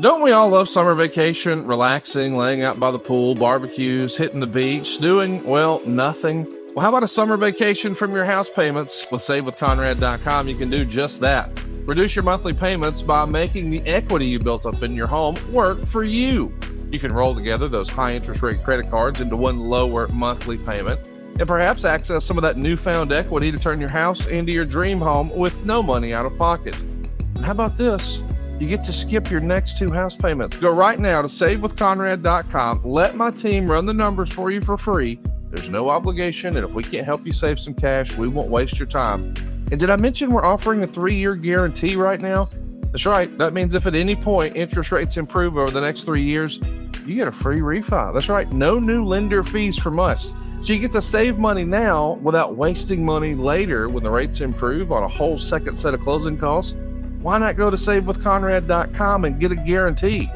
Don't we all love summer vacation, relaxing, laying out by the pool, barbecues, hitting the beach, doing, well, nothing? Well, how about a summer vacation from your house payments? With SaveWithConrad.com, you can do just that. Reduce your monthly payments by making the equity you built up in your home work for you. You can roll together those high interest rate credit cards into one lower monthly payment and perhaps access some of that newfound equity to turn your house into your dream home with no money out of pocket. And how about this? You get to skip your next 2 house payments. Go right now to SaveWithConrad.com. Let my team run the numbers for you for free. There's no obligation, and if we can't help you save some cash, we won't waste your time. And did I mention we're offering a 3-year guarantee right now? That's right. That means if at any point interest rates improve over the next 3 years, you get a free refi. That's right. No new lender fees from us. So you get to save money now without wasting money later when the rates improve on a whole second set of closing costs. Why not go to SaveWithConrad.com and get a guarantee?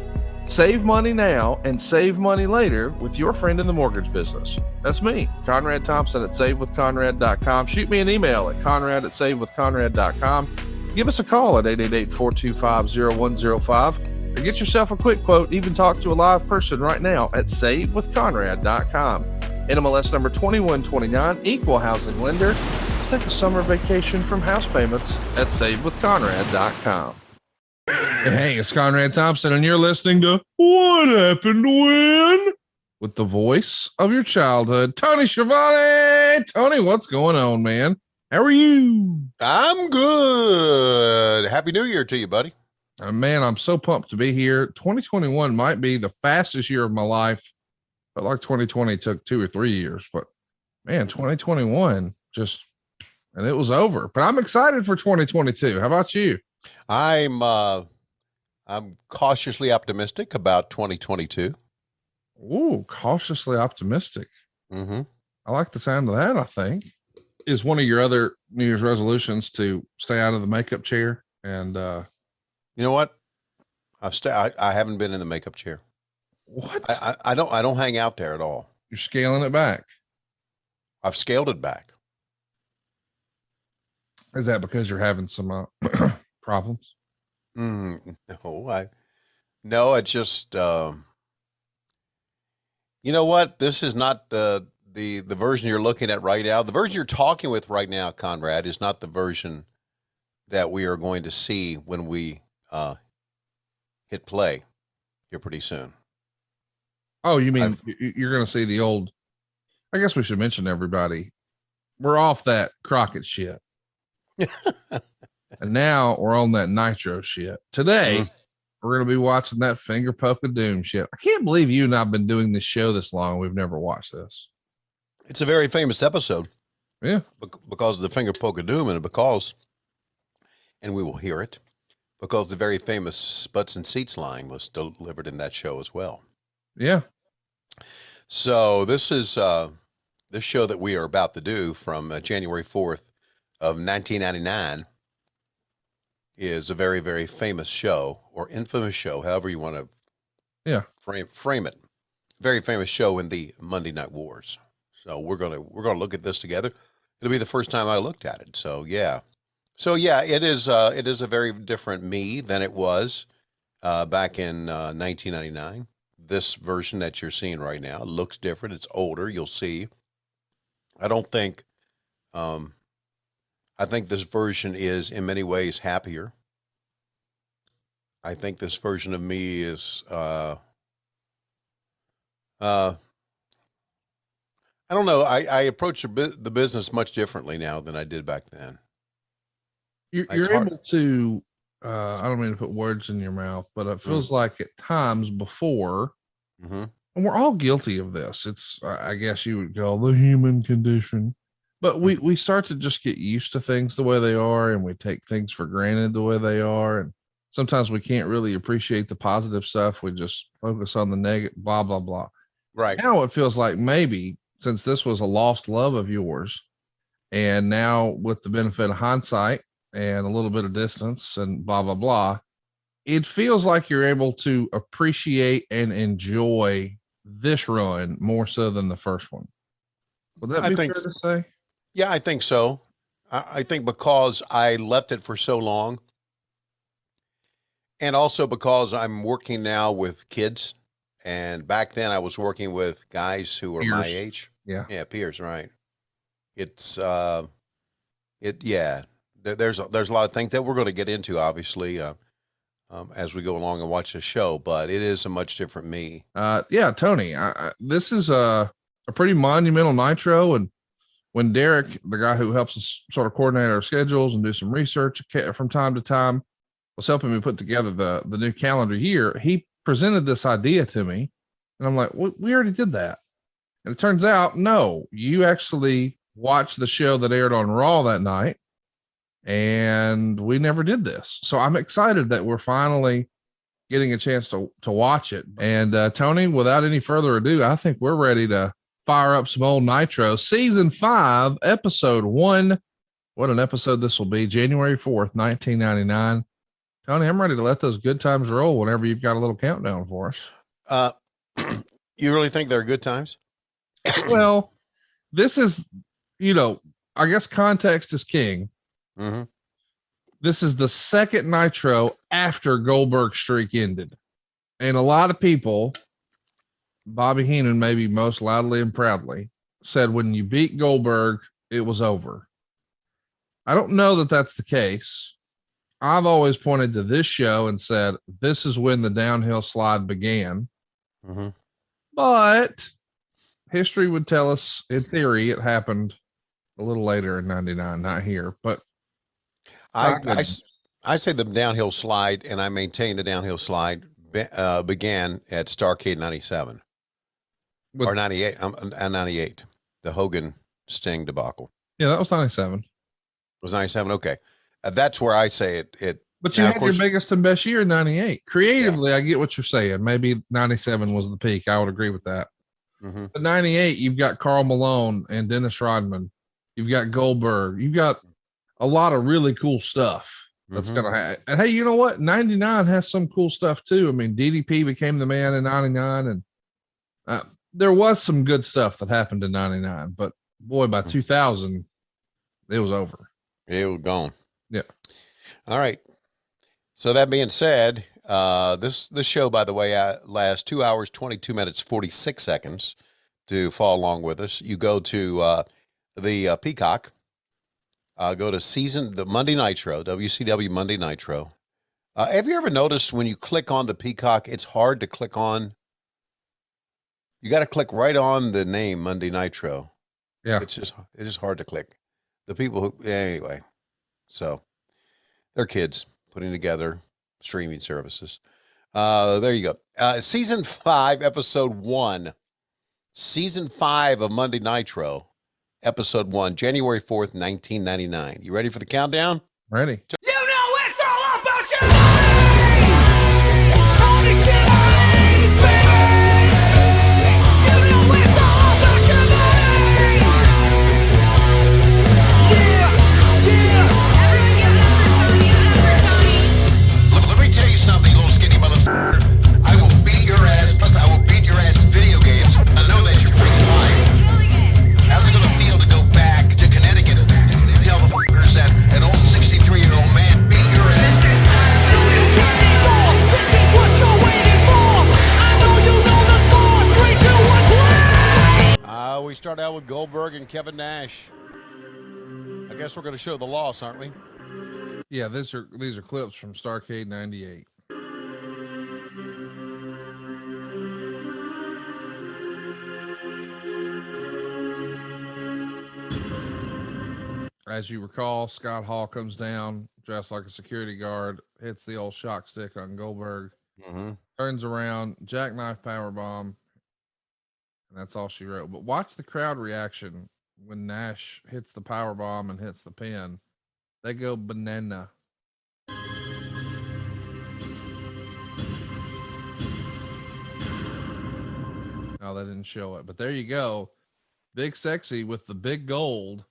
Save money now and save money later with your friend in the mortgage business. That's me, Conrad Thompson at SaveWithConrad.com. Shoot me an email at Conrad@SaveWithConrad.com. Give us a call at 888-425-0105 or get yourself a quick quote. Even talk to a live person right now at SaveWithConrad.com. NMLS number 2129, equal housing lender. Take a summer vacation from house payments at SaveWithConrad.com. Hey, it's Conrad Thompson, and you're listening to What Happened When? With the voice of your childhood, Tony Schiavone. Tony, what's going on, man? How are you? I'm good. Happy New Year to you, buddy. Man, I'm so pumped to be here. 2021 might be the fastest year of my life, but like 2020 took 2 or 3 years. But man, 2021 just... and it was over, but I'm excited for 2022. How about you? I'm cautiously optimistic about 2022. Ooh, cautiously optimistic. Mm-hmm. I like the sound of that. I think is one of your other New Year's resolutions to stay out of the makeup chair. And you know what? I haven't been in the makeup chair. What? I don't hang out there at all. You're scaling it back. I've scaled it back. Is that because you're having some problems? No, it's just, you know what? This is not the version you're looking at right now. The version you're talking with right now, Conrad, is not the version that we are going to see when we hit play here pretty soon. Oh, you mean you're going to see the old, I guess we should mention everybody. We're off that Crockett shit. And now we're on that Nitro shit. Today, we're going to be watching that finger poke of doom shit. I can't believe you and I've been doing this show this long. We've never watched this. It's a very famous episode. Yeah. Because of the finger poke of doom, and we will hear it, because the very famous Butts and Seats line was delivered in that show as well. Yeah. So this is this show that we are about to do from January 4th of 1999 is a very, very famous show, or infamous show, however you want to frame it. Very famous show in the Monday Night Wars. So we're gonna look at this together. It'll be the first time I looked at it. So yeah, it is a very different me than it was back in 1999. This version that you're seeing right now looks different. It's older. You'll see. I think this version is in many ways happier. I think this version of me is, I don't know. I approach the business much differently now than I did back then. You're able to, I don't mean to put words in your mouth, but it feels like at times before, and we're all guilty of this. It's, I guess you would call the human condition. But we start to just get used to things the way they are, and we take things for granted the way they are. And sometimes we can't really appreciate the positive stuff. We just focus on the negative, blah, blah, blah. Right. Now it feels like maybe since this was a lost love of yours, and now with the benefit of hindsight and a little bit of distance and blah, blah, blah, it feels like you're able to appreciate and enjoy this run more so than the first one. Would that be fair to say? Yeah, I think so. I think because I left it for so long, And also because I'm working now with kids, and back then I was working with guys who were my age. Yeah. Yeah, peers, right. It's there's a lot of things that we're going to get into, obviously, as we go along and watch the show, but it is a much different me. Yeah, Tony, this is a pretty monumental Nitro. And when Derek, the guy who helps us sort of coordinate our schedules and do some research from time to time, was helping me put together the new calendar year, he presented this idea to me, and I'm like, we already did that. And it turns out, no, you actually watched the show that aired on Raw that night, and we never did this. So I'm excited that we're finally getting a chance to watch it. And Tony, without any further ado, I think we're ready to fire up some old Nitro. Season 5, episode 1. What an episode this will be. January 4th, 1999. Tony, I'm ready to let those good times roll whenever you've got a little countdown for us. You really think they're good times? Well, this is, I guess context is king. Mm-hmm. This is the second Nitro after Goldberg's streak ended. And a lot of people, Bobby Heenan maybe most loudly and proudly, said when you beat Goldberg, it was over. I don't know that that's the case. I've always pointed to this show and said, this is when the downhill slide began. Mm-hmm. But history would tell us, in theory, it happened a little later in 99, not here. But I say the downhill slide, and I maintain the downhill slide began at Starrcade 97 or 98. 98, the Hogan Sting debacle. Yeah, that was 97. It was 97. Okay. That's where I say it. But you had your biggest and best year in 98. Creatively, yeah. I get what you're saying. Maybe 97 was the peak. I would agree with that. Mm-hmm. But 98, you've got Karl Malone and Dennis Rodman. You've got Goldberg. You've got a lot of really cool stuff that's going to happen. And hey, you know what? 99 has some cool stuff too. I mean, DDP became the man in 99, and there was some good stuff that happened in 99, but boy, by 2000, it was over. It was gone. Yeah. All right. So that being said, this show, by the way, lasts 2 hours, 22 minutes, 46 seconds. To follow along with us, you go to the Peacock. Go to the Monday Nitro, WCW Monday Nitro. Have you ever noticed when you click on the Peacock, it's hard to click on? You got to click right on the name Monday Nitro. Yeah. It's just hard to click. The people who, anyway, so they're kids putting together streaming services. There you go. Season 5, episode 1. Season 5 of Monday Nitro, episode 1, January 4th, 1999. You ready for the countdown? Ready. You know it's all about Schiavone! Tony Schiavone, baby! You know it's all about Schiavone! Yeah, yeah! Everyone give it up for Tony, Let me tell you something, little skinny motherfucker. I will beat your ass, plus I will beat your ass in video games. I know that you're freaking lying. killing it. How's it gonna feel to go back to Connecticut and tell the fuckers that an old 63-year-old man beat your ass? This is what you're waiting for. I know you know the score. 3, 2, 1, play! We start out with Goldberg and Kevin Nash. I guess we're going to show the loss, aren't we? Yeah, these are clips from Starrcade 98. As you recall, Scott Hall comes down dressed like a security guard, hits the old shock stick on Goldberg, turns around, jackknife powerbomb, and that's all she wrote. But watch the crowd reaction when Nash hits the powerbomb and hits the pin. They go banana. No, they didn't show it, but there you go. Big Sexy with the big gold.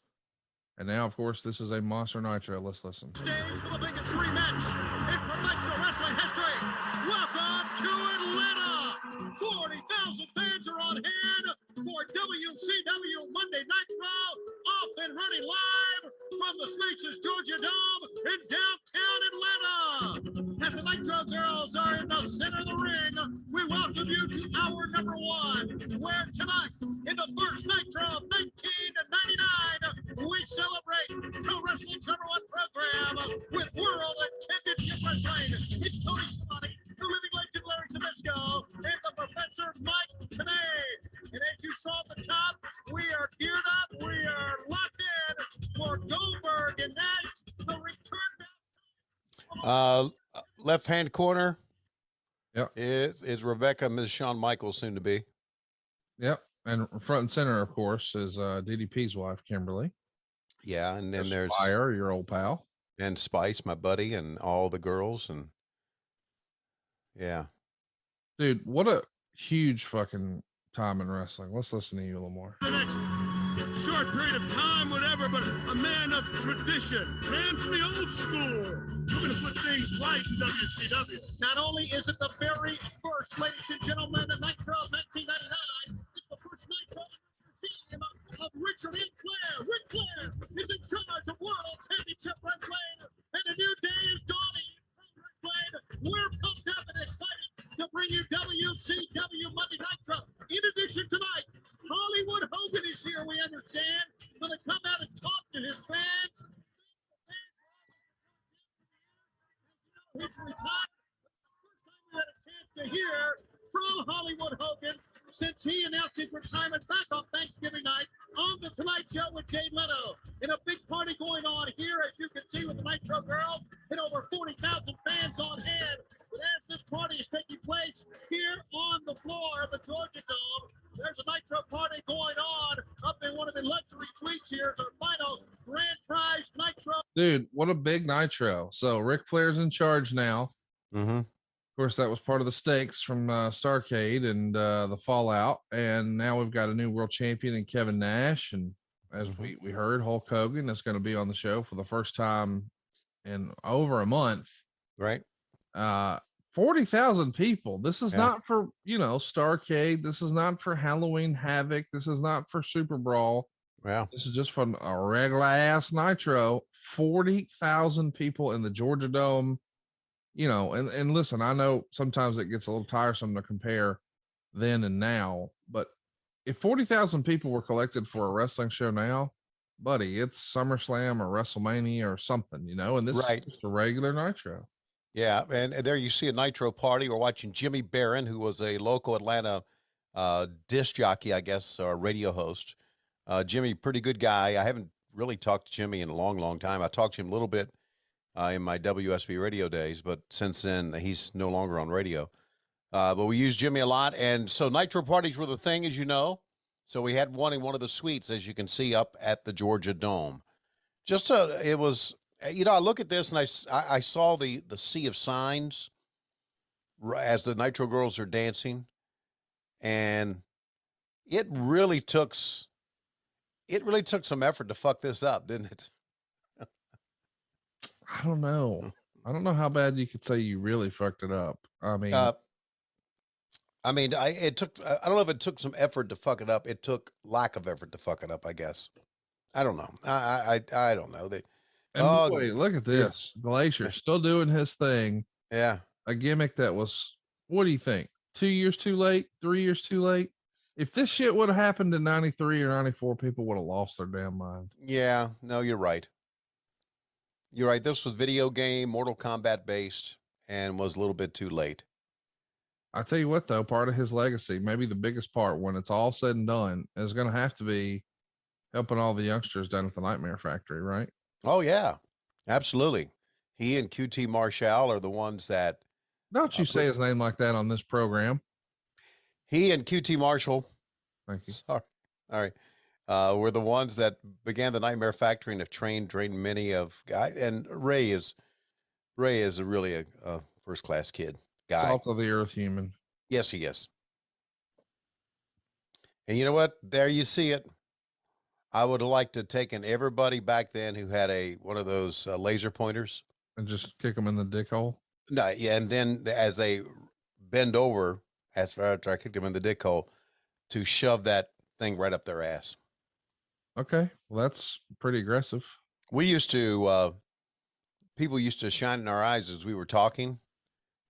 And now, of course, this is a Monster Nitro. Let's listen. Stage for the biggest rematch in professional wrestling history. Welcome to Atlanta. 40,000 fans are on hand for WCW Monday Nitro, off and running live from the spacious Georgia Dome in downtown Atlanta. As the Nitro Girls Left hand corner. Yep. Is Rebecca, Ms. Shawn Michaels, soon to be. Yep. And front and center, of course, is DDP's wife, Kimberly. Yeah, and then there's Fire, your old pal. and Spice, my buddy, and all the girls, and yeah. Dude, what a huge fucking time in wrestling. Let's listen to you a little more. The next short period of time, whatever, but a man of tradition, man from the old school. We're going to put things right in WCW. Not only is it the very first, ladies and gentlemen, the Nitro of 1999, it's the first Nitro team of Richard and Flair. Ric Flair is in charge of World Championship Wrestling, and a new day is dawning. We're pumped up and excited to bring you WCW Monday Nitro. In addition, tonight, Hollywood Hogan is here, we understand. Going to come out and talk to his fans. His retired. First time we had a chance to hear from Hollywood Hogan since he announced his retirement back on Thanksgiving night on The Tonight Show with Jay Leno. And a big party going on here, as you can see, with the Nitro Girls and over 40,000 fans on hand. But as this party is taking place here on the floor of the Georgia Dome, there's a Nitro party going on up in one of the luxury suites here. It's our final grand prize Nitro. Dude, what a big Nitro. So Ric Flair's in charge now. Mm-hmm. Of course, that was part of the stakes from Starrcade and the Fallout. And now we've got a new world champion in Kevin Nash. And as we heard, Hulk Hogan is going to be on the show for the first time in over a month. Right. 40,000 people. This is not for, Starrcade. This is not for Halloween Havoc. This is not for Super Brawl. Yeah. This is just for a regular ass Nitro. 40,000 people in the Georgia Dome. And listen, I know sometimes it gets a little tiresome to compare then and now, but if 40,000 people were collected for a wrestling show now, buddy, it's SummerSlam or WrestleMania or something, and this is just a regular Nitro. Yeah. And there you see a Nitro party. We're watching Jimmy Barron, who was a local Atlanta disc jockey, I guess, or radio host. Jimmy, pretty good guy. I haven't really talked to Jimmy in a long, long time. I talked to him a little bit in my WSB radio days, but since then he's no longer on radio. But we use Jimmy a lot. And so Nitro parties were the thing, as you know. So we had one in one of the suites, as you can see, up at the Georgia Dome. It was, I look at this and I saw the sea of signs as the Nitro girls are dancing. And it really took some effort to fuck this up, didn't it? I don't know. I don't know how bad you could say you really fucked it up. I mean, I don't know if it took some effort to fuck it up. It took lack of effort to fuck it up, I guess. I don't know. I don't know. Boy, look at this. Glacier still doing his thing. Yeah. A gimmick that was, what do you think? 2 years too late? 3 years too late? If this shit would have happened in 93 or 94, people would have lost their damn mind. Yeah. No, you're right. You're right. This was video game, Mortal Kombat based, and was a little bit too late. I tell you what, though, part of his legacy, maybe the biggest part when it's all said and done, is going to have to be helping all the youngsters down at the Nightmare Factory, right? Oh, yeah, absolutely. He and QT Marshall are the ones that. Don't you say his name like that on this program. He and QT Marshall. Thank you. Sorry. All right. Were the ones that began the Nightmare Factory and have trained many of guys. And Ray is really a first-class kid guy. Salt of the earth human. Yes, he is. And you know what? There you see it. I would have liked to have taken everybody back then who had one of those laser pointers. And just kick them in the dick hole? No, yeah, and then as they bend over, after I kicked them in the dick hole, to shove that thing right up their ass. Okay, well, that's pretty aggressive. We used to, people used to shine in our eyes as we were talking,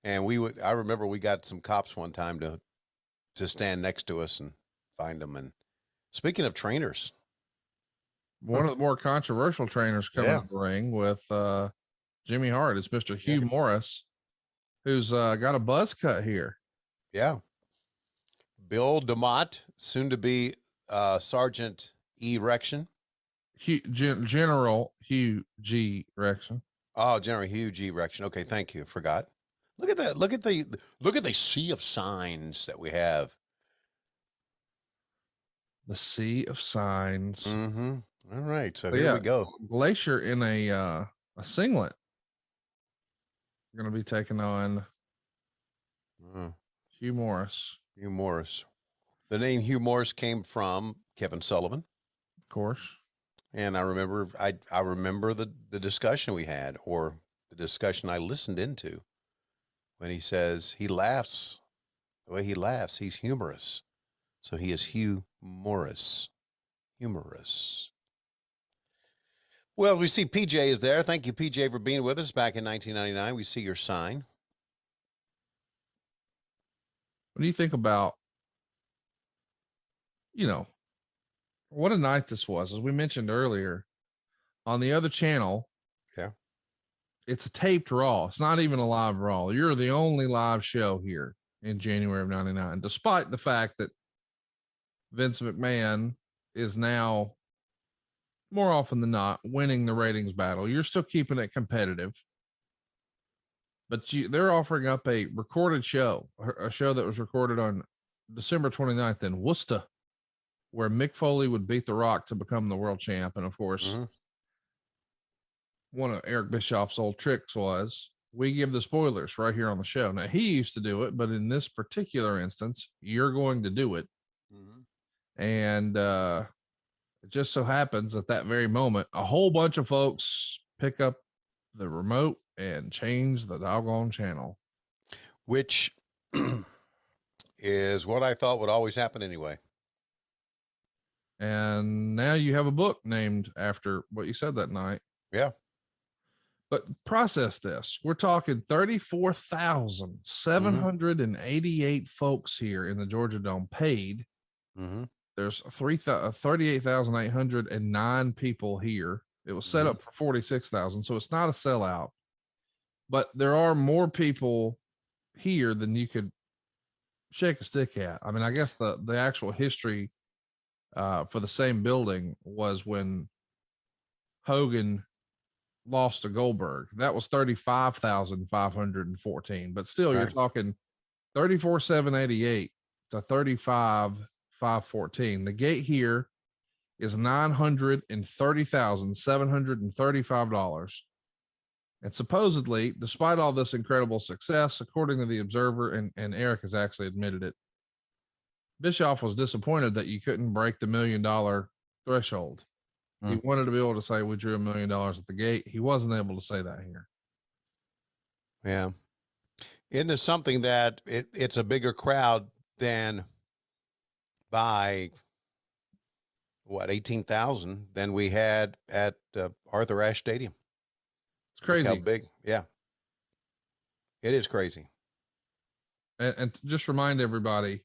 and I remember we got some cops one time to stand next to us and find them. And speaking of trainers, one of the more controversial trainers coming to the ring with Jimmy Hart is Mr. Hugh Morris, who's got a buzz cut here. Yeah. Bill DeMott, soon to be Sergeant E. Rection. General Hugh G. Rection. Oh, general huge erection. Okay, thank you. Forgot. Look at that. Look at the sea of signs that we have. The sea of signs. Mm-hmm. All right. So But here yeah, we go. Glacier in a singlet. Going to be taking on Hugh Morris. Hugh Morris. The name Hugh Morris came from Kevin Sullivan. Of course. And I remember the discussion we had, or the discussion I listened into, when he says he laughs, the way he laughs, he's humorous. So he is Hugh Morris. Humorous. Well, we see PJ is there. Thank you, PJ, for being with us back in 1999. We see your sign. What do you think about, what a night this was? As we mentioned earlier, on the other channel, Yeah. it's a taped Raw. It's not even a live Raw. You're the only live show here in January of 99, despite the fact that Vince McMahon is now, more often than not, winning the ratings battle. You're still keeping it competitive. But they're offering up a recorded show, a show that was recorded on December 29th in Worcester, where Mick Foley would beat The Rock to become the world champ. And of course, one of Eric Bischoff's old tricks was we give the spoilers right here on the show. Now, he used to do it, but in this particular instance, you're going to do it. And it just so happens at that very moment, a whole bunch of folks pick up the remote and change the doggone channel. Which is what I thought would always happen anyway. And now you have a book named after what you said that night. Yeah. But process this. We're talking 34,788 folks here in the Georgia Dome paid. There's 38,809 people here. It was set up for 46,000. So it's not a sellout, but there are more people here than you could shake a stick at. I mean, I guess the actual history for the same building was when Hogan lost to Goldberg. That was 35,514, but still you're talking 34,788 to 35,514. The gate here is $930,735. And supposedly, despite all this incredible success, according to the Observer, and Eric has actually admitted it, Bischoff was disappointed that you couldn't break the $1 million threshold. He wanted to be able to say we drew $1 million at the gate. He wasn't able to say that here. Yeah. Isn't it something that it's a bigger crowd than by 18,000 than we had at Arthur Ashe Stadium? It's crazy. Look how big. Yeah. It is crazy. And to just remind everybody,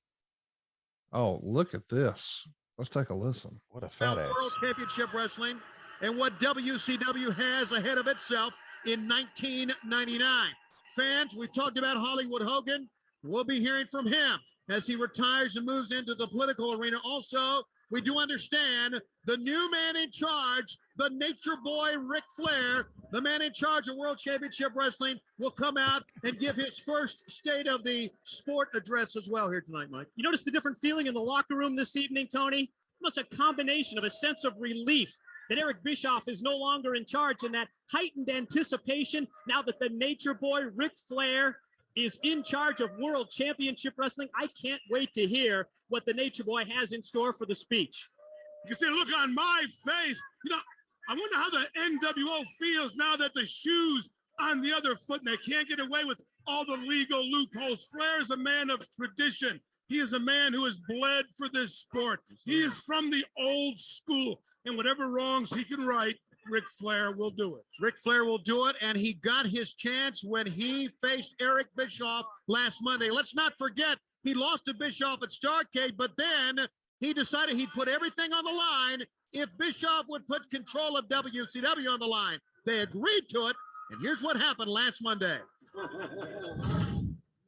oh, look at this. Let's take a listen. What a fat ass. World Championship Wrestling and what WCW has ahead of itself in 1999. Fans, we've talked about Hollywood Hogan. We'll be hearing from him as he retires and moves into the political arena. Also, we do understand the new man in charge, the Nature Boy Ric Flair, the man in charge of World Championship Wrestling, will come out and give his first State of the Sport address as well here tonight, Mike. You notice the different feeling in the locker room this evening, Tony? Almost a combination of a sense of relief that Eric Bischoff is no longer in charge, and that heightened anticipation now that the Nature Boy Ric Flair is in charge of World Championship Wrestling. I can't wait to hear what the Nature Boy has in store for the speech. You can see the look on my face. I wonder how the NWO feels now that the shoe's on the other foot and they can't get away with all the legal loopholes. Flair is a man of tradition. He is a man who has bled for this sport. He is from the old school, and whatever wrongs he can right, Ric Flair will do it. Ric Flair will do it, and he got his chance when he faced Eric Bischoff last Monday. Let's not forget, he lost to Bischoff at Starrcade, but then he decided he'd put everything on the line if Bischoff would put control of WCW on the line. They agreed to it, and here's what happened last Monday.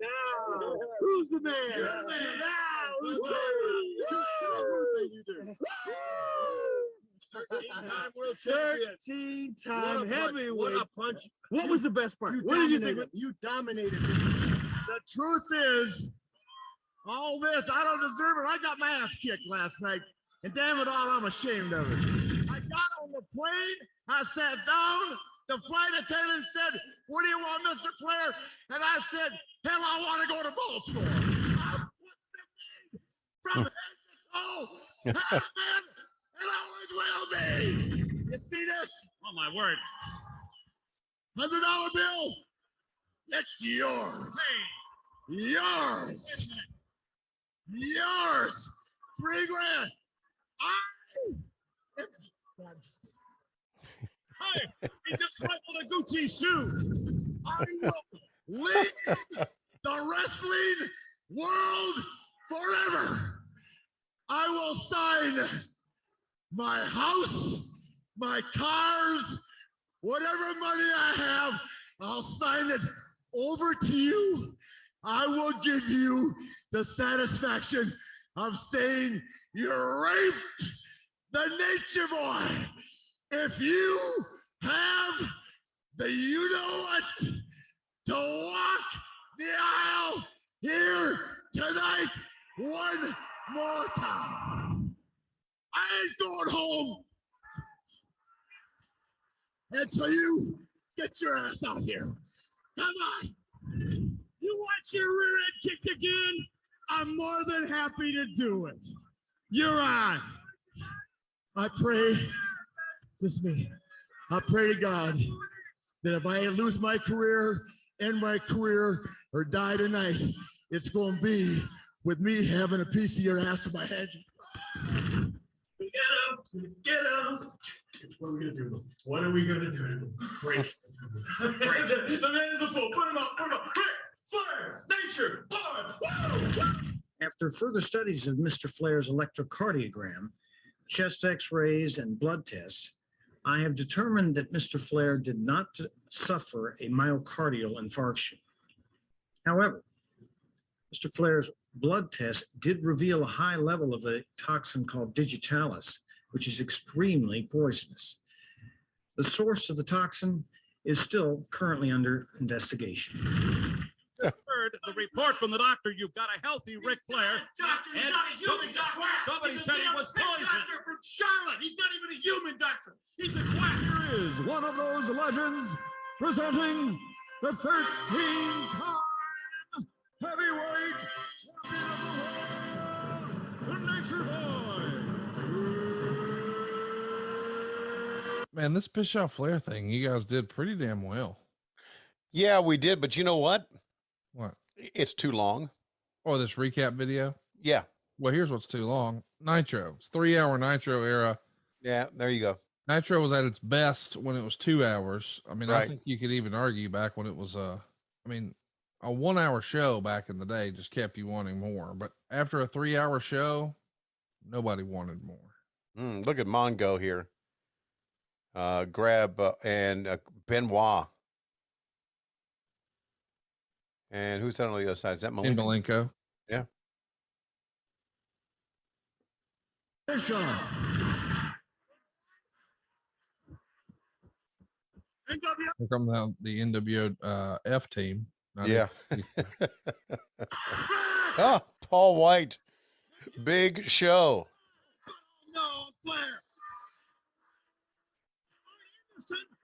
Now, who's the man? Now, who's the man? 13-time world champion. 13-time heavyweight. What a punch. What was the best part? What did you think? You dominated. The truth is, all this, I don't deserve it. I got my ass kicked last night. And damn it all, I'm ashamed of it. I got on the plane. I sat down. The flight attendant said, "What do you want, Mr. Flair?" And I said, "Hell, I want to go to Baltimore." I put the from head to toe, and I always will be. You see this? Oh, my word. $100 bill. It's yours. Yours. Yours. $3,000. Hey, he just rifled a Gucci shoe. I will lead the wrestling world forever. I will sign my house, my cars, whatever money I have, I'll sign it over to you. I will give you the satisfaction of saying you raped the Nature Boy. If you have the you-know-what to walk the aisle here tonight one more time, I ain't going home until you get your ass out here. Come on. You want your rear end kicked again? I'm more than happy to do it. You're on. I pray, just me, I pray to God that if I lose my career, end my career, or die tonight, it's going to be with me having a piece of your ass in my head. Get up, get up. What are we going to do? What are we going to do? Break. Break. The man is a fool. Put him up, put him up. Ric Flair, Nature Boy. After further studies of Mr. Flair's electrocardiogram, chest x-rays, and blood tests, I have determined that Mr. Flair did not suffer a myocardial infarction. However, Mr. Flair's blood test did reveal a high level of a toxin called digitalis, which is extremely poisonous. The source of the toxin is still currently under investigation. Heard the report from the doctor. You've got a healthy Ric Flair. Doctor, he's And not a human doctor. somebody said he was poisoned. Doctor from Charlotte. He's not even a human doctor. He's a quack. Here is one of those legends presenting the 13-time heavyweight champion of the world, the Nature Boy. Man, this Bischoff Flair thing, you guys did pretty damn well. Yeah, we did, but you know what? What? It's too long. Oh, this recap video? Yeah. Well, here's what's too long. Nitro. It's 3-hour Nitro era. Yeah, there you go. Nitro was at its best when it was 2 hours. I mean, I Right. think you could even argue back when it was a 1-hour show back in the day just kept you wanting more. But after a 3-hour show, nobody wanted more. Look at Mongo here. Grab and Benoit. And who's that on the other side? Is that In Malenko? Malenko. Yeah. Bischoff. Here comes the NWO F team. Yeah. Oh, Paul White. Big show. No, Flair.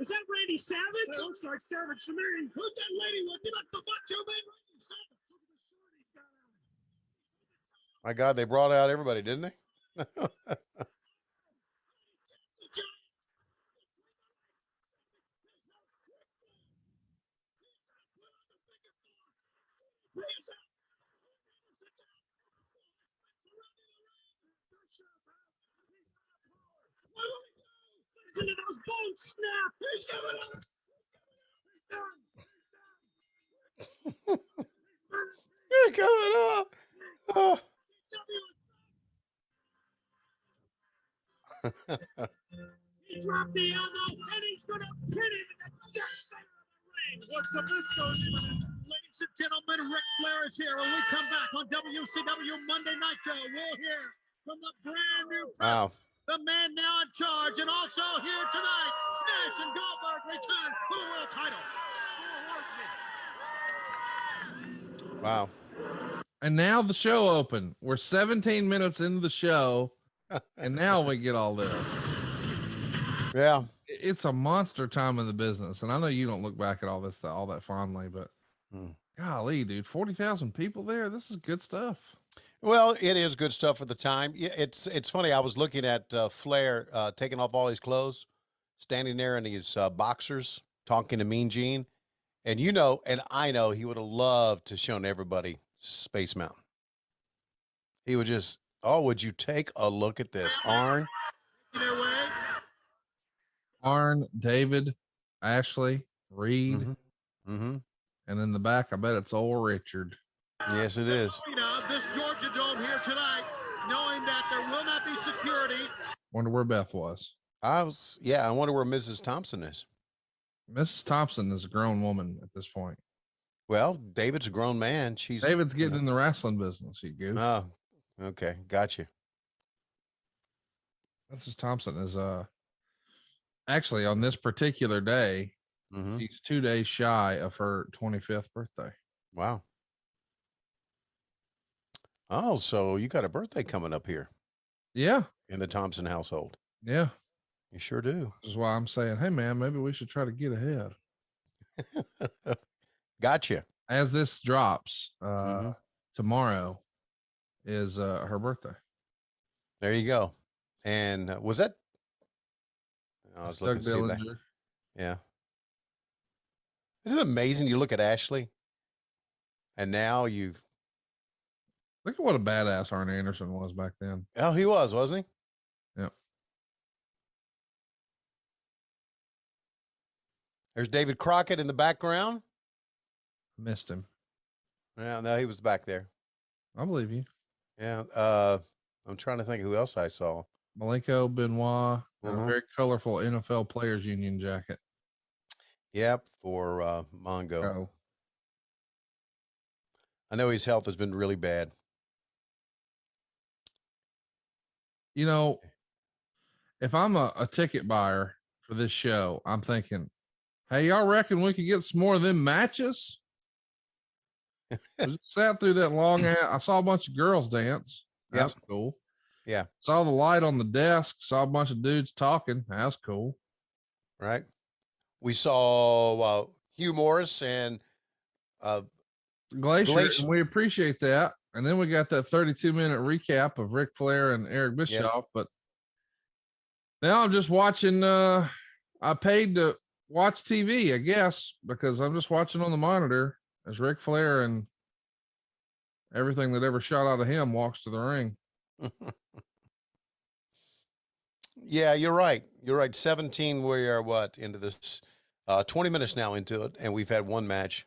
Is that Randy Savage? It looks like Savage to me. Who's that lady looking like the macho man? Randy Savage. Look at the shirt he's got on. My God, they brought out everybody, didn't they? Listen to those bones snap. He's coming up. You're coming up. Oh. He dropped the elbow and he's going to pin him in the dead center of the ring. What's up this goes? Ladies and gentlemen, Ric Flair is here. When we come back on WCW Monday Nitro, we'll hear from the brand new Wow. the man now in charge, and also here tonight, Nash and Goldberg return for the world title. Wow. And now the show opened. We're 17 minutes into the show, and now we get all this. Yeah. It's a monster time in the business, and I know you don't look back at all this all that fondly, but golly, dude, 40,000 people there. This is good stuff. Well, it is good stuff for the time. Yeah, it's funny. I was looking at Flair taking off all his clothes, standing there in his boxers, talking to Mean Gene, and you know, and I know he would have loved to shown everybody Space Mountain. He would just, oh, would you take a look at this, Arn? Arn, David, Ashley, Reed, Mm-hmm. and in the back, I bet it's old Richard. Yes, it is. This Georgia Dome here tonight, knowing that there will not be security. Wonder where Beth was. I wonder where Mrs. Thompson is. Mrs. Thompson is a grown woman at this point. Well, David's a grown man. David's getting in the wrestling business. You goose. Oh, okay, gotcha. Mrs. Thompson is actually on this particular day. She's 2 days shy of her 25th birthday. Wow. Oh, so you got a birthday coming up here. Yeah. In the Thompson household. Yeah. You sure do. Which is why I'm saying, hey man, maybe we should try to get ahead. Gotcha. As this drops, tomorrow is her birthday. There you go. And was that? I was looking to see that. Yeah. Isn't it amazing? You look at Ashley, and now you've. Look at what a badass Arn Anderson was back then. Oh, he was, wasn't he? Yep. There's David Crockett in the background. Missed him. Yeah, no, he was back there. I believe you. Yeah. I'm trying to think who else I saw. Malenko Benoit, a very colorful NFL Players Union jacket. Yep, for Mongo. Oh. I know his health has been really bad. You know, if I'm a ticket buyer for this show, I'm thinking, hey, y'all reckon we could get some more of them matches? Sat through that long I saw a bunch of girls dance. That's cool. Yeah. Saw the light on the desk, saw a bunch of dudes talking. That's cool. Right. We saw Hugh Morris and Glacier, and we appreciate that. And then we got that 32-minute recap of Ric Flair and Eric Bischoff. But now I'm just watching. I paid to watch TV, I guess, because I'm just watching on the monitor as Ric Flair and everything that ever shot out of him walks to the ring. Yeah, you're right. You're right. 17. We are into this 20 minutes now into it, and we've had one match.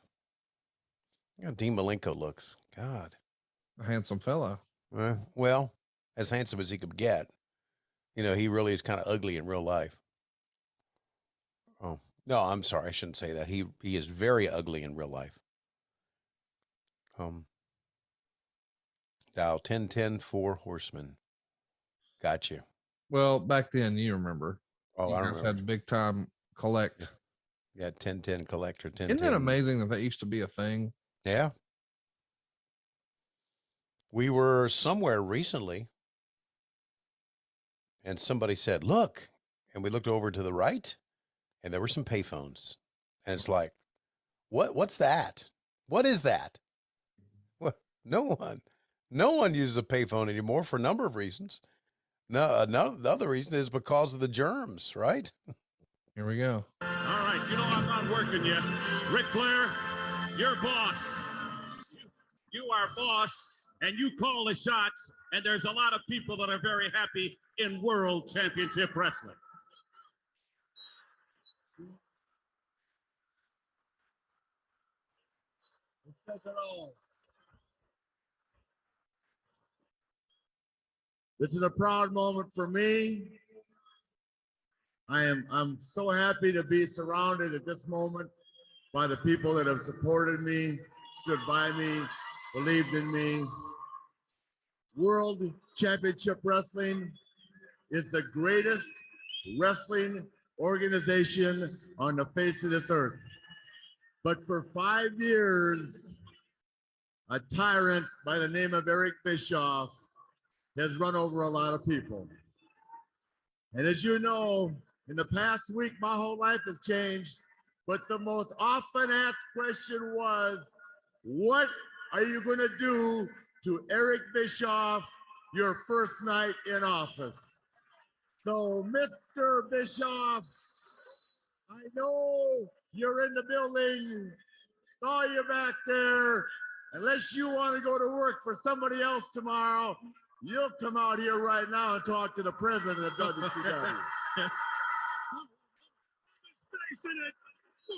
You know, Dean Malenko looks. God. A handsome fellow. Well, as handsome as he could get. You know, he really is kind of ugly in real life. Oh, no, I'm sorry. I shouldn't say that. He is very ugly in real life. Dial 1010 4 Horsemen. Got you. Well, back then, you remember. Oh, I remember. Had big time collect. Yeah, 1010 collector. 1010. Isn't that amazing that used to be a thing? Yeah. We were somewhere recently, and somebody said, look, and we looked over to the right, and there were some payphones. And it's like, what's that? What is that? Well, no one uses a payphone anymore for a number of reasons. No, the other reason is because of the germs, right? Here we go. All right, you know I'm not working yet. Ric Flair, you're boss. You are boss, and you call the shots, and there's a lot of people that are very happy in World Championship Wrestling. Says it all. This is a proud moment for me. I'm so happy to be surrounded at this moment by the people that have supported me, stood by me, believed in me. World Championship Wrestling is the greatest wrestling organization on the face of this earth. But for 5 years, a tyrant by the name of Eric Bischoff has run over a lot of people. And as you know, in the past week, my whole life has changed. But the most often asked question was, what are you going to do to Eric Bischoff your first night in office? So, Mr. Bischoff, I know you're in the building, saw you back there. Unless you want to go to work for somebody else tomorrow, you'll come out here right now and talk to the president of WCW.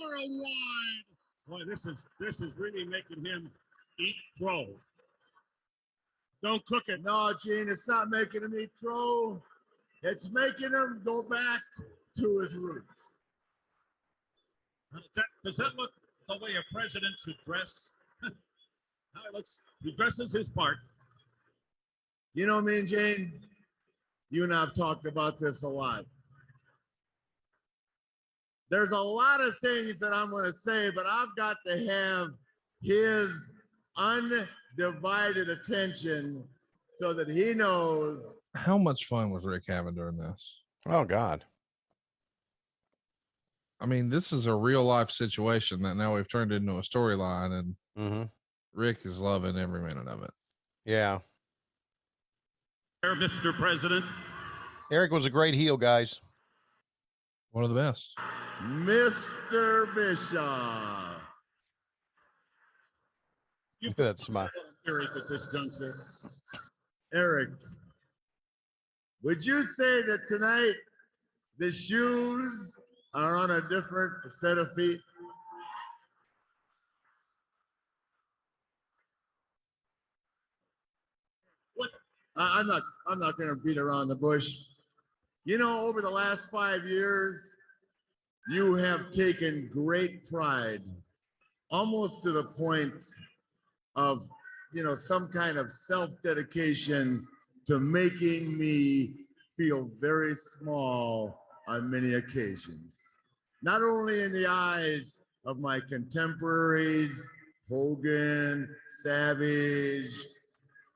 Worldwide. Boy, this is really making him eat crow. Don't cook it. No, Gene, it's not making him eat crow. It's making him go back to his roots. Does that look the way a president should dress? How it looks, he dresses his part. You know me and Jane, you and I have talked about this a lot. There's a lot of things that I'm going to say, but I've got to have his undivided attention so that he knows. How much fun was Rick having during this? Oh, God. I mean, this is a real life situation that now we've turned into a storyline, and Rick is loving every minute of it. Yeah. Mr. President. Eric was a great heel, guys. One of the best. Mr. Bischoff. Look at that smile. Eric at this juncture. Eric, would you say that tonight the shoes are on a different set of feet? What? I'm not going to beat around the bush. You know, over the last 5 years, you have taken great pride, almost to the point of, you know, some kind of self-dedication to making me feel very small on many occasions. Not only in the eyes of my contemporaries, Hogan, Savage,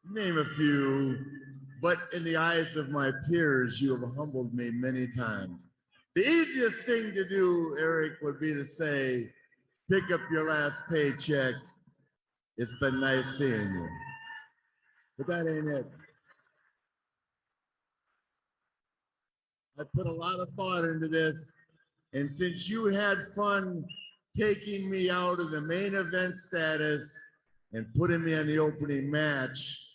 name a few, but in the eyes of my peers, you have humbled me many times. The easiest thing to do, Eric, would be to say, pick up your last paycheck. It's been nice seeing you. But that ain't it. I put a lot of thought into this. And since you had fun taking me out of the main event status and putting me on the opening match,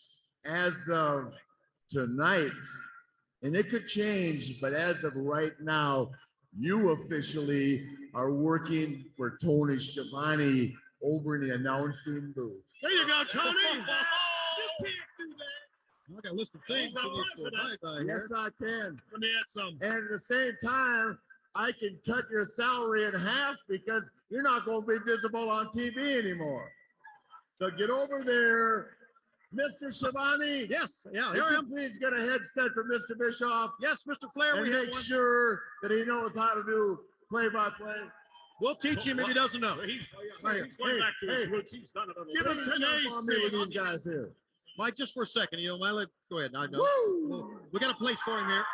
as of tonight, and it could change, but as of right now, you officially are working for Tony Schiavone over in the announcing booth. There you go, Tony. You can't do that. I got a list of things I need to abide by here. Yes, I can. Let me add some. And at the same time, I can cut your salary in half because you're not going to be visible on TV anymore. So get over there. Mr. Schiavone. Yes, yeah, Here I am. Please get a headset for Mr. Bischoff. Yes, Mr. Flair, And we have make one. sure that he knows how to do play-by-play. We'll teach him if he doesn't know. He's going back to his hey. roots. He's done it. Give him tenacious on me with these guys here. Mike, just for a second, you know, go ahead. I know. Woo! We got a place for him here.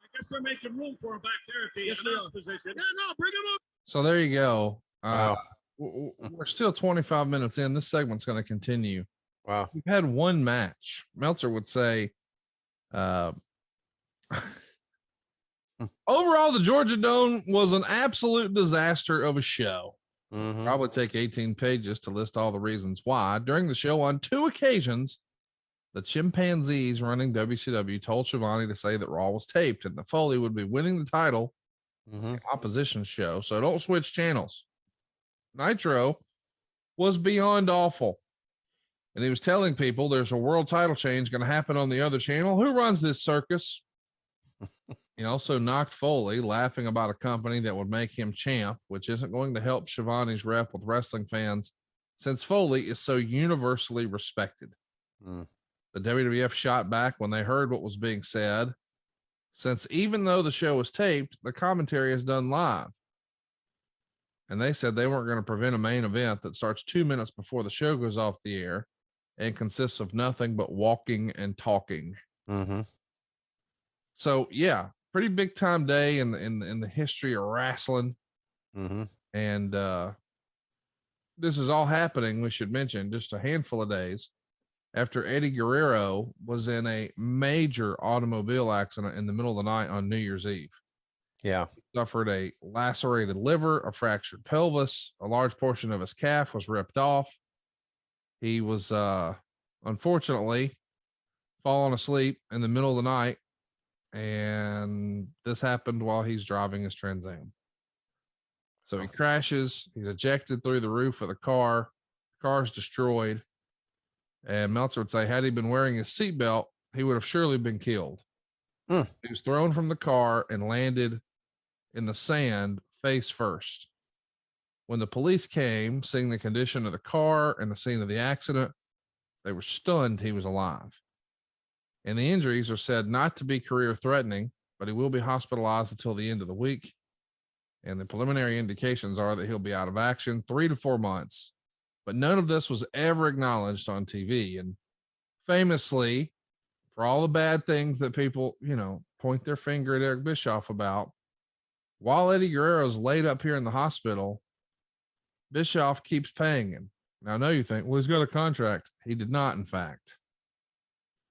I guess they're making room for him back there at the announce position. Yeah, no, bring him up. So there you go. Wow. We're still 25 minutes in. This segment's going to continue. Wow. We've had one match. Meltzer would say, overall, the Georgia Dome was an absolute disaster of a show. Probably take 18 pages to list all the reasons why. During the show, on 2 occasions, the chimpanzees running WCW told Schiavone to say that Raw was taped and that Foley would be winning the title in the opposition show. So don't switch channels. Nitro was beyond awful. And he was telling people there's a world title change going to happen on the other channel. Who runs this circus? He also knocked Foley, laughing about a company that would make him champ, which isn't going to help Schiavone's rep with wrestling fans since Foley is so universally respected. The WWF shot back when they heard what was being said. since even though the show was taped, the commentary is done live. And they said they weren't going to prevent a main event that starts 2 minutes before the show goes off the air and consists of nothing but walking and talking. Mm-hmm. So yeah, pretty big time day in the history of wrestling. Mm-hmm. And this is all happening, we should mention, just a handful of days after Eddie Guerrero was in a major automobile accident in the middle of the night on New Year's Eve. Yeah. He suffered a lacerated liver, a fractured pelvis, a large portion of his calf was ripped off. He was unfortunately falling asleep in the middle of the night, and this happened while he's driving his Trans Am. So he crashes, he's ejected through the roof of the car, car's destroyed. And Meltzer would say, had he been wearing his seatbelt, he would have surely been killed. He was thrown from the car and landed in the sand face first. When the police came, seeing the condition of the car and the scene of the accident, they were stunned he was alive. And the injuries are said not to be career threatening, but he will be hospitalized until the end of the week. And the preliminary indications are that he'll be out of action 3 to 4 months. But none of this was ever acknowledged on TV. And famously, for all the bad things that people, point their finger at Eric Bischoff about, while Eddie Guerrero's laid up here in the hospital, Bischoff keeps paying him. Now, I know you think, well, he's got a contract. He did not, in fact.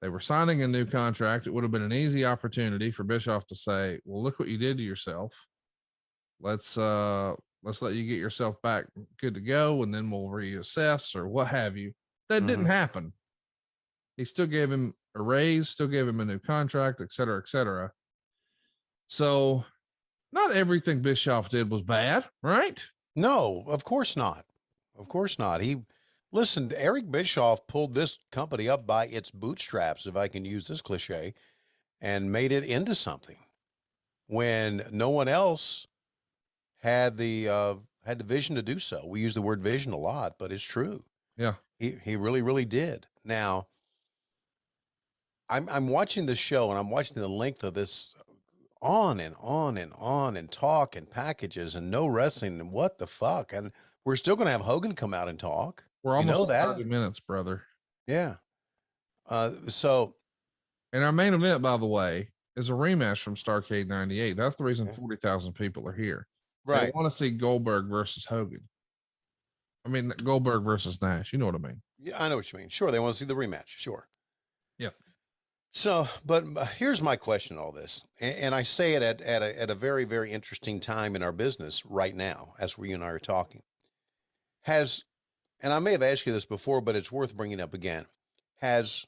They were signing a new contract. It would have been an easy opportunity for Bischoff to say, well, look what you did to yourself. Let's let you get yourself back good to go, and then we'll reassess or what have you. That didn't happen. He still gave him a raise, still gave him a new contract, et cetera, et cetera. So not everything Bischoff did was bad, right? No, of course not. Of course not. Listen, Eric Bischoff pulled this company up by its bootstraps, if I can use this cliche, and made it into something when no one else had the vision to do so. We use the word vision a lot, but it's true. Yeah. He really, really did. Now, I'm watching this show and I'm watching the length of this on and on and on and talk and packages and no wrestling and what the fuck. And we're still going to have Hogan come out and talk. We're almost that 30 minutes, brother. Yeah. And our main event, by the way, is a rematch from Starrcade 98. That's the reason 40,000 people are here. Right. They want to see Goldberg versus Hogan. I mean, Goldberg versus Nash. You know what I mean? Yeah, I know what you mean. Sure. They want to see the rematch. Sure. Yeah. So, but here's my question, all this, and I say it at a very, very interesting time in our business right now, as you and I are talking. And I may have asked you this before, but it's worth bringing up again. Has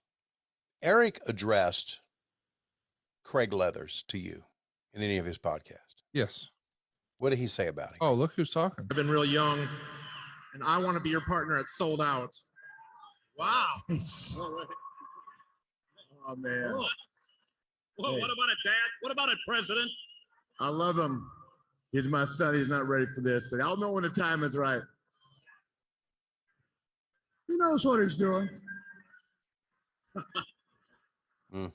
Eric addressed Craig Leathers to you in any of his podcasts? Yes. What did he say about him? Oh, look who's talking. I've been real young, and I want to be your partner at Sold Out. Wow. Oh, man. Well, Hey. what about it, Dad? What about it, President? I love him. He's my son. He's not ready for this. And I'll know when the time is right. He knows what he's doing. Wow.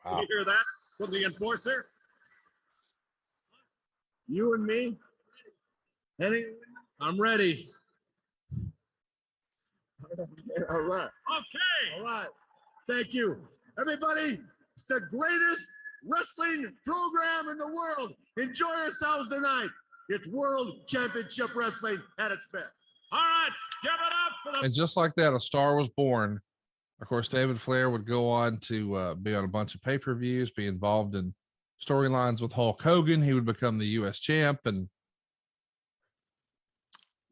Did you hear that from the enforcer? You and me? Henny? I'm ready. All right. Okay. All right. Thank you. Everybody, it's the greatest wrestling program in the world. Enjoy yourselves tonight. It's World Championship Wrestling at its best. All right. Give it up for the And just like that, a star was born. Of course, David Flair would go on to be on a bunch of pay-per-views, be involved in storylines with Hulk Hogan. He would become the U.S. champ, and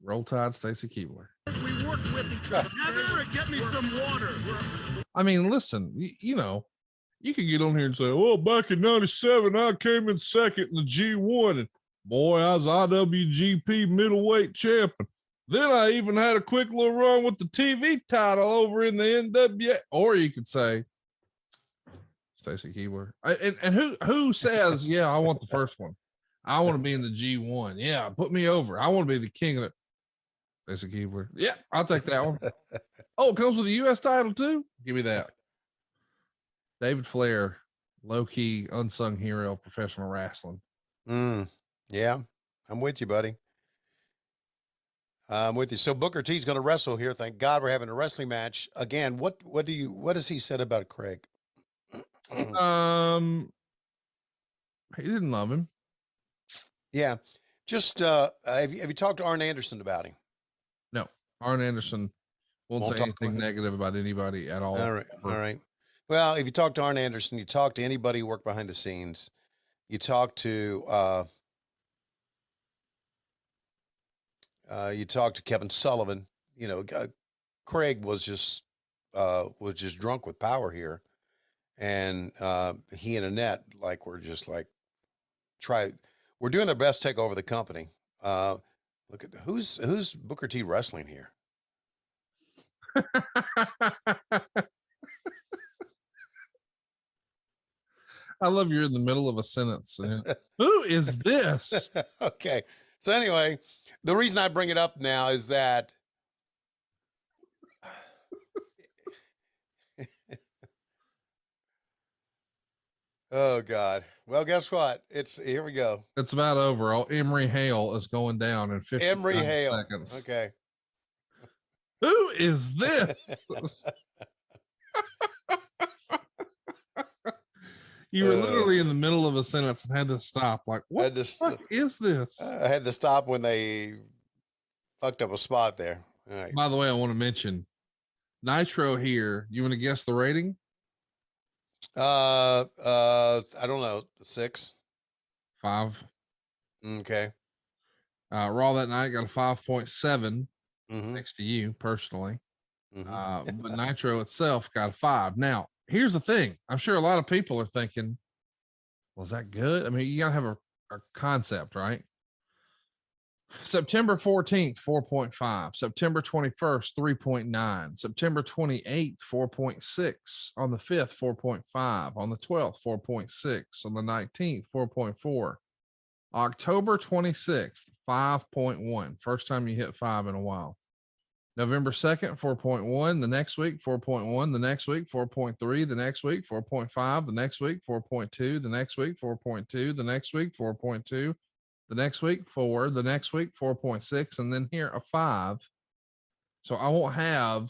Roll Tide, Stacy Keibler. We work with each other. Heather, get me some water. I mean, listen, you know, you could get on here and say, well, back in 97, I came in second in the G1, and boy, I was IWGP middleweight champion. Then I even had a quick little run with the TV title over in the NWA. Or you could say, Stacy Keibler. And who says, yeah, I want the first one. I want to be in the G1. Yeah, put me over. I want to be the king of it. Stacy Keibler. Yeah, I'll take that one. Oh, it comes with a U.S. title too? Give me that. David Flair low key unsung hero of professional wrestling. Yeah, I'm with you, buddy. I'm with you. So Booker T's going to wrestle here. Thank God we're having a wrestling match again. What has he said about Craig? He didn't love him. Yeah. Just have you talked to Arn Anderson about him? No, Arn Anderson won't say talk anything about him. negative about anybody at all. All right. All right. Well, if you talk to Arn Anderson, you talk to anybody who worked behind the scenes, you talk to Kevin Sullivan, you know, Craig was just drunk with power here. And he and Annette, like, we're doing their best to take over the company. Look at who's Booker T wrestling here. I love you're in the middle of a sentence. Who is this? Okay. So anyway, the reason I bring it up now is that oh God. Well, guess what? Here we go. It's about over. Emery Hale is going down in 50 seconds. Okay. Who is this? You were literally in the middle of a sentence and had to stop. Like, what the fuck is this? I had to stop when they fucked up a spot there. All right. By the way, I want to mention Nitro here. You want to guess the rating? I don't know. 6, 5. Okay. Raw that night got a 5.7 Mm-hmm. next to you personally. Mm-hmm. But Nitro itself got a 5. Now, here's the thing. I'm sure a lot of people are thinking, well, is that good? I mean, you got to have a concept, right? September 14th, 4.5. September 21st, 3.9. September 28th, 4.6. On the 5th, 4.5. On the 12th, 4.6. On the 19th, 4.4. October 26th, 5.1. First time you hit 5 in a while. November 2nd, 4.1. The next week, 4.1. The next week, 4.3. The next week, 4.5. The next week, 4.2. The next week, 4.2. The next week, 4.2. The next week, 4. The next week, 4.6. And then here, a 5. So I won't have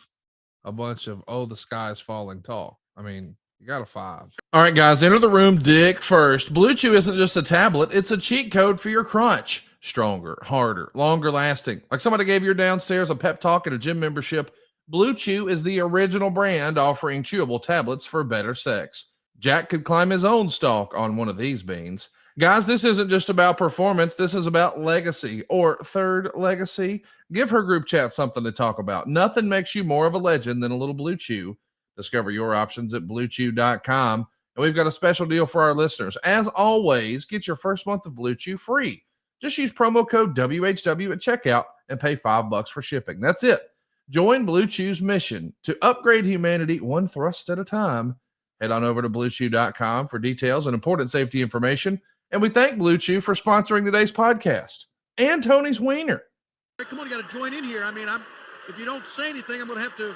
a bunch of, oh, the sky is falling talk. I mean, you got a 5. All right, guys, enter the room dick first. Blue Chew isn't just a tablet. It's a cheat code for your crunch. Stronger, harder, longer lasting. Like somebody gave your downstairs a pep talk and a gym membership. Blue Chew is the original brand offering chewable tablets for better sex. Jack could climb his own stalk on one of these beans. Guys, this isn't just about performance. This is about legacy or third legacy. Give her group chat something to talk about. Nothing makes you more of a legend than a little Blue Chew. Discover your options at bluechew.com. And we've got a special deal for our listeners. As always, get your first month of Blue Chew free. Just use promo code WHW at checkout and pay $5 for shipping. That's it. Join Blue Chew's mission to upgrade humanity one thrust at a time. Head on over to bluechew.com for details and important safety information. And we thank Blue Chew for sponsoring today's podcast and Tony's Wiener. Hey, come on, you got to join in here. I mean, if you don't say anything, I'm going to have to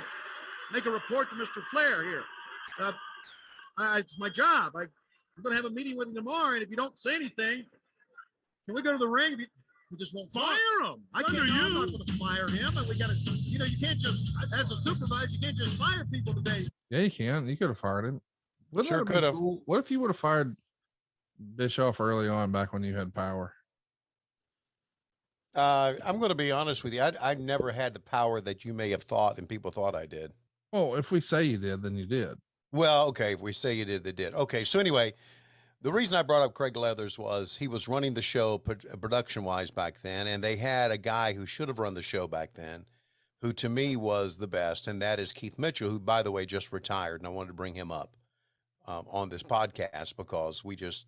make a report to Mr. Flair here. It's my job. I'm going to have a meeting with him tomorrow, and if you don't say anything, can we go to the ring? We just won't fire him. I'm not going to fire him. And we got to, you can't just, as a supervisor, you can't just fire people today. Yeah, you can. You could have fired him. Sure could have. Cool? What if you would have fired Bischoff early on, back when you had power? I'm going to be honest with you. I never had the power that you may have thought and people thought I did. Well, if we say you did, then you did. Well, okay. If we say you did, they did. Okay. So anyway, the reason I brought up Craig Leathers was he was running the show production-wise back then, and they had a guy who should have run the show back then, who to me was the best, and that is Keith Mitchell, who, by the way, just retired, and I wanted to bring him up on this podcast because we just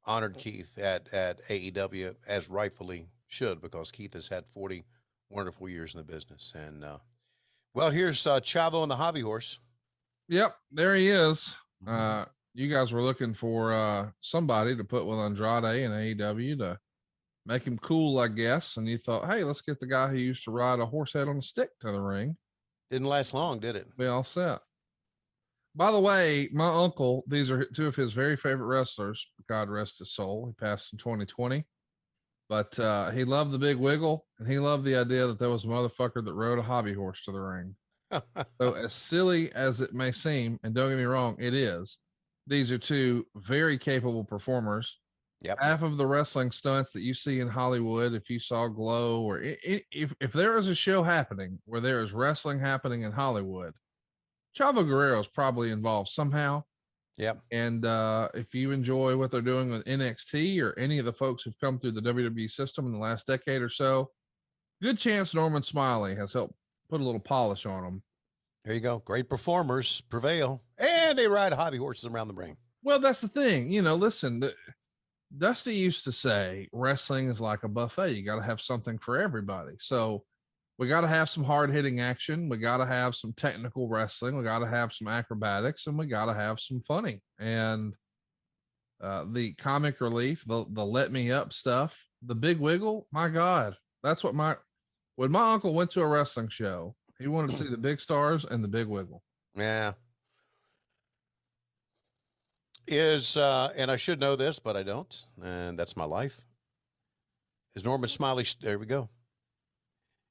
honored Keith at AEW as rightfully should, because Keith has had 40 wonderful years in the business. And, well, here's Chavo and the Hobby Horse. Yep, there he is. You guys were looking for somebody to put with Andrade and AEW to make him cool, I guess. And you thought, hey, let's get the guy who used to ride a horse head on a stick to the ring. Didn't last long, did it? Be all set. By the way, my uncle, these are two of his very favorite wrestlers. God rest his soul. He passed in 2020. But he loved the Big Wiggle, and he loved the idea that there was a motherfucker that rode a hobby horse to the ring. So as silly as it may seem, and don't get me wrong, it is. These are two very capable performers. Yep. Half of the wrestling stunts that you see in Hollywood, if you saw Glow, or if there is a show happening where there is wrestling happening in Hollywood, Chavo Guerrero is probably involved somehow. Yep. And if you enjoy what they're doing with NXT or any of the folks who've come through the WWE system in the last decade or so, good chance Norman Smiley has helped put a little polish on them. There you go. Great performers prevail, and they ride hobby horses around the ring. Well, that's the thing. You know, listen, Dusty used to say wrestling is like a buffet. You got to have something for everybody. So we got to have some hard hitting action. We got to have some technical wrestling. We got to have some acrobatics, and we got to have some funny. And the comic relief, the let me up stuff, the Big Wiggle. My God, that's what when my uncle went to a wrestling show, he wanted to see the big stars and the Big Wiggle. Yeah. And I should know this, but I don't, and that's my life. Is Norman Smiley? There we go.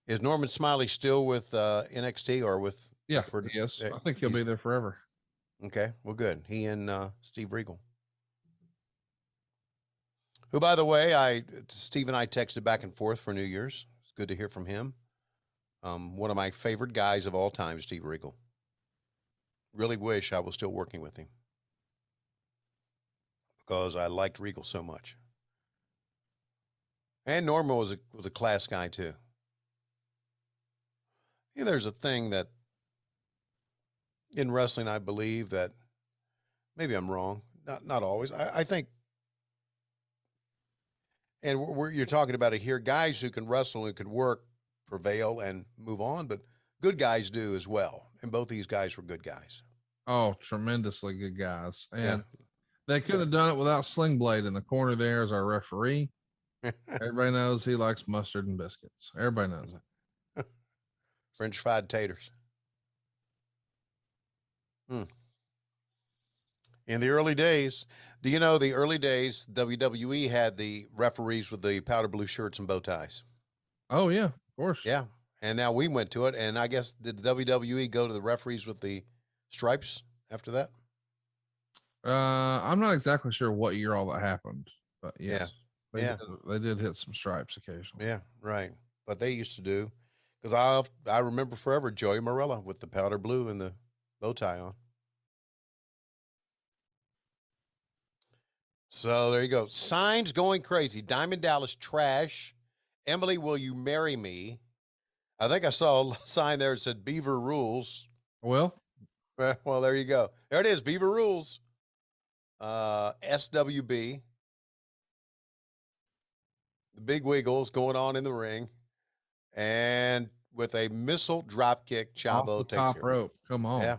Is Norman Smiley still with NXT or with? Yeah, yes. I think he'll be there forever. Okay, well, good. He and Steve Regal, who, by the way, Steve and I texted back and forth for New Year's. It's good to hear from him. One of my favorite guys of all time, Steve Regal. Really wish I was still working with him because I liked Regal so much. And Norman was a class guy too. Yeah, there's a thing that in wrestling, I believe that maybe I'm wrong. Not always. I think, and you're talking about it here, guys who can wrestle and can work prevail and move on, but good guys do as well. And both these guys were good guys. Oh, tremendously good guys. And they could have done it without Sling Blade in the corner there as our referee. Everybody knows he likes mustard and biscuits. Everybody knows it. French fried taters. In the early days, do you know the early days, WWE had the referees with the powder blue shirts and bow ties? Oh, yeah, of course. Yeah. And now we went to it. And I guess, did the WWE go to the referees with the stripes after that? I'm not exactly sure what year all that happened, but yes, yeah. They did hit some stripes occasionally. Yeah, right. But they used to do, because I remember forever Joey Morella with the powder blue and the bow tie on. So there you go. Signs going crazy. Diamond Dallas trash. Emily, will you marry me? I think I saw a sign there that said Beaver rules. Well, there you go. There it is. Beaver rules. SWB. The Big Wiggles going on in the ring. And with a missile drop kick, Chavo off the takes top it. rope. Come on. Yeah.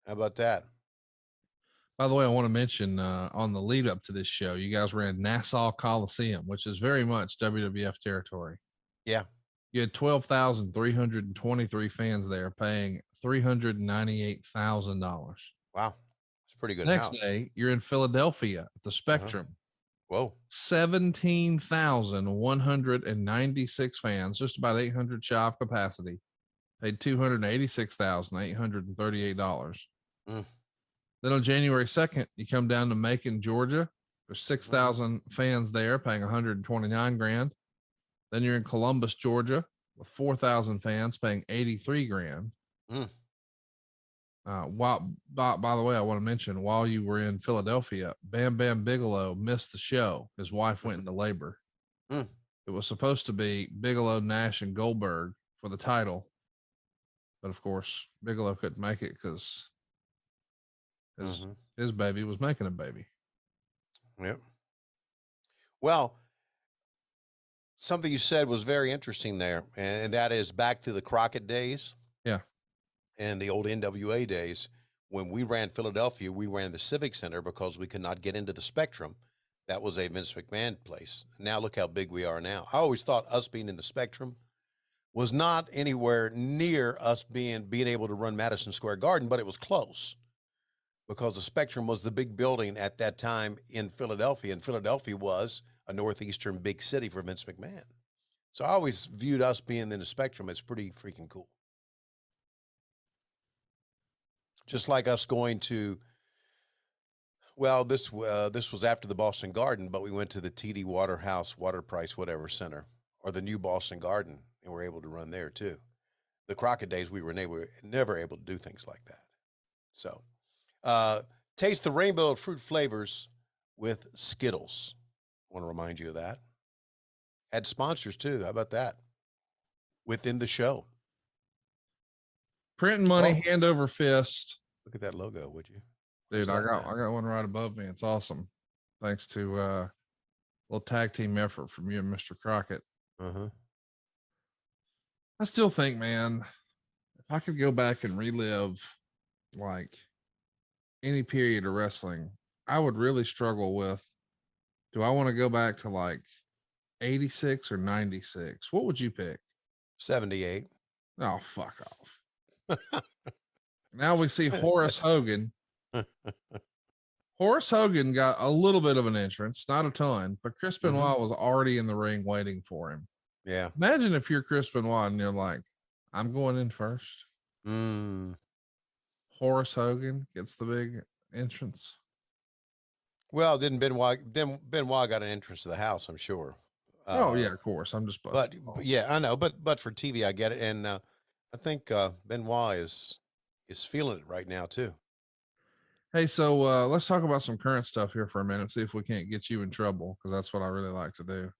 How about that? By the way, I want to mention on the lead up to this show, you guys were in Nassau Coliseum, which is very much WWF territory. Yeah. You had 12,323 fans there paying $398,000. Wow. It's pretty good. Next house. day, you're in Philadelphia at the Spectrum. Whoa. 17,196 fans, just about 800 shy of capacity, paid $286,838. Then on January 2nd, you come down to Macon, Georgia. There's 6,000 fans there paying $129,000. Then you're in Columbus, Georgia with 4,000 fans paying $83,000. By the way, I want to mention while you were in Philadelphia, Bam Bam Bigelow missed the show. His wife went into labor. It was supposed to be Bigelow, Nash, and Goldberg for the title. But of course, Bigelow couldn't make it because his baby was making a baby. Yep. Well, something you said was very interesting there, and that is back to the Crockett days. Yeah. And the old NWA days. When we ran Philadelphia, we ran the Civic Center because we could not get into the Spectrum. That was a Vince McMahon place. Now look how big we are now. I always thought us being in the Spectrum was not anywhere near us being able to run Madison Square Garden, but it was close. because the Spectrum was the big building at that time in Philadelphia, and Philadelphia was a northeastern big city for Vince McMahon. So I always viewed us being in the Spectrum as pretty freaking cool. Just like us going to, well, this was after the Boston Garden, but we went to the TD Waterhouse, Water Price, whatever center, or the new Boston Garden, and we're able to run there too. The Crockett days, we were never able to do things like that. So, taste the rainbow of fruit flavors with Skittles. I want to remind you of that. Had sponsors too. How about that? Within the show. Printing money, hand over fist. Look at that logo, would you? Dude, I got one right above me. It's awesome. Thanks to a little tag team effort from you and Mr. Crockett. Uh-huh. I still think, man, if I could go back and relive like any period of wrestling, I would really struggle with, do I want to go back to like 86 or 96? What would you pick? 78. Oh, fuck off. Now we see Horace Hogan. Horace Hogan got a little bit of an entrance, not a ton, but Chris Benoit was already in the ring waiting for him. Yeah. Imagine if you're Chris Benoit and you're like, I'm going in first. Horace Hogan gets the big entrance. Well, didn't Benoit got an entrance to the house, I'm sure. Oh yeah, of course. I'm just busting. But yeah, I know, but for TV, I get it. And I think Benoit is feeling it right now too. Hey, so let's talk about some current stuff here for a minute. See if we can't get you in trouble, because that's what I really like to do.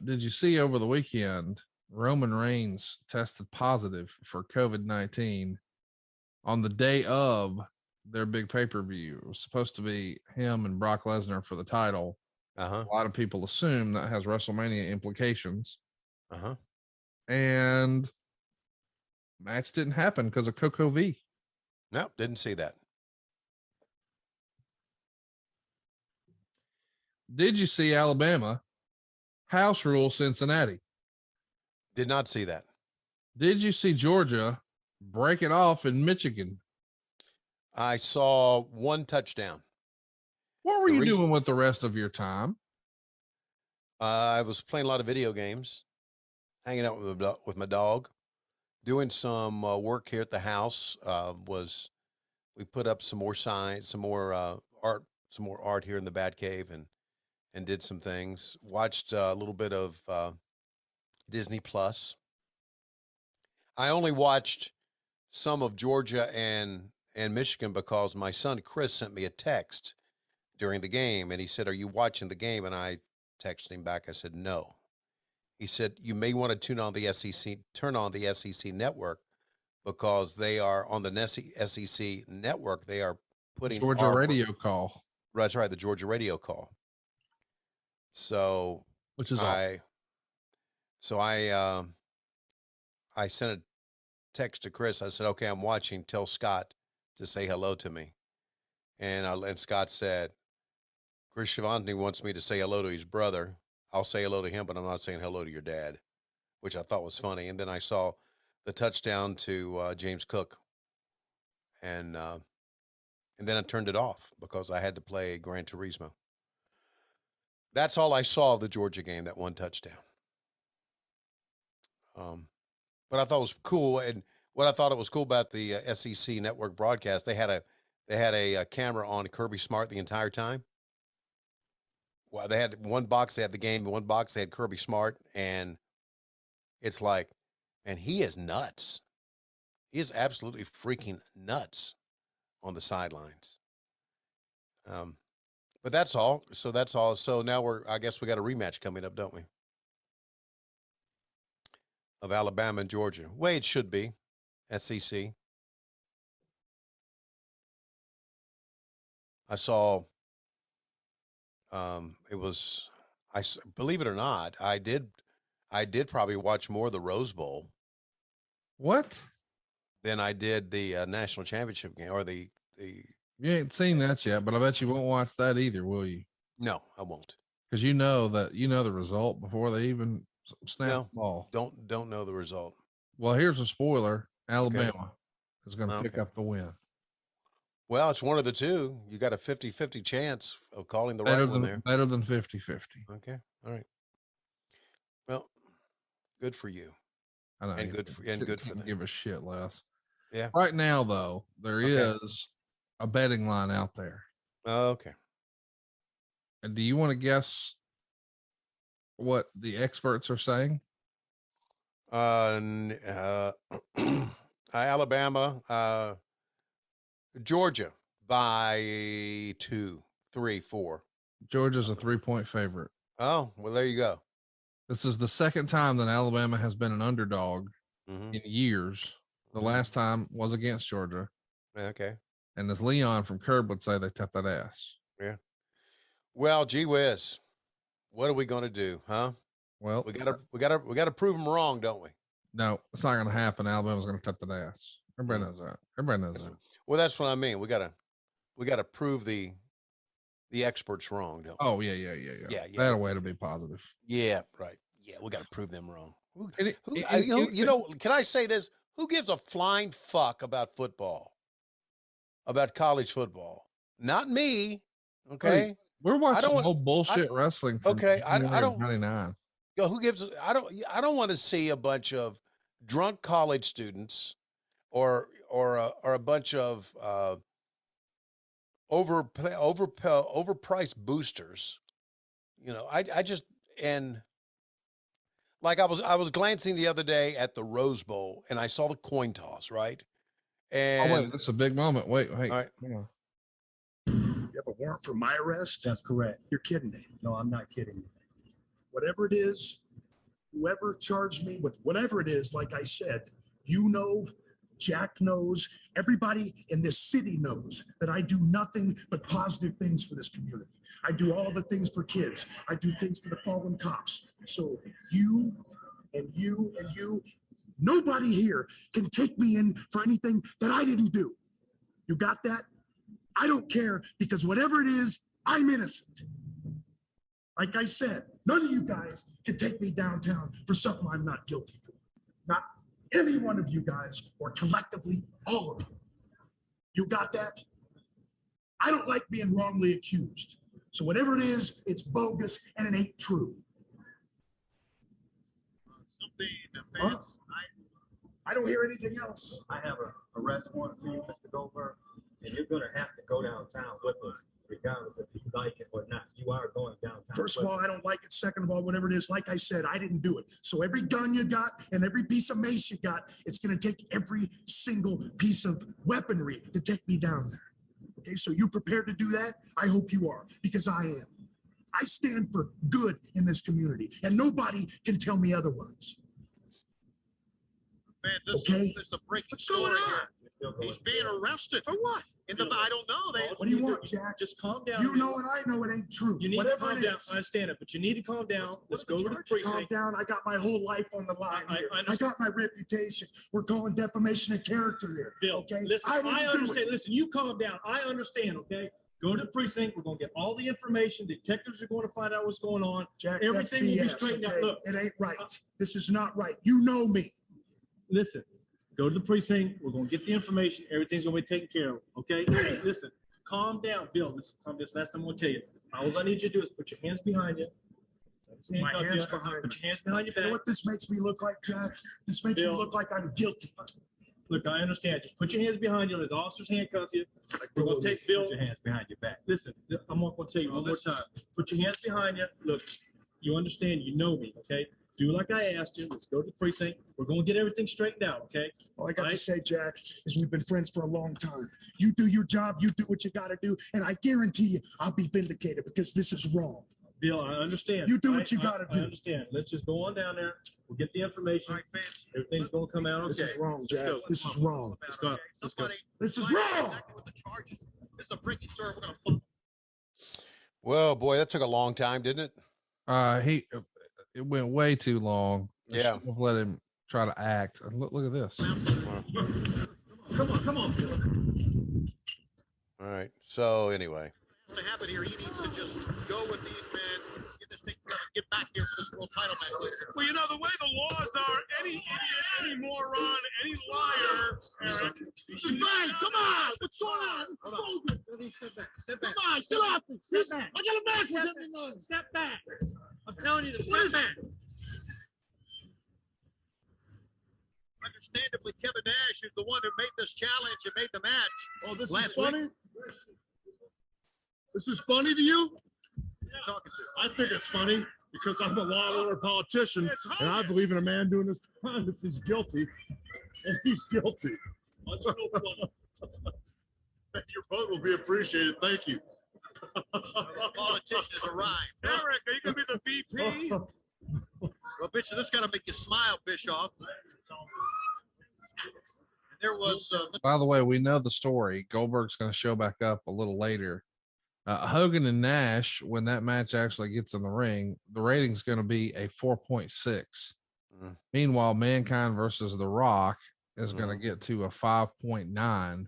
Did you see over the weekend Roman Reigns tested positive for COVID-19 on the day of their big pay-per-view? It was supposed to be him and Brock Lesnar for the title. A lot of people assume that has WrestleMania implications. And match didn't happen because of Coco V. Nope, didn't see that. Did you see Alabama house rule Cincinnati? Did not see that. Did you see Georgia break it off in Michigan? I saw one touchdown. What were you doing with the rest of your time? I was playing a lot of video games, hanging out with my dog, doing some work here at the house. We put up some more signs, some more art here in the Batcave, and did some things. Watched a little bit of Disney Plus. I only watched some of Georgia and Michigan because my son Chris sent me a text during the game, and he said, "Are you watching the game?" And I texted him back. I said, "No." He said, "You may want to turn on the SEC network, because they are on the SEC network. They are putting Georgia radio call." That's right, the Georgia radio call. So, which is awesome. I sent a text to Chris. I said, "Okay, I'm watching. Tell Scott to say hello to me." And Scott said, "Chris Schiavone wants me to say hello to his brother. I'll say hello to him, but I'm not saying hello to your dad," which I thought was funny. And then I saw the touchdown to James Cook, and then I turned it off because I had to play Gran Turismo. That's all I saw of the Georgia game, that one touchdown. But I thought it was cool, and what I thought it was cool about the SEC network broadcast, they had a camera on Kirby Smart the entire time. Well, they had one box, they had the game, and one box they had Kirby Smart, and it's like, man, he is nuts. He is absolutely freaking nuts on the sidelines. But that's all. So that's all. So now I guess we got a rematch coming up, don't we? Of Alabama and Georgia. Way it should be. SEC. I saw, believe it or not, I did probably watch more of the Rose Bowl. What? Than I did the national championship game, or the. You ain't seen that yet, but I bet you won't watch that either, will you? No, I won't. Because you know the result before they even snap the ball. Don't know the result. Well, here's a spoiler. Alabama is going to pick up the win. Well, it's one of the two. You got a 50-50 chance of calling the Better right one than there. better than 50-50. Okay. All right. Well, good for you. I know, And good for them. Give a shit less. Yeah. Right now, though, there Okay. is a betting line out there. Okay. And do you want to guess what the experts are saying? Alabama, Georgia by 2, 3, 4. Georgia's a 3-point favorite. Oh, well, there you go. This is the second time that Alabama has been an underdog Mhm. in years. The last time was against Georgia. Okay. And as Leon from Curb would say, they tapped that ass. Yeah. Well, gee whiz. What are we going to do, huh? Well, We gotta prove them wrong, don't we? no, it's not going to happen. Alabama's going to tap that ass. Everybody knows that. Everybody knows that. Well, that's what I mean. We gotta prove the experts wrong, don't we? Oh, yeah. That way to be positive. Yeah, right. Yeah, we got to prove them wrong. And Can I say this? Who gives a flying fuck about football? About college football? Not me. Okay. We're watching want- old bullshit wrestling. From Okay, I don't- 99. Yo, who gives? I don't want to see a bunch of drunk college students, or a bunch of overpriced boosters. You know, I just, and like I was glancing the other day at the Rose Bowl and I saw the coin toss, right? And Oh, wait, that's a big moment. Wait. all right. Hang on. You have a warrant for my arrest? That's correct. You're kidding me. No, I'm not kidding you. Whatever it is, whoever charged me with whatever it is, like I said, you know, Jack knows, everybody in this city knows that I do nothing but positive things for this community. I do all the things for kids. I do things for the fallen cops. So you and you and you, nobody here can take me in for anything that I didn't do. You got that? I don't care, because whatever it is, I'm innocent. Like I said, none of you guys can take me downtown for something I'm not guilty for. Not any one of you guys, or collectively, all of you. You got that? I don't like being wrongly accused. So whatever it is, it's bogus and it ain't true. Huh? I don't hear anything else. I have an arrest warrant for you, Mr. Goldberg, and you're going to have to go downtown with us, regardless if you like it or not. You are going downtown. First of all, I don't like it. Second of all, whatever it is, like I said, I didn't do it. So every gun you got and every piece of mace you got, it's going to take every single piece of weaponry to take me down there. Okay, so you prepared to do that? I hope you are, because I am. I stand for good in this community, and nobody can tell me otherwise. Man, Okay. this is a breaking What's going story on? here. He's being arrested. For what? I don't know. What do you want, Jack? Just calm down. You know and I know it ain't true. You need Whatever to calm it down. is. I understand it, but you need to calm down. Let's go to the Calm precinct. down. I got my whole life on the line I here. I understand. got my reputation. We're calling defamation of character here. Bill, Okay. listen, didn't I do understand. it. Listen, you calm down. I understand, okay? Go to the precinct. We're going to get all the information. Detectives are going to find out what's going on. Jack, Everything will be that's BS, straightened out. okay? Look. It ain't right. This is not right. You know me. Listen, go to the precinct. We're going to get the information. Everything's going to be taken care of, okay? Listen, calm down, Bill. Listen, calm down. Last time I'm going to tell you. All I need you to do is put your hands behind you. My hands behind Put your hands behind your You know back. what this makes me look like, Jack? This makes me Bill. look like I'm guilty. Look, I understand. Just put your hands behind you. Let the officers handcuff you. We're going to take Bill. Put your hands behind your back. Listen, I'm going to tell you one more time. Put your hands behind you. Look, you understand. You know me, okay? Do like I asked you. Let's go to the precinct. We're going to get everything straightened out, okay? All I got to Right? say, Jack, is we've been friends for a long time. You do your job. You do what you got to do. And I guarantee you, I'll be vindicated, because this is wrong. Bill, I understand. You do I- what you gotta I do. understand. Let's just go on down there. We'll get the information. Everything's going to come out This okay. is wrong, Let's Jack. go. This is wrong. Let's go. Let's go. This is Find out wrong. exactly what the charges. This is a breaking story. We're going to follow. Well, boy, that took a long time, didn't it? It went way too long. I Yeah. shouldn't have let him try to act. And look at this. Come on, Bill. All right. So anyway, What's going to happen here? He needs to just go with these men, get this taken care of. get back here for this world title match. Well, you know, the way the laws are, any idiot, any moron, any liar, Eric. This is fine. Come on. What's going on? Step back. Come on, get off me. Step back. I got a match with him. Step back. I'm telling you to What step is back. Understandably, Kevin Nash is the one who made this challenge and made the match. Oh, this Last is funny? This is funny to you? Talking to. I think it's funny because I'm a law and order politician, and I believe in a man doing this crime if he's guilty, and he's guilty. That's so funny. Your vote will be appreciated. Thank you. Our politician has arrived. Eric, are you going to be the VP? Well, Bishop, this got to make you smile, Bischoff. There was. By the way, we know the story. Goldberg's going to show back up a little later. Hogan and Nash, when that match actually gets in the ring, the rating's going to be a 4.6. Meanwhile, Mankind versus The Rock is going to get to a 5.9.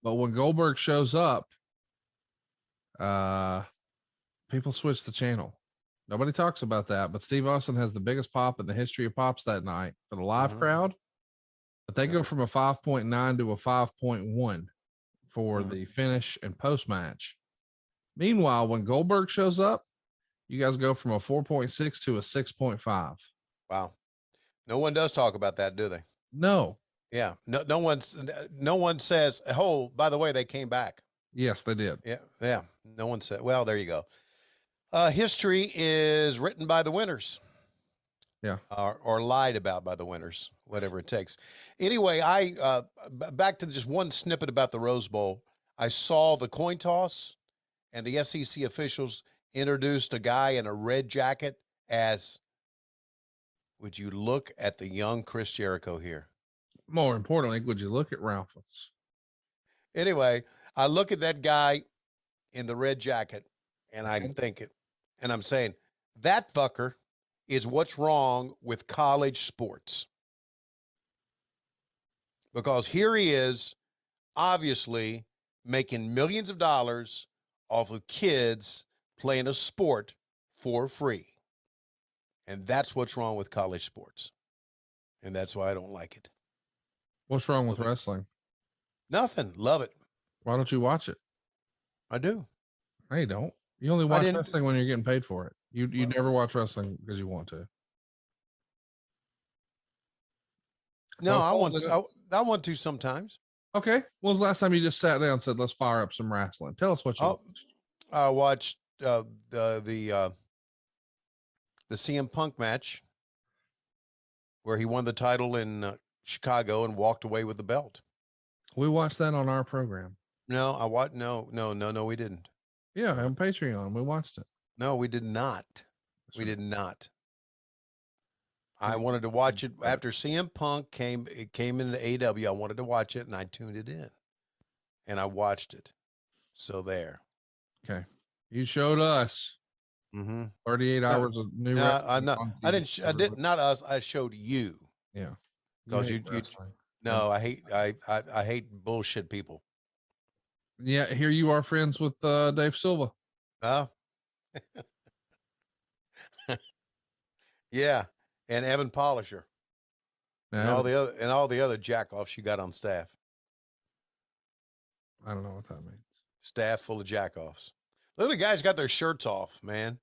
But when Goldberg shows up, people switch the channel. Nobody talks about that, but Steve Austin has the biggest pop in the history of pops that night for the live crowd. But they go from a 5.9 to a 5.1 for the finish and post match. Meanwhile, when Goldberg shows up, you guys go from a 4.6 to a 6.5. Wow. No one does talk about that, do they? No. Yeah. No one says, oh, by the way, they came back. Yes, they did. Yeah. Yeah. No one said, well, there you go. History is written by the winners. Yeah. Or lied about by the winners, whatever it takes. Anyway, back to just one snippet about the Rose Bowl. I saw the coin toss and the SEC officials introduced a guy in a red jacket as, would you look at the young Chris Jericho here? More importantly, would you look at Ralphus? Anyway, I look at that guy in the red jacket and I'm thinking, and I'm saying, that fucker is what's wrong with college sports. Because here he is, obviously making millions of dollars off of kids playing a sport for free. And that's what's wrong with college sports. And that's why I don't like it. What's wrong with wrestling? Nothing. Love it. Why don't you watch it? I do. No, you don't. You only watch wrestling when you're getting paid for it. You never watch wrestling because you want to. No, I want to sometimes. Okay. When was the last time you just sat down and said, let's fire up some wrestling? Tell us what you watched. I watched the CM Punk match where he won the title in Chicago and walked away with the belt. We watched that on our program. No, no, we didn't. Yeah, on Patreon. We watched it. No, we did not. We did not. I wanted to watch it after CM Punk came into AW. I wanted to watch it and I tuned it in and I watched it. So there. Okay. You showed us 38 hours of new. I'm not, I didn't, not us. I showed you. Yeah. Because you no, I hate bullshit people. Yeah. Here you are friends with Dave Silva. Oh, yeah. And Evan Polisher. And all the other jack-offs you got on staff. I don't know what that means. Staff full of jack-offs. Look at the guys got their shirts off, man.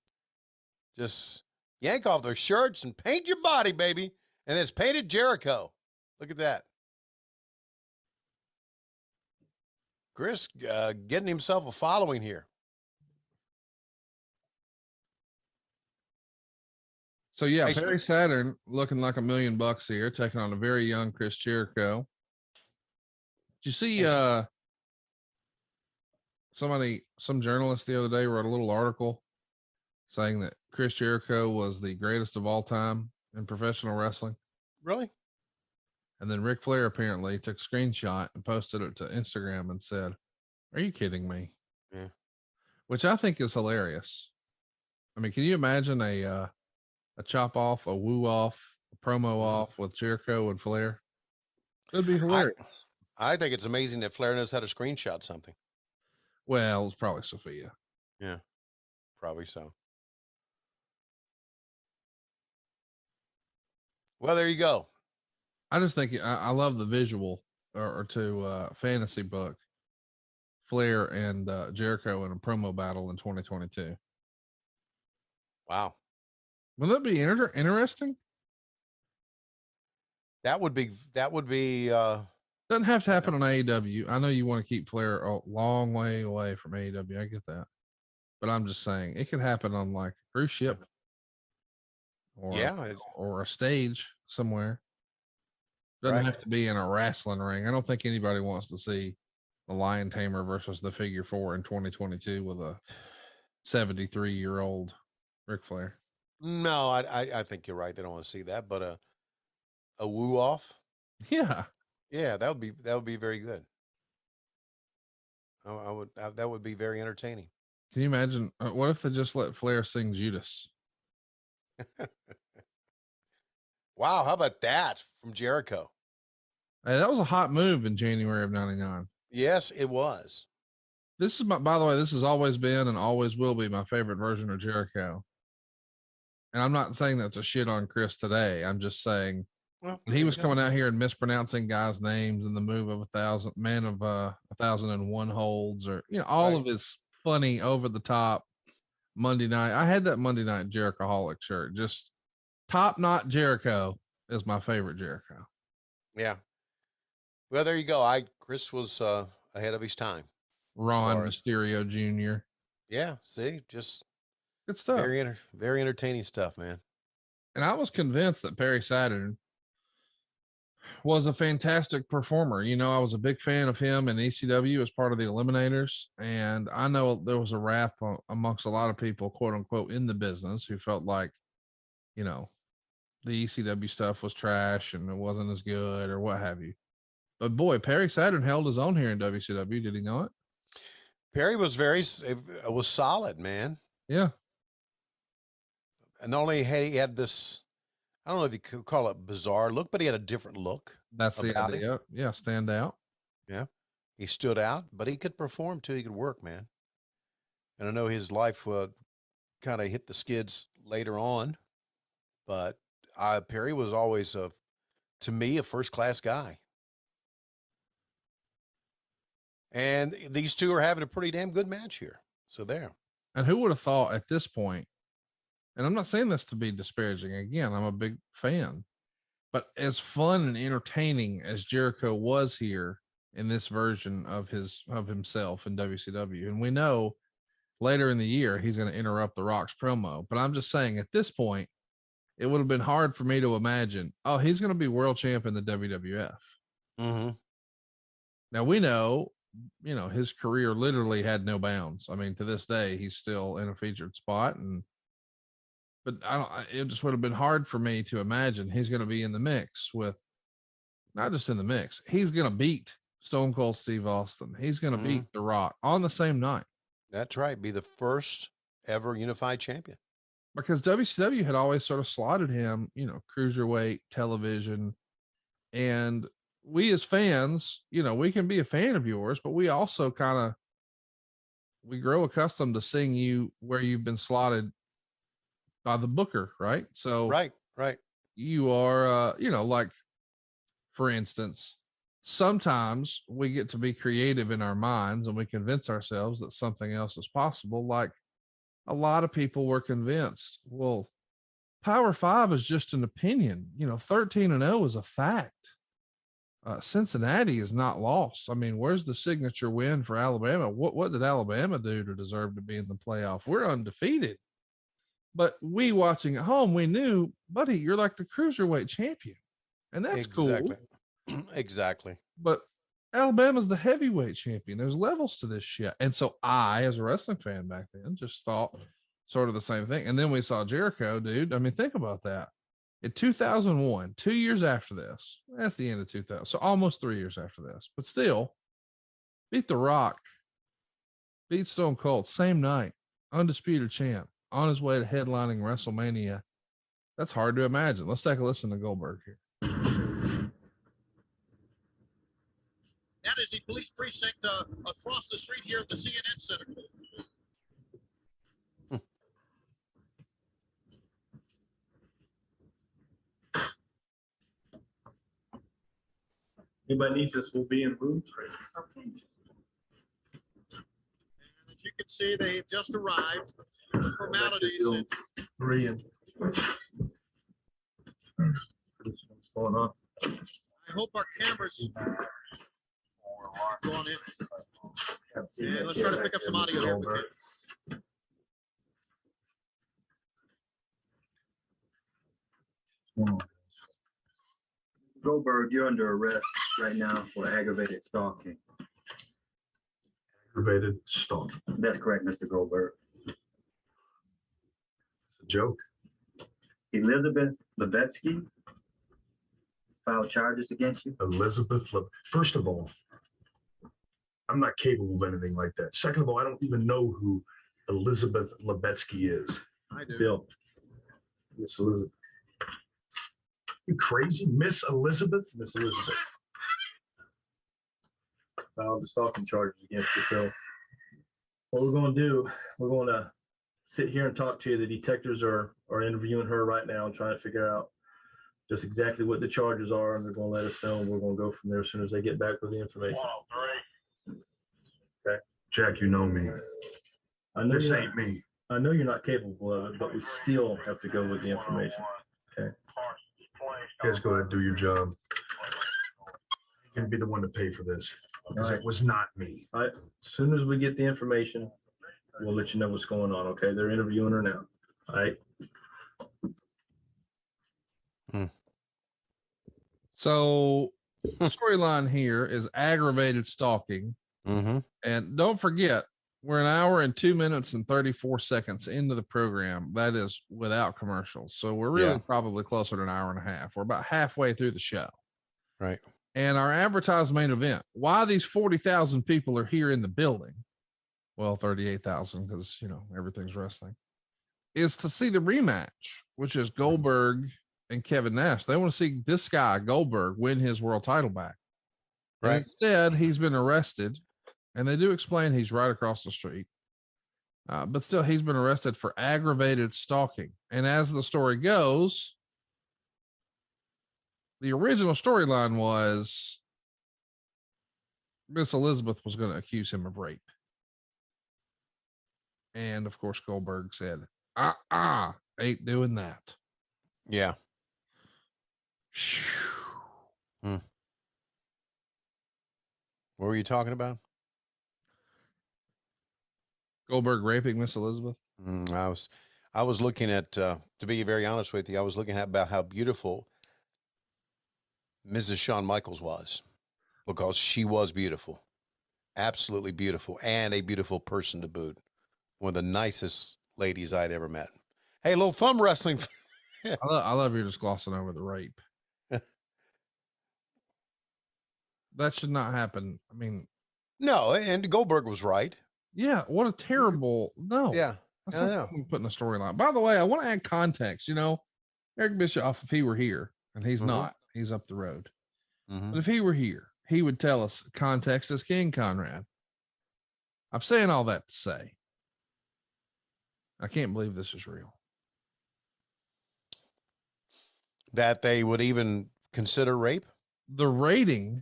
Just yank off their shirts and paint your body, baby. And it's painted Jericho. Look at that. Chris getting himself a following here. So yeah, Perry Saturn looking like $1 million here, taking on a very young Chris Jericho. Did you see some journalist the other day wrote a little article saying that Chris Jericho was the greatest of all time in professional wrestling? Really? And then Ric Flair apparently took a screenshot and posted it to Instagram and said, "Are you kidding me?" Yeah. Which I think is hilarious. I mean, can you imagine a chop off, a woo off, a promo off with Jericho and Flair? It'd be hilarious. I think it's amazing that Flair knows how to screenshot something. Well, it's probably Sophia. Yeah, probably so. Well, there you go. I just think I love the visual or to fantasy book Flair and Jericho in a promo battle in 2022. Wow. Will that be interesting? That would be Doesn't have to happen on AEW. I know you want to keep Flair a long way away from AEW. I get that. But I'm just saying it could happen on like a cruise ship or a stage somewhere. Doesn't have to be in a wrestling ring. I don't think anybody wants to see the Lion Tamer versus the Figure 4 in 2022 with a 73-year-old Ric Flair. No, I think you're right. They don't want to see that, but a woo off. Yeah. Yeah, that would be very good. That would be very entertaining. Can you imagine? What if they just let Flair sing Judas? Wow, how about that from Jericho? Hey, that was a hot move in January of '99. Yes, it was. This is by the way, this has always been and always will be my favorite version of Jericho. And I'm not saying that's a shit on Chris today. I'm just saying he was coming out here and mispronouncing guys' names and the move of 1,001 holds, or all of his funny over the top Monday night. I had that Monday night Jerichoholic shirt. Just top knot Jericho is my favorite Jericho. Yeah. Well, there you go. Chris was ahead of his time. Ron Mysterio Jr. Yeah, see, just good stuff. Very entertaining stuff, man. And I was convinced that Perry Saturn was a fantastic performer. I was a big fan of him in ECW as part of the Eliminators. And I know there was a rap amongst a lot of people, quote unquote, in the business who felt like, the ECW stuff was trash and it wasn't as good or what have you. But boy, Perry Saturn held his own here in WCW. Did he not? Perry was was solid, man. Yeah. And not only he had this, I don't know if you could call it bizarre look, but he had a different look. That's the idea. Yeah, stand out. Yeah. He stood out, but he could perform too. He could work, man. And I know his life would kind of hit the skids later on, but Perry was always to me, a first-class guy. And these two are having a pretty damn good match here. So there. And who would have thought at this point, and I'm not saying this to be disparaging. Again, I'm a big fan, but as fun and entertaining as Jericho was here in this version of himself in WCW, and we know later in the year he's going to interrupt The Rock's promo, but I'm just saying at this point, it would have been hard for me to imagine, he's going to be world champ in the WWF. Mm-hmm. Now we know, his career literally had no bounds. I mean, to this day, he's still in a featured spot, but it just would have been hard for me to imagine he's going to be in the mix with, not just in the mix, he's going to beat Stone Cold Steve Austin. He's going to beat The Rock on the same night. That's right. Be the first ever unified champion. Because WCW had always sort of slotted him, cruiserweight television. And we as fans, we can be a fan of yours, but we also we grow accustomed to seeing you where you've been slotted by the booker, right? So right. You are, like, for instance, sometimes we get to be creative in our minds and we convince ourselves that something else is possible. Like a lot of people were convinced, well, Power 5 is just an opinion. 13-0 is a fact. Cincinnati is not lost. I mean, where's the signature win for Alabama? What did Alabama do to deserve to be in the playoff? We're undefeated. But we watching at home, we knew, buddy, you're like the cruiserweight champion. And that's cool. Exactly. But Alabama's the heavyweight champion. There's levels to this shit. And so I, as a wrestling fan back then, just thought sort of the same thing. And then we saw Jericho, dude. I mean, think about that. In 2001, 2 years after this, that's the end of 2000. So almost 3 years after this, but still beat The Rock, beat Stone Cold, same night, undisputed champ, on his way to headlining WrestleMania. That's hard to imagine. Let's take a listen to Goldberg here. That is the police precinct across the street here at the CNN Center. anybody needs us, we'll be in room 3. And as you can see, they've just arrived. The formalities. 3 and what's going on? I hope our cameras going in. Yeah, let's try to pick up some audio here. Goldberg, you're under arrest right now for aggravated stalking. Aggravated stalking. That's correct, Mr. Goldberg. It's a joke. Elizabeth Levetsky filed charges against you. First of all, I'm not capable of anything like that. Second of all, I don't even know who Elizabeth Levetsky is. I do. Bill. Miss Elizabeth. You crazy? Miss Elizabeth? Miss Elizabeth. Filed the stalking charges against you. So what we're going to do, we're going to sit here and talk to you. The detectives are interviewing her right now and trying to figure out just exactly what the charges are, and they're going to let us know, and we're going to go from there as soon as they get back with the information. Okay. Jack, you know me. I know This ain't me. I know you're not capable of it, but we still have to go with the information. Okay. You guys go ahead and do your job. You can be the one to pay for this because it was not me. All right. As soon as we get the information, we'll let you know what's going on. Okay. They're interviewing her now. All right. So the storyline here is aggravated stalking. Mm-hmm. And don't forget, we're 1 hour and 2 minutes and 34 seconds into the program. That is without commercials. So we're really probably closer to 1 hour and a half. We're about halfway through the show. Right. And our advertised main event, why these 40,000 people are here in the building, well, 38,000 because, you know, everything's wrestling, is to see the rematch, which is Goldberg and Kevin Nash. They want to see this guy, Goldberg, win his world title back. Right. And instead, he's been arrested, and they do explain he's right across the street. But still, he's been arrested for aggravated stalking. And as the story goes, the original storyline was Miss Elizabeth was going to accuse him of rape. And of course, Goldberg said, ain't doing that. Yeah. What were you talking about? Goldberg raping Miss Elizabeth? I was looking at, to be very honest with you, I was looking at about how beautiful Mrs. Shawn Michaels was, because she was beautiful, absolutely beautiful, and a beautiful person to boot. One of the nicest ladies I'd ever met. Hey, little thumb wrestling. I love you're just glossing over the rape. That should not happen. I mean, no, and Goldberg was right. Yeah, what a terrible no. Yeah, that's not putting a storyline. By the way, I want to add context. You know, Eric Bischoff, if he were here, and he's not, he's up the road. But if he were here, he would tell us context is king, Conrad. I'm saying all that to say, I can't believe this is real. That they would even consider rape? The rating,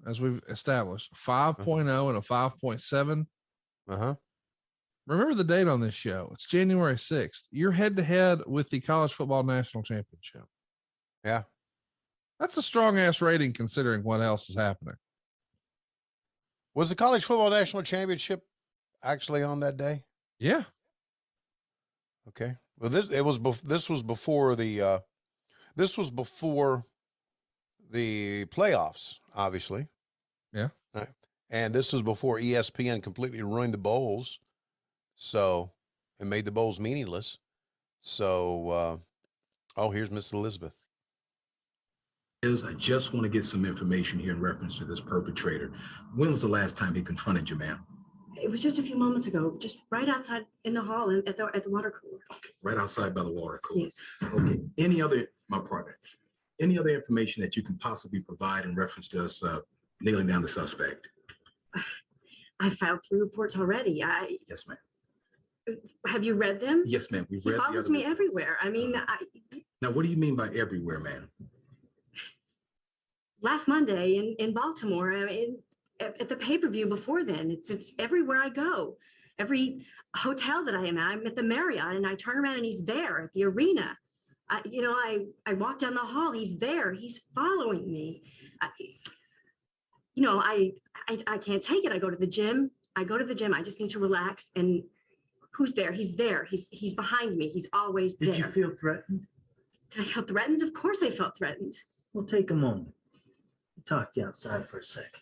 as we've established, 5.0 and a 5.7. Remember the date on this show. It's January 6th. You're head to head with the College Football National Championship. Yeah. That's a strong ass rating considering what else is happening. Was the College Football National Championship actually on that day? Yeah. Okay. Well, this was before the playoffs, obviously. Yeah. Right. And this was before ESPN completely ruined the bowls. So, and made the bowls meaningless. So, here's Miss Elizabeth. I just want to get some information here in reference to this perpetrator. When was the last time he confronted you, ma'am? It was just a few moments ago, just right outside in the hall and at the water cooler. Okay, right outside by the water cooler. Yes. Okay. Any other information that you can possibly provide in reference to us nailing down the suspect? I filed 3 reports already. Yes, ma'am. Have you read them? Yes, ma'am. We've He read follows me everywhere. I mean, Now, what do you mean by everywhere, ma'am? last Monday in Baltimore. I mean, at the pay-per-view before then. It's everywhere I go. Every hotel that I am at, I'm at the Marriott, and I turn around and he's there at the arena. I walk down the hall, he's there, he's following me. I can't take it. I go to the gym. I just need to relax. And who's there? He's there. He's behind me. He's always there. Did you feel threatened? Did I feel threatened? Of course I felt threatened. Well, take a moment. I'll talk to you outside for a second.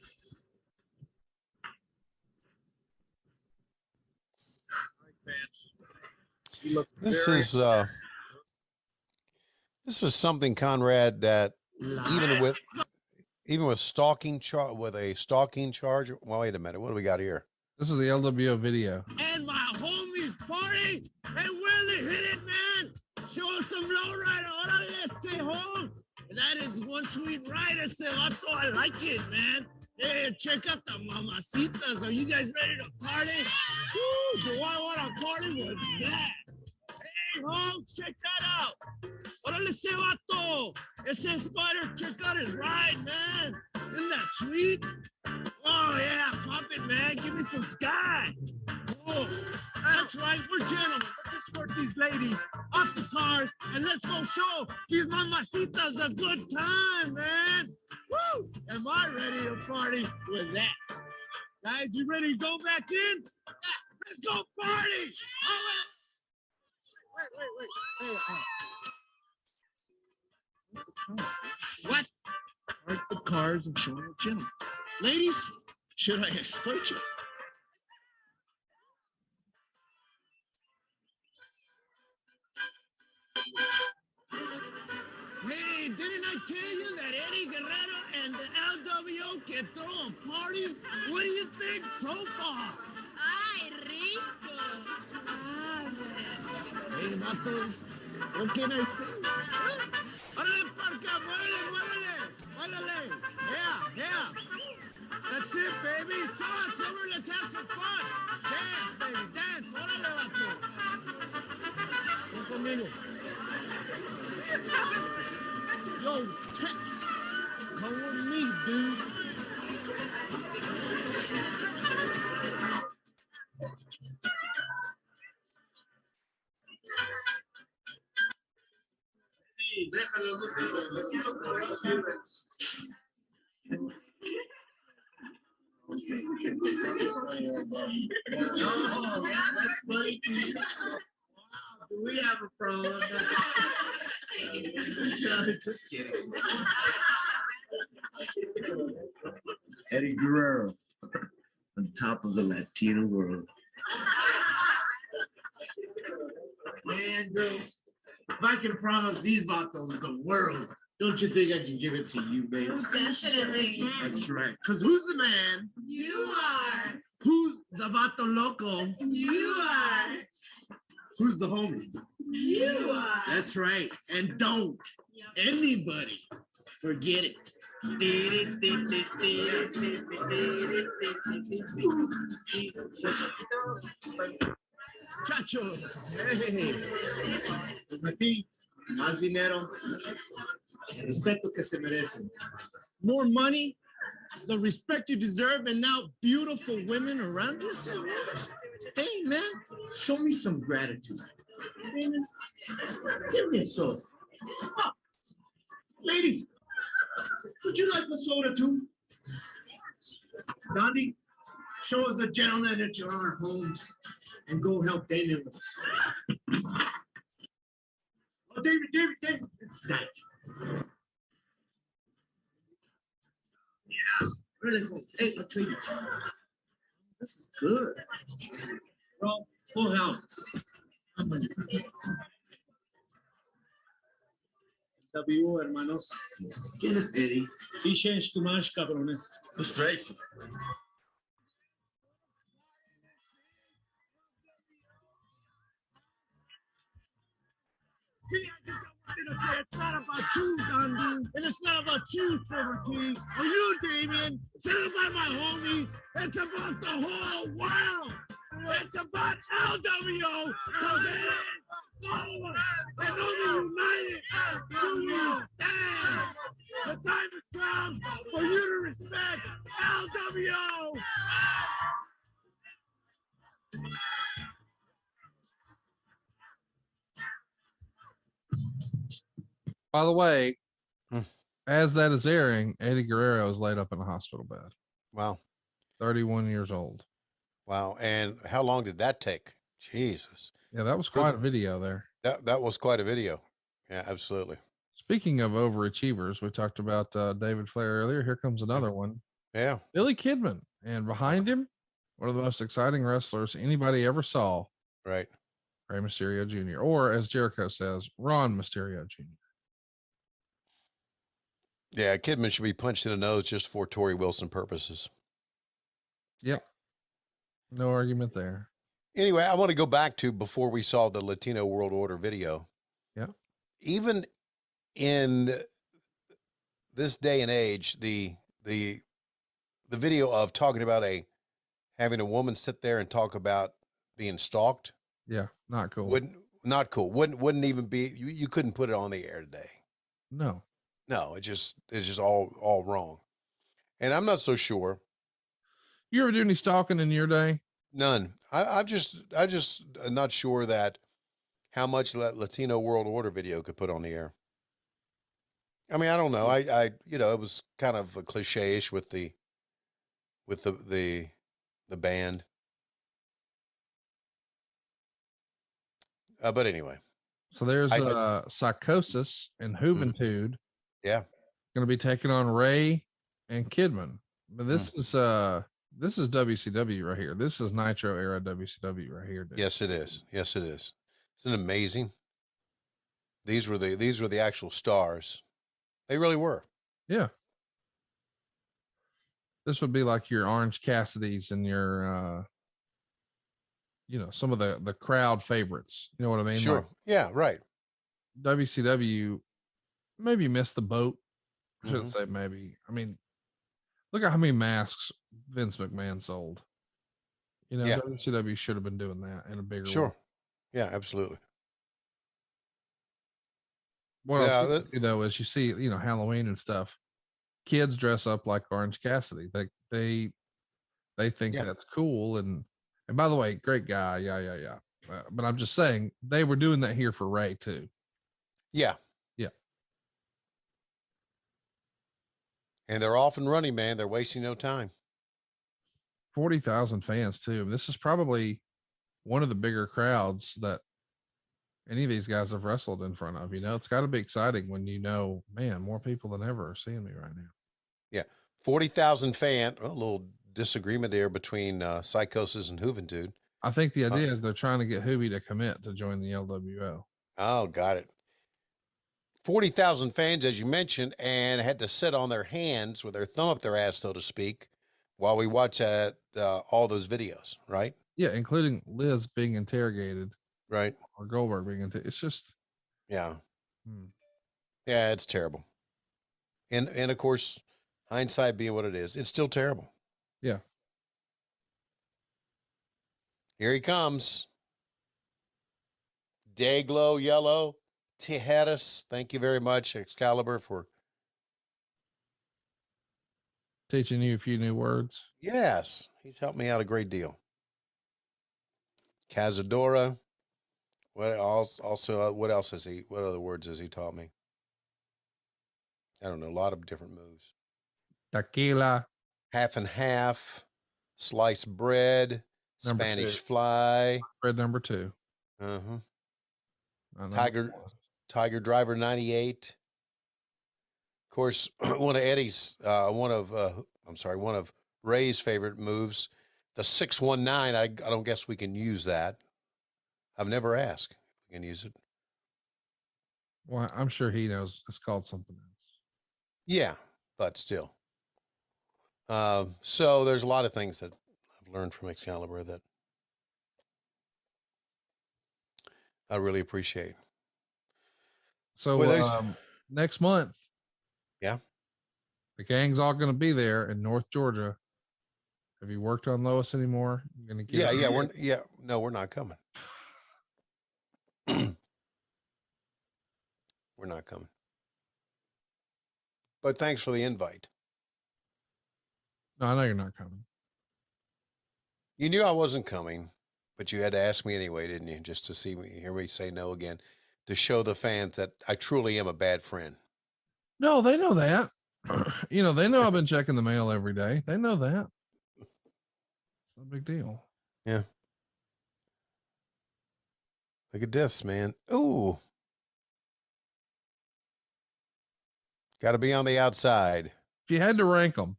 This is something, Conrad, that even with a stalking charge, well, wait a minute, what do we got here? This is the LWO video. And my homies party and really hit it, man. Show us some lowrider. Órale, say home. That is one sweet ride. I said, I like it, man. Hey, check out the mamacitas. Are you guys ready to party? Woo, do I want to party with that? Hey, homes, check that out. Órale, ese vato. Ese Spider, check out his ride, man. Isn't that sweet? Oh, yeah, pop it, man. Give me some sky. Oh, that's right. We're gentlemen. Let's escort these ladies off the cars and let's go show these mamacitas a good time, man. Woo! Am I ready to party with that? Guys, you ready to go back in? Yeah, let's go party! Oh, wait. Hey, what? Park the cars and show the gentlemen. Ladies, should I escort you? Hey, didn't I tell you that Eddie Guerrero and the LWO can throw a party? What do you think so far? Ay, rico. Hey, vatos, what can I say? Órale, parca, muévele. Yeah. That's it, baby. So it's over, let's have some fun. Dance, baby, dance. Órale, vato. Ven conmigo. Yo, Tex, come with me, dude. Do we have a problem? Just kidding. Eddie Guerrero, on top of the Latino world. Man, girls, if I can promise these vatos the world, don't you think I can give it to you, baby? Definitely. That's right. Because who's the man? You are. Who's the vato loco? You are. Who's the homie? You are. That's right. And don't anybody forget it. Chachos. Hey. Más dinero. El respeto que se merecen. More money, the respect you deserve, and now beautiful women around you. Hey, man, show me some gratitude. Give me a soda. Oh. Ladies, would you like a soda too? Gandhi, show us a gentleman at your own homes and go help Damien with the soda. Oh, David. Thank you. Yeah, really cool. Hey, I'll treat you. This is good. Well, full house. W, hermanos. ¿Quién es Eddie? Sí, change too much, cabrones. Who's Tracy? See, I just wanted to say it's not about you, Gandhi, and it's not about you, Silver King, or you, Damien. It's not about my homies. It's about the whole world. It's about LWO. So there is forward and only united do we stand. The time has come By the way, Hmm. as that is airing, Eddie Guerrero is laid up in a hospital bed. Wow. 31 years old. Wow. And how long did that take? Jesus. Yeah, that was quite a video there. That was quite a video. Yeah, absolutely. Speaking of overachievers, we talked about David Flair earlier. Here comes another one. Yeah. Billy Kidman. And behind him, one of the most exciting wrestlers anybody ever saw. Right. Rey Mysterio Jr. Or as Jericho says, Ron Mysterio Jr. Yeah, Kidman should be punched in the nose just for Torrie Wilson purposes. Yep. No argument there. Anyway, I want to go back to before we saw the Latino World Order video. Yeah. Even in this day and age, the video of talking about having a woman sit there and talk about being stalked. Yeah, not cool. Not cool. Wouldn't even be, you couldn't put it on the air today. No. No, it's just all wrong. And I'm not so sure. You ever do any stalking in your day? None. I just not sure that how much that Latino World Order video could put on the air. I mean, I don't know. I it was kind of a cliche-ish with the band. But anyway. So there's Psychosis and Juventud. Yeah. Going to be taking on Ray and Kidman. But this is WCW right here. This is Nitro era WCW right here. Dude. Yes, it is. Yes, it is. Isn't it amazing? These were the actual stars. They really were. Yeah. This would be like your Orange Cassidy's and your some of the crowd favorites. You know what I mean? Sure. Like, yeah, right. WCW maybe missed the boat. I shouldn't say maybe. I mean, look at how many masks Vince McMahon sold. Yeah. WCW should have been doing that in a bigger Sure. way. Yeah, absolutely. What else though is you see, Halloween and stuff. Kids dress up like Orange Cassidy. They think that's cool. And by the way, great guy. Yeah. But I'm just saying they were doing that here for Ray too. Yeah. Yeah. And they're off and running, man. They're wasting no time. 40,000 fans too. This is probably one of the bigger crowds that any of these guys have wrestled in front of. It's got to be exciting when man, more people than ever are seeing me right now. Yeah. 40,000 fan. Well, a little disagreement there between Psychosis and Juventud. I think the idea is they're trying to get Hoovy to commit to join the LWO. Oh, got it. 40,000 fans, as you mentioned, and had to sit on their hands with their thumb up their ass, so to speak, while we watch all those videos, right? Yeah, including Liz being interrogated. Right. Or Goldberg being interrogated. It's just. Yeah. Yeah, it's terrible. And of course, hindsight being what it is, it's still terrible. Yeah. Here he comes. Dayglow Yellow. Tijeras. Thank you very much, Excalibur, for teaching you a few new words. Yes, he's helped me out a great deal. Cazadora. What else? Also, what else has he? What other words has he taught me? I don't know. A lot of different moves. Tequila. Half and half. Sliced bread. Number Spanish 2. fly. Bread number 2. Tiger Driver 98. Of course, one of Ray's favorite moves, the 619. I don't guess we can use that. I've never asked if we can use it. Well, I'm sure he knows it's called something else. Yeah, but still. So there's a lot of things that I've learned from Excalibur that I really appreciate. So next month, yeah, the gang's all going to be there in North Georgia. Have you worked on Lois anymore? You're going to get no, we're not coming. We're not coming. But thanks for the invite. No, I know you're not coming. You knew I wasn't coming. but you had to ask me anyway, didn't you? Just to hear me say no again, to show the fans that I truly am a bad friend. No, they know that. They know I've been checking the mail every day. They know that. It's no big deal. Yeah. Look at this, man. Ooh. Got to be on the outside. If you had to rank them,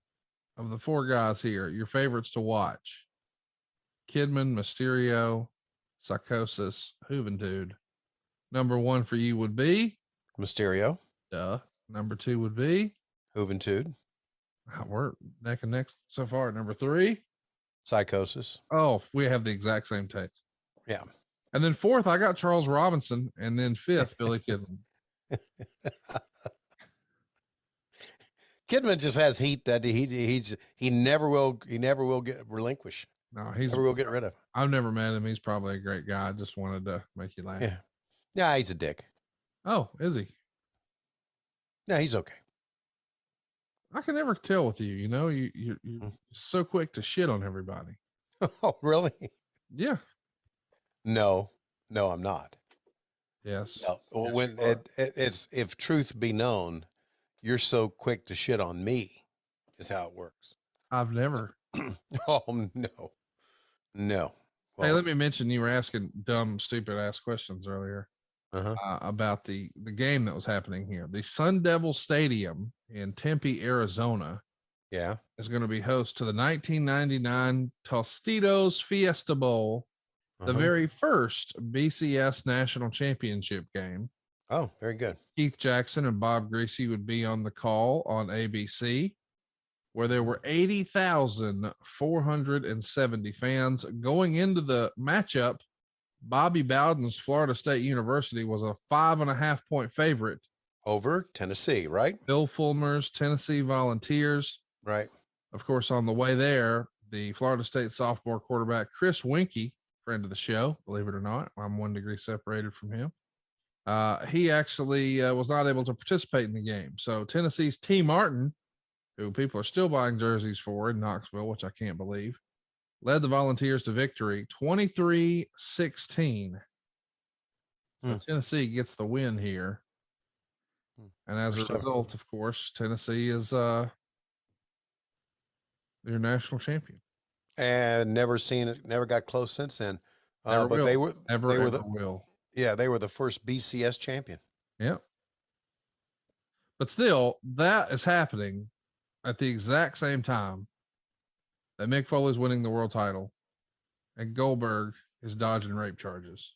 of the 4 guys here, your favorites to watch: Kidman, Mysterio, Psychosis, Juventud. Number 1 for you would be Mysterio. Duh. Number 2 would be Juventud. We're neck and neck so far. Number 3, Psychosis. Oh, we have the exact same taste. Yeah. And then 4th, I got Charles Robinson, and then 5th, Billy Kidman. Kidman just has heat that he never will get relinquish. No, he's never will get rid of. I've never met him. He's probably a great guy. I just wanted to make you laugh. Yeah. Yeah, he's a dick. Oh, is he? Yeah, he's okay. I can never tell with you. You're so quick to shit on everybody. Oh, really? Yeah. No, I'm not. Yes. No. Well, when it's if truth be known, you're so quick to shit on me, is how it works. I've never. Oh no. Well, Hey, let me mention you were asking dumb, stupid ass questions earlier about the game that was happening here. The Sun Devil Stadium in Tempe, Arizona. Yeah. Is going to be host to the 1999 Tostitos Fiesta Bowl, the very first BCS national championship game. Oh, very good. Keith Jackson and Bob Greasy would be on the call on ABC, where there were 80,470 fans going into the matchup. Bobby Bowden's Florida State University was a 5.5-point favorite over Tennessee, right? Bill Fulmer's Tennessee Volunteers. Right. Of course, on the way there, the Florida State sophomore quarterback, Chris Winkie, friend of the show, believe it or not, I'm 1 degree separated from him. He actually was not able to participate in the game. So Tennessee's T. Martin, who people are still buying jerseys for in Knoxville, which I can't believe, led the Volunteers to victory 23-16. So Tennessee gets the win here. And as a result, of course, Tennessee is their national champion. And never seen it, never got close since then. Never but will. they were will. Yeah, they were the first BCS champion. Yep. But still, that is happening at the exact same time that Mick Foley's winning the world title and Goldberg is dodging rape charges.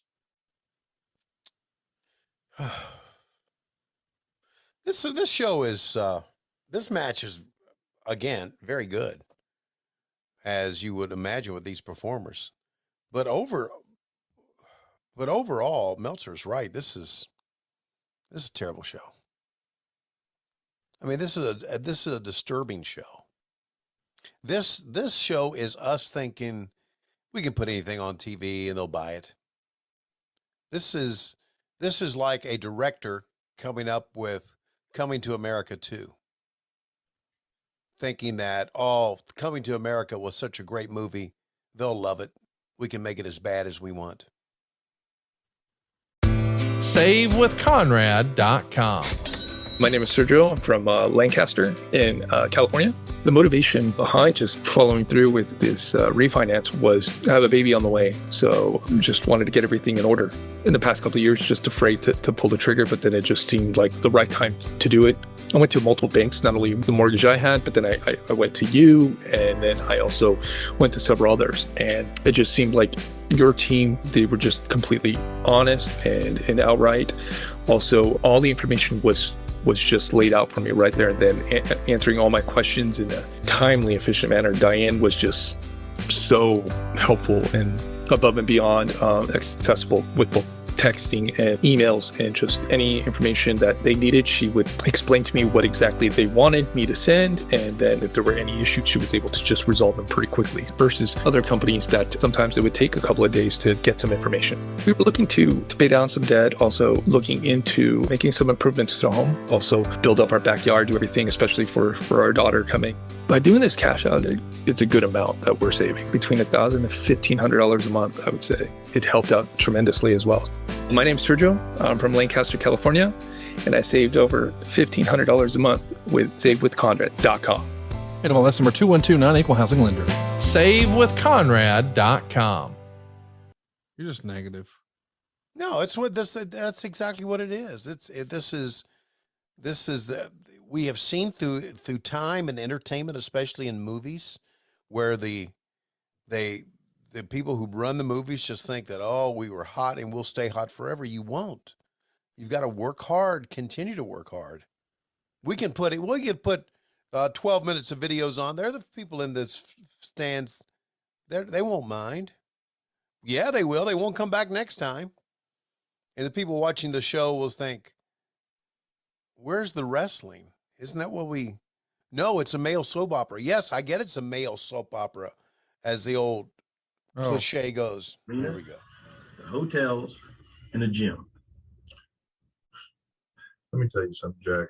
This show is this match is again very good, as you would imagine with these performers. But overall, Meltzer's right. This is a terrible show. I mean, this is a disturbing show. This show is us thinking we can put anything on TV and they'll buy it. This is like a director coming up with Coming to America 2. Thinking that, Coming to America was such a great movie. They'll love it. We can make it as bad as we want. SaveWithConrad.com. My name is Sergio. I'm from Lancaster in California. The motivation behind just following through with this refinance was I have a baby on the way. So just wanted to get everything in order. In the past couple of years, just afraid to pull the trigger, but then it just seemed like the right time to do it. I went to multiple banks, not only the mortgage I had, but then I went to you, and then I also went to several others. And it just seemed like your team, they were just completely honest and outright. Also, all the information was just laid out for me right there and then, answering all my questions in a timely, efficient manner. Diane was just so helpful and above and beyond accessible with both texting and emails and just any information that they needed. She would explain to me what exactly they wanted me to send, and then if there were any issues, she was able to just resolve them pretty quickly, versus other companies that sometimes it would take a couple of days to get some information. We were looking to pay down some debt, also looking into making some improvements to the home, also build up our backyard, do everything, especially for our daughter coming. By doing this cash out, it's a good amount that we're saving, between $1,000 and $1,500 a month, I would say. It helped out tremendously as well. My name's Sergio. I'm from Lancaster, California, and I saved over $1,500 a month with SaveWithConrad.com. NMLS number 212, non-equal housing lender. SaveWithConrad.com. You're just negative. No, that's exactly what it is. We have seen through time and entertainment, especially in movies, where the people who run the movies just think that, oh, we were hot and we'll stay hot forever. You won't. You've got to work hard, continue to work hard. We can put 12 minutes of videos on there. The people in the stands, they won't mind. Yeah, they will. They won't come back next time. And the people watching the show will think, where's the wrestling? Isn't that what we... No, it's a male soap opera. Yes, I get it's a male soap opera, as the old cliche goes. There we go. The hotels and the gym. Let me tell you something, Jack.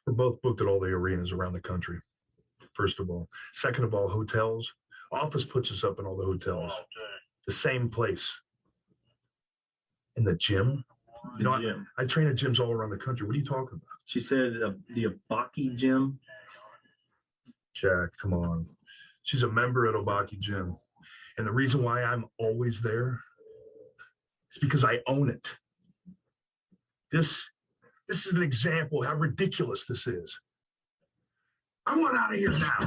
We're both booked at all the arenas around the country, first of all. Second of all, hotels. Office puts us up in all the hotels. The same place. In the gym? You know, I train at gyms all around the country. What are you talking about? She said the Abaki gym. Jack, come on. She's a member at Obaki Gym. And the reason why I'm always there is because I own it. This is an example of how ridiculous this is. I want out of here now.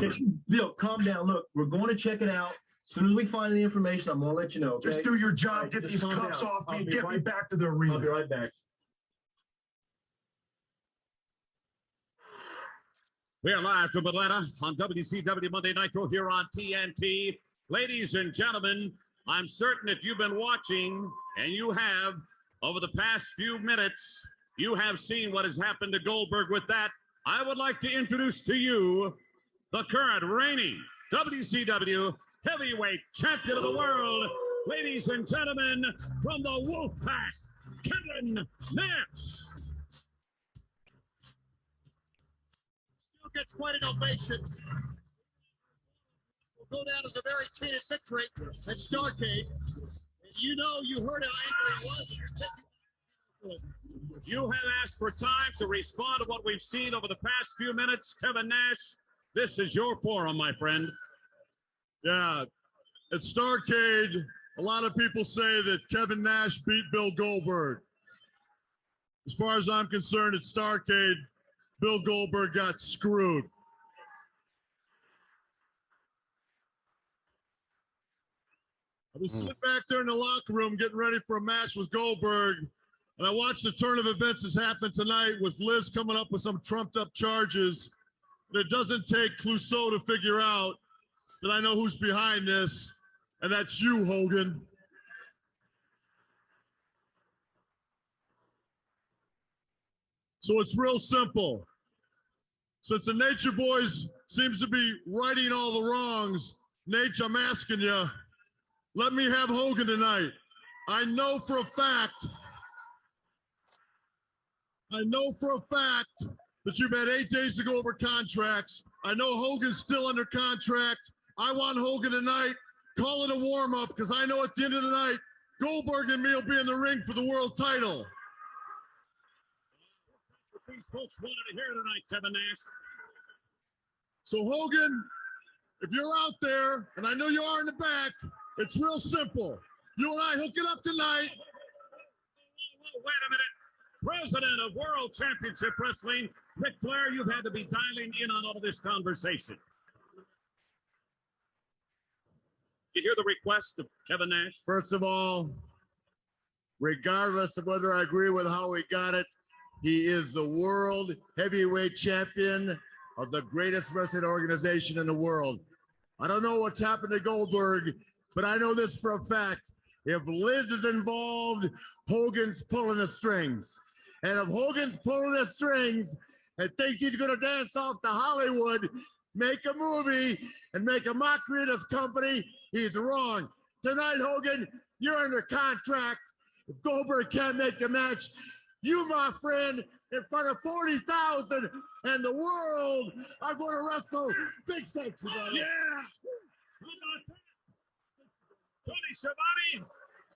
Bill, calm down. Look, we're going to check it out. As soon as we find the information, I'm going to let you know. Okay? Just do your job, get these cuffs off me, and get me back to the arena. I'll be right back. We are live from Atlanta on WCW Monday Nitro here on TNT. Ladies and gentlemen, I'm certain if you've been watching, and you have, over the past few minutes, you have seen what has happened to Goldberg. With that, I would like to introduce to you the current reigning WCW Heavyweight Champion of the World, ladies and gentlemen, from the Wolfpack, Kevin Nash. Gets quite an ovation. We'll go down to the very cheated victory at Starrcade. You know, you heard how angry he was. You have asked for time to respond to what we've seen over the past few minutes. Kevin Nash, this is your forum, my friend. Yeah, at Starrcade, a lot of people say that Kevin Nash beat Bill Goldberg. As far as I'm concerned, at Starrcade, Bill Goldberg got screwed. I was sitting back there in the locker room getting ready for a match with Goldberg, and I watched the turn of events that's happened tonight with Liz coming up with some trumped up charges. And it doesn't take Clouseau to figure out that I know who's behind this, and that's you, Hogan. So it's real simple. Since the Nature Boys seems to be righting all the wrongs, Nate, I'm asking you, let me have Hogan tonight. I know for a fact that you've had 8 days to go over contracts. I know Hogan's still under contract. I want Hogan tonight. Call it a warm-up, because I know at the end of the night, Goldberg and me will be in the ring for the world title. These folks wanted to hear tonight, Kevin Nash. So Hogan, if you're out there, and I know you are in the back, it's real simple. You and I hook it up tonight. Wait a minute. President of World Championship Wrestling, Ric Flair, you've had to be dialing in on all of this conversation. You hear the request of Kevin Nash? First of all, regardless of whether I agree with how he got it, he is the world heavyweight champion of the greatest wrestling organization in the world. I don't know what's happened to Goldberg, but I know this for a fact. If Liz is involved, Hogan's pulling the strings. And if Hogan's pulling the strings and thinks he's going to dance off to Hollywood, make a movie, and make a mockery of this company, he's wrong. Tonight, Hogan, you're under contract. If Goldberg can't make the match, you, my friend, in front of 40,000 and the world are going to wrestle big stakes, brother. Yeah! Tony Schiavone,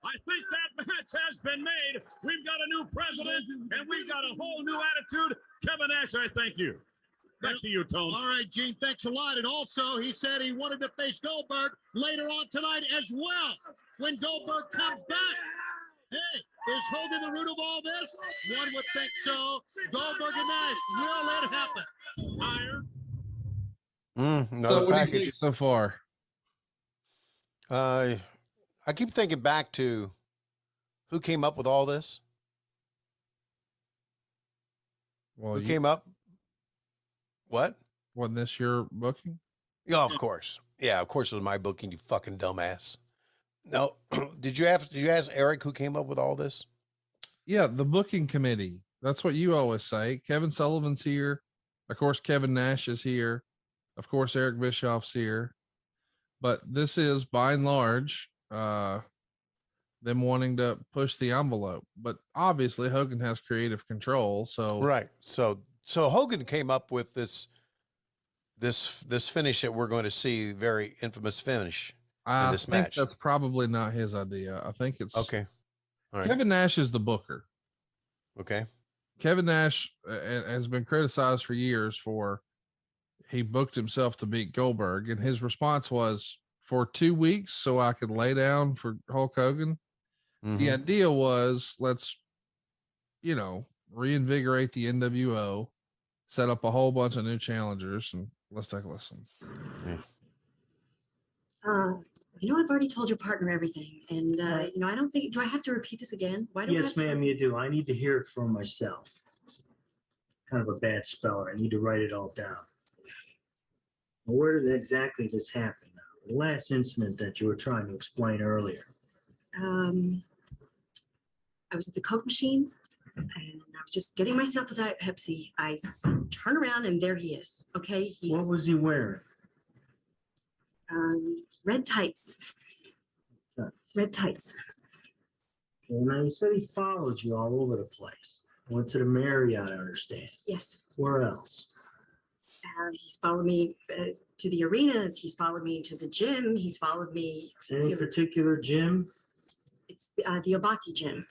I think that match has been made. We've got a new president, and we've got a whole new attitude. Kevin Nash, I thank you. Back to you, Tone. All right, Gene, thanks a lot. And also, he said he wanted to face Goldberg later on tonight as well when Goldberg comes back. Hey, is Hogan the root of all this? One would think so. Goldberg and Nash, will it happen? Higher. Another So what do you package. think so far? I keep thinking back to who came up with all this. Well, Who came up? What? Wasn't this your booking? Yeah, of course. Yeah, of course it was my booking, you fucking dumbass. No, did you ask Eric who came up with all this? Yeah, the booking committee. That's what you always say. Kevin Sullivan's here. Of course, Kevin Nash is here. Of course, Eric Bischoff's here. But this is, by and large, them wanting to push the envelope. But obviously, Hogan has creative control. So Right. So Hogan came up with this finish that we're going to see, very infamous finish in I this think match. that's probably not his idea. I think it's Okay. All right. Kevin Nash is the booker. Okay. Kevin Nash has been criticized for years for he booked himself to beat Goldberg, and his response was for 2 weeks so I could lay down for Hulk Hogan. The idea was let's, reinvigorate the NWO, set up a whole bunch of new challengers, and let's take a listen. I've already told your partner everything, and I don't think. Do I have to repeat this again? Why do I have Yes, to? ma'am, you do. I need to hear it for myself. Kind of a bad speller. I need to write it all down. Where did exactly this happen? The last incident that you were trying to explain earlier. I was at the Coke machine, and I was just getting myself a Diet Pepsi. I turn around, and there he is. Okay, he's What was he wearing? red tights. Red tights. Well, now you said he followed you all over the place. Went to the Marriott, I understand. Yes. Where else? He's followed me to the arenas. He's followed me to the gym. He's followed me. Any particular gym? It's the Obaki gym.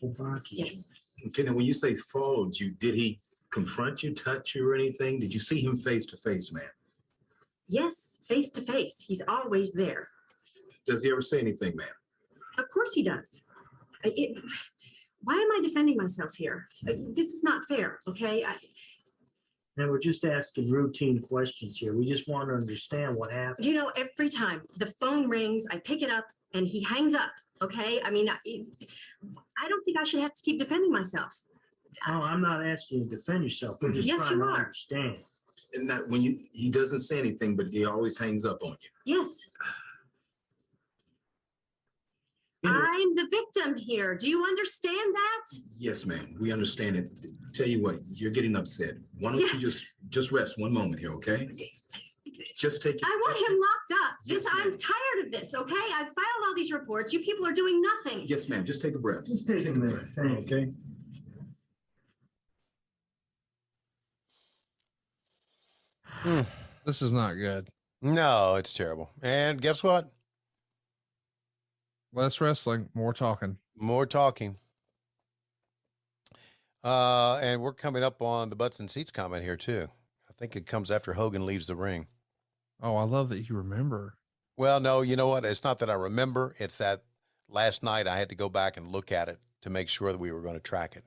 Obaki. Yes. Okay, now when you say followed you, did he confront you, touch you, or anything? Did you see him face to face, man? Yes, face to face. He's always there. Does he ever say anything, man? Of course he does. Why am I defending myself here? This is not fair, okay? And we're just asking routine questions here. We just want to understand what happened. Every time the phone rings, I pick it up and he hangs up, okay? I mean, I don't think I should have to keep defending myself. No, I'm not asking you to defend yourself. We're just Yes, trying you to are. understand. And that when he doesn't say anything, but he always hangs up on you. Yes. I'm the victim here. Do you understand that? Yes, ma'am. We understand it. Tell you what, you're getting upset. Why don't you just rest one moment here, okay? Just take it. I want him locked up. Yes, I'm ma'am. tired of this, okay? I've filed all these reports. You people are doing nothing. Yes, ma'am. Just take a breath. Just take a minute. Thank you. Okay. This is not good. No, it's terrible. And guess what? Less wrestling, more talking. More talking. And we're coming up on the butts and seats comment here too. I think it comes after Hogan leaves the ring. Oh, I love that you remember. Well, no, you know what? It's not that I remember. It's that last night I had to go back and look at it to make sure that we were going to track it.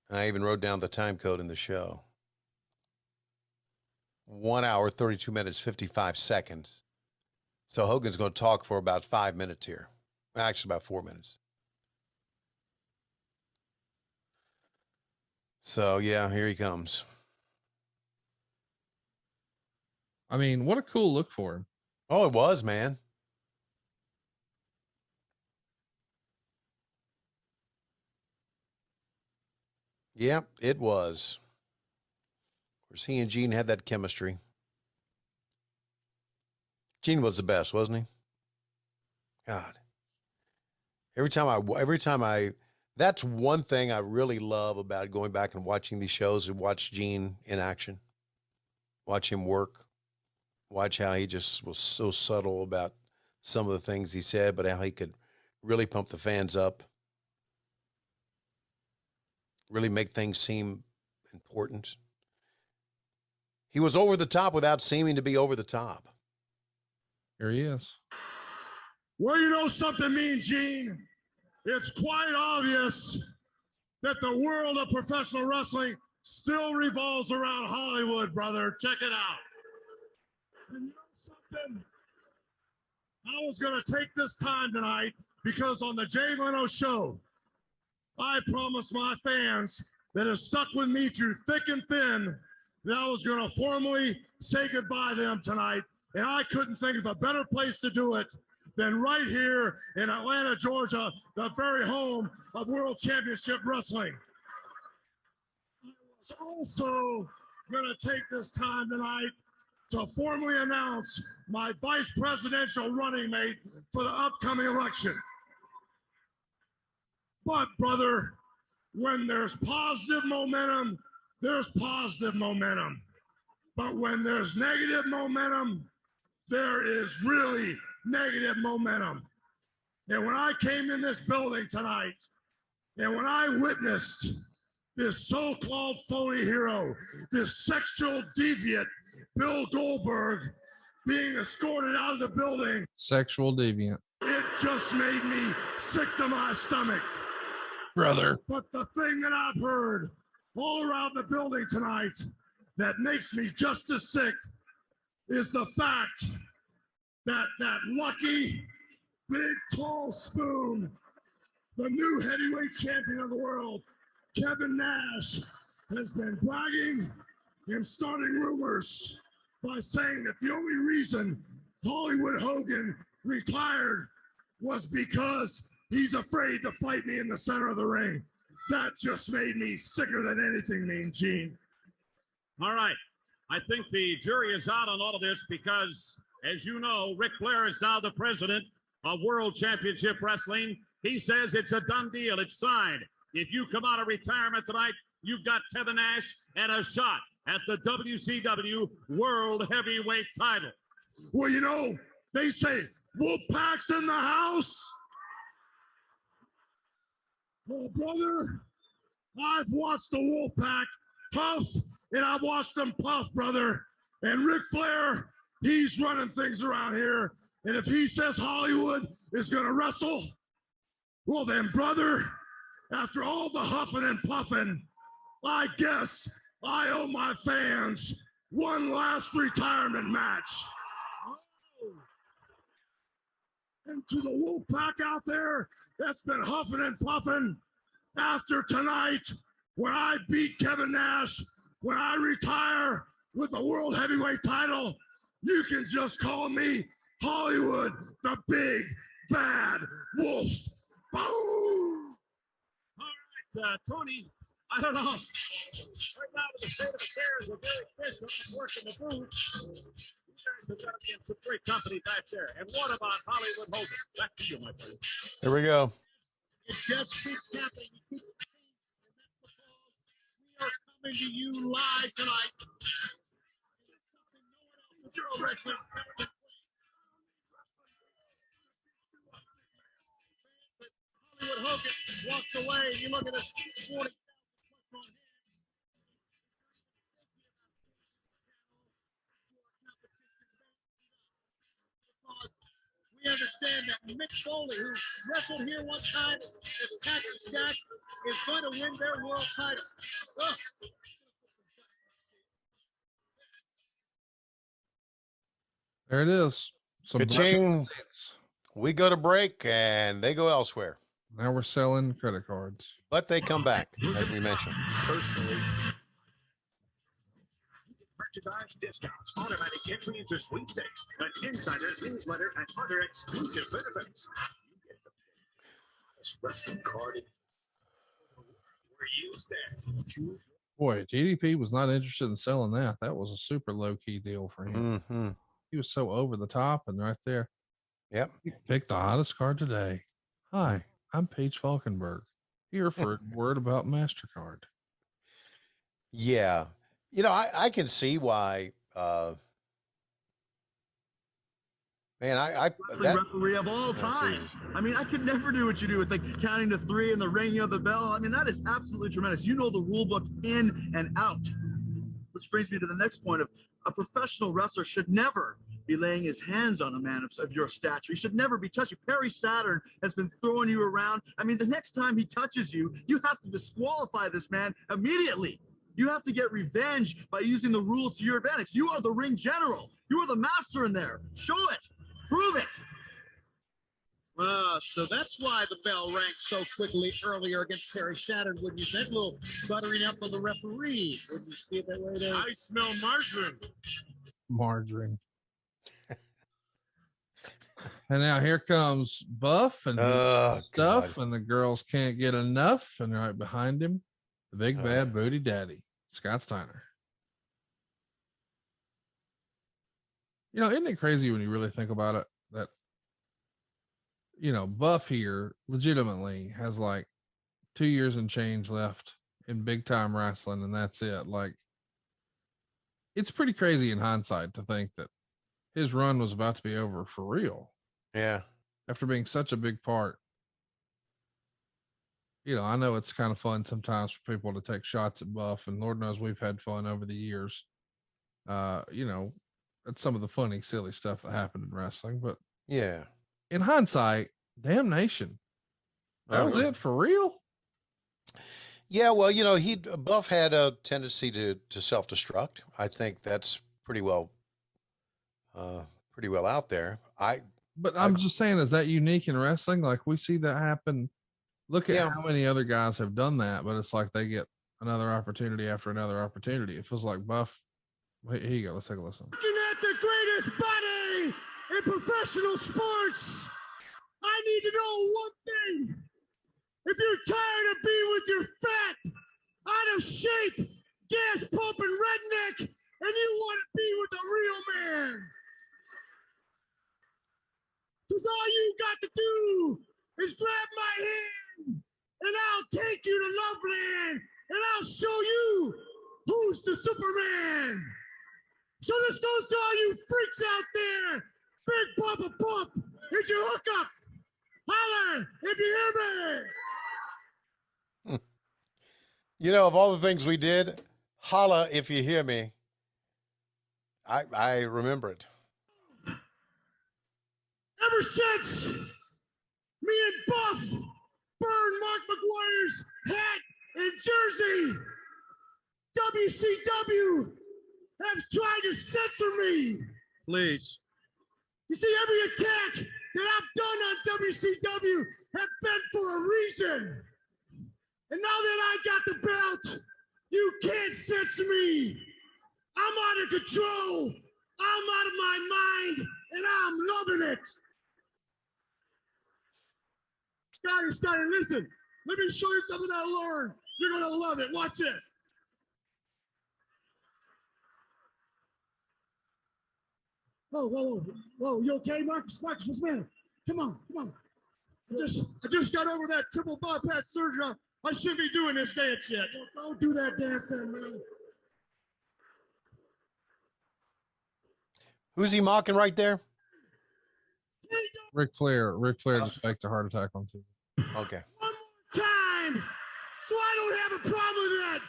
And I even wrote down the time code in the show. 1 hour, 32 minutes, 55 seconds. So Hogan's going to talk for about 5 minutes here. Actually, about 4 minutes. So, yeah, here he comes. I mean, what a cool look for him. Oh, it was, man. Yeah, it was. Of course, he and Gene had that chemistry. Gene was the best, wasn't he? God. Every time I, that's one thing I really love about going back and watching these shows and watch Gene in action. Watch him work. Watch how he just was so subtle about some of the things he said, but how he could really pump the fans up. Really make things seem important. He was over the top without seeming to be over the top. Here he is. Well, you know something, Mean Gene? It's quite obvious that the world of professional wrestling still revolves around Hollywood, brother. Check it out. And you know something? I was going to take this time tonight because on the Jay Leno show, I promised my fans that have stuck with me through thick and thin that I was going to formally say goodbye to them tonight. And I couldn't think of a better place to do it than right here in Atlanta, Georgia, the very home of World Championship Wrestling. I was also going to take this time tonight to formally announce my vice presidential running mate for the upcoming election. But, brother, when there's positive momentum, there's positive momentum. But when there's negative momentum, there is really negative momentum. And when I came in this building tonight, and when I witnessed this so-called phony hero, this sexual deviant, Bill Goldberg, being escorted out of the building, Sexual deviant. it just made me sick to my stomach. Brother. But the thing that I've heard all around the building tonight that makes me just as sick is the fact that that lucky, big, tall spoon, the new heavyweight champion of the world, Kevin Nash, has been bragging and starting rumors by saying that the only reason Hollywood Hogan retired was because he's afraid to fight me in the center of the ring. That just made me sicker than anything, Mean Gene. All right. I think the jury is out on all of this because, as you know, Ric Flair is now the president of World Championship Wrestling. He says it's a done deal. It's signed. If you come out of retirement tonight, you've got Kevin Nash and a shot at the WCW World Heavyweight title. Well, you know, they say Wolfpack's in the house. Well, brother, I've watched the Wolfpack puff, and I've watched them puff, brother. And Ric Flair, he's running things around here. And if he says Hollywood is going to wrestle, well then, brother, after all the huffing and puffing, I guess I owe my fans one last retirement match. And to the Wolfpack out there that's been huffing and puffing, after tonight, when I beat Kevin Nash, when I retire with the World Heavyweight title, you can just call me Hollywood, the Big Bad Wolf. Boom! All right, Tony, I don't know. Right now, with the state of affairs, we're very efficient working the booth. You guys have got to be in some great company back there. And what about Hollywood Hogan? Back to you, my friend. Here we go. It just keeps happening. It keeps changing. And that's because we are coming to you live tonight. It's something no one else in pro wrestling. Hollywood Hogan walks away. You look at this 40,000 plus on him. We understand that Mick Foley, who wrestled here one time as Cactus Jack, is going to win their world title. Oh. There it is. Ka-ching. We go to break and they go elsewhere. Now we're selling credit cards. But they come back, as we mentioned. Personally, merchandise discounts, automatic entry into sweepstakes, an insider's newsletter, and other exclusive benefits. You get the wrestling card. use that. Boy, GDP was not interested in selling that. That was a super low key deal for him. Mm-hmm. He was so over the top and right there. Yep. Pick the hottest card today. Hi, I'm Paige Falkenberg, here for a word about MasterCard. Yeah. You know, I can see why, man, that referee of all time. I mean, I could never do what you do with like counting to 3 and the ringing of the bell. I mean, that is absolutely tremendous. You know the rule book in and out. Which brings me to the next point of a professional wrestler should never be laying his hands on a man of your stature. He should never be touching. Perry Saturn has been throwing you around. I mean, the next time he touches you, you have to disqualify this man immediately. You have to get revenge by using the rules to your advantage. You are the ring general. You are the master in there. Show it. Prove it. So that's why the bell rang so quickly earlier against Perry Saturn. Wouldn't you think? A little buttering up of the referee. Wouldn't you see it that way there? I smell margarine. Margarine. And now here comes Buff and stuff, and the girls can't get enough. And right behind him, the big bad booty daddy, Scott Steiner. You know, isn't it crazy when you really think about it that, you know, Buff here legitimately has like 2 years and change left in big time wrestling, and that's it. Like, it's pretty crazy in hindsight to think that his run was about to be over for real. Yeah. After being such a big part. You know, I know it's kind of fun sometimes for people to take shots at Buff, and Lord knows we've had fun over the years. You know, at some of the funny, silly stuff that happened in wrestling, but yeah, in hindsight, damnation. That was it for real. Yeah, well, you know, Buff had a tendency to self-destruct. I think that's pretty well out there. But I'm just saying, is that unique in wrestling? Like, we see that happen. Look at how many other guys have done that, but it's like they get another opportunity after another opportunity. It feels like Buff. Here you go. Let's take a listen. Looking at the greatest body in professional sports, I need to know one thing. If you're tired of being with your fat, out of shape, gas pumping redneck, and you want to be with a real man, because all you got to do is grab my hand, and I'll take you to Loveland, and I'll show you who's the Superman. So this goes to all you freaks out there. Big Papa Pump, it's your hookup. Holler if you hear me. You know, of all the things we did, holla if you hear me. I remember it. Ever since me and Buff burned Mark McGuire's hat and jersey, WCW have tried to censor me. Please. You see, every attack that I've done on WCW have been for a reason. And now that I got the belt, you can't censor me. I'm out of control. I'm out of my mind, and I'm loving it. Steiner, listen. Let me show you something I learned. You're going to love it. Watch this. Whoa, you okay, Marcus? Marcus, what's the matter? Come on. I just got over that triple bypass surgery. I shouldn't be doing this dance yet. Don't do that dance then, man. Who's he mocking right there? Ric Flair. Ric Flair just faked a heart attack on TV. Okay. One more time, so I don't have a problem with that.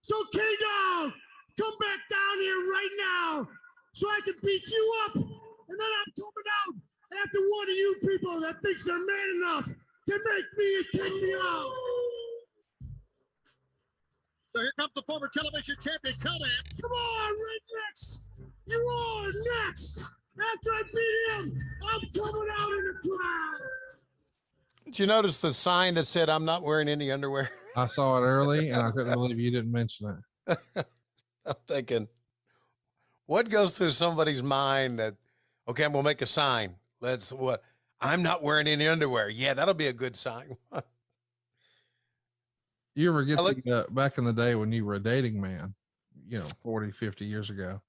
So K-Dog, come back down here right now, so I can beat you up, and then I'm coming out after one of you people that thinks they're man enough to make me kick me out. So here comes the former television champion, Konan. Come on, Rednecks! You are next! After I beat him, I'm coming out in the crowd! Did you notice the sign that said, "I'm not wearing any underwear"? I saw it early, and I couldn't believe you didn't mention it. I'm thinking, what goes through somebody's mind that, okay, I'm going to make a sign. I'm not wearing any underwear. Yeah, that'll be a good sign. You ever get back in the day when you were a dating man, 40, 50 years ago,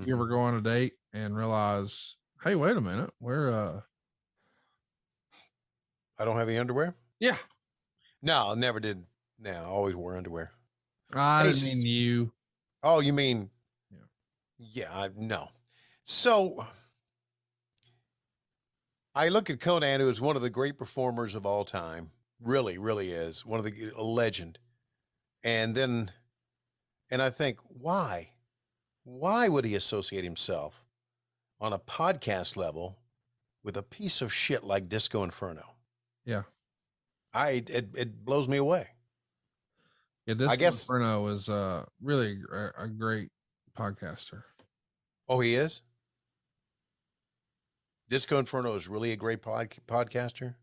you ever go on a date and realize, hey, wait a minute, I don't have any underwear? Yeah. No, I never did. No, I always wore underwear. I didn't mean you. Oh, you mean? Yeah, no. So I look at Konan, who is one of the great performers of all time. Really, really is a legend. And I think, why would he associate himself on a podcast level with a piece of shit like Disco Inferno? Yeah. It blows me away. Yeah, Disco Inferno is really a great podcaster. Oh, he is? Disco Inferno is really a great podcaster?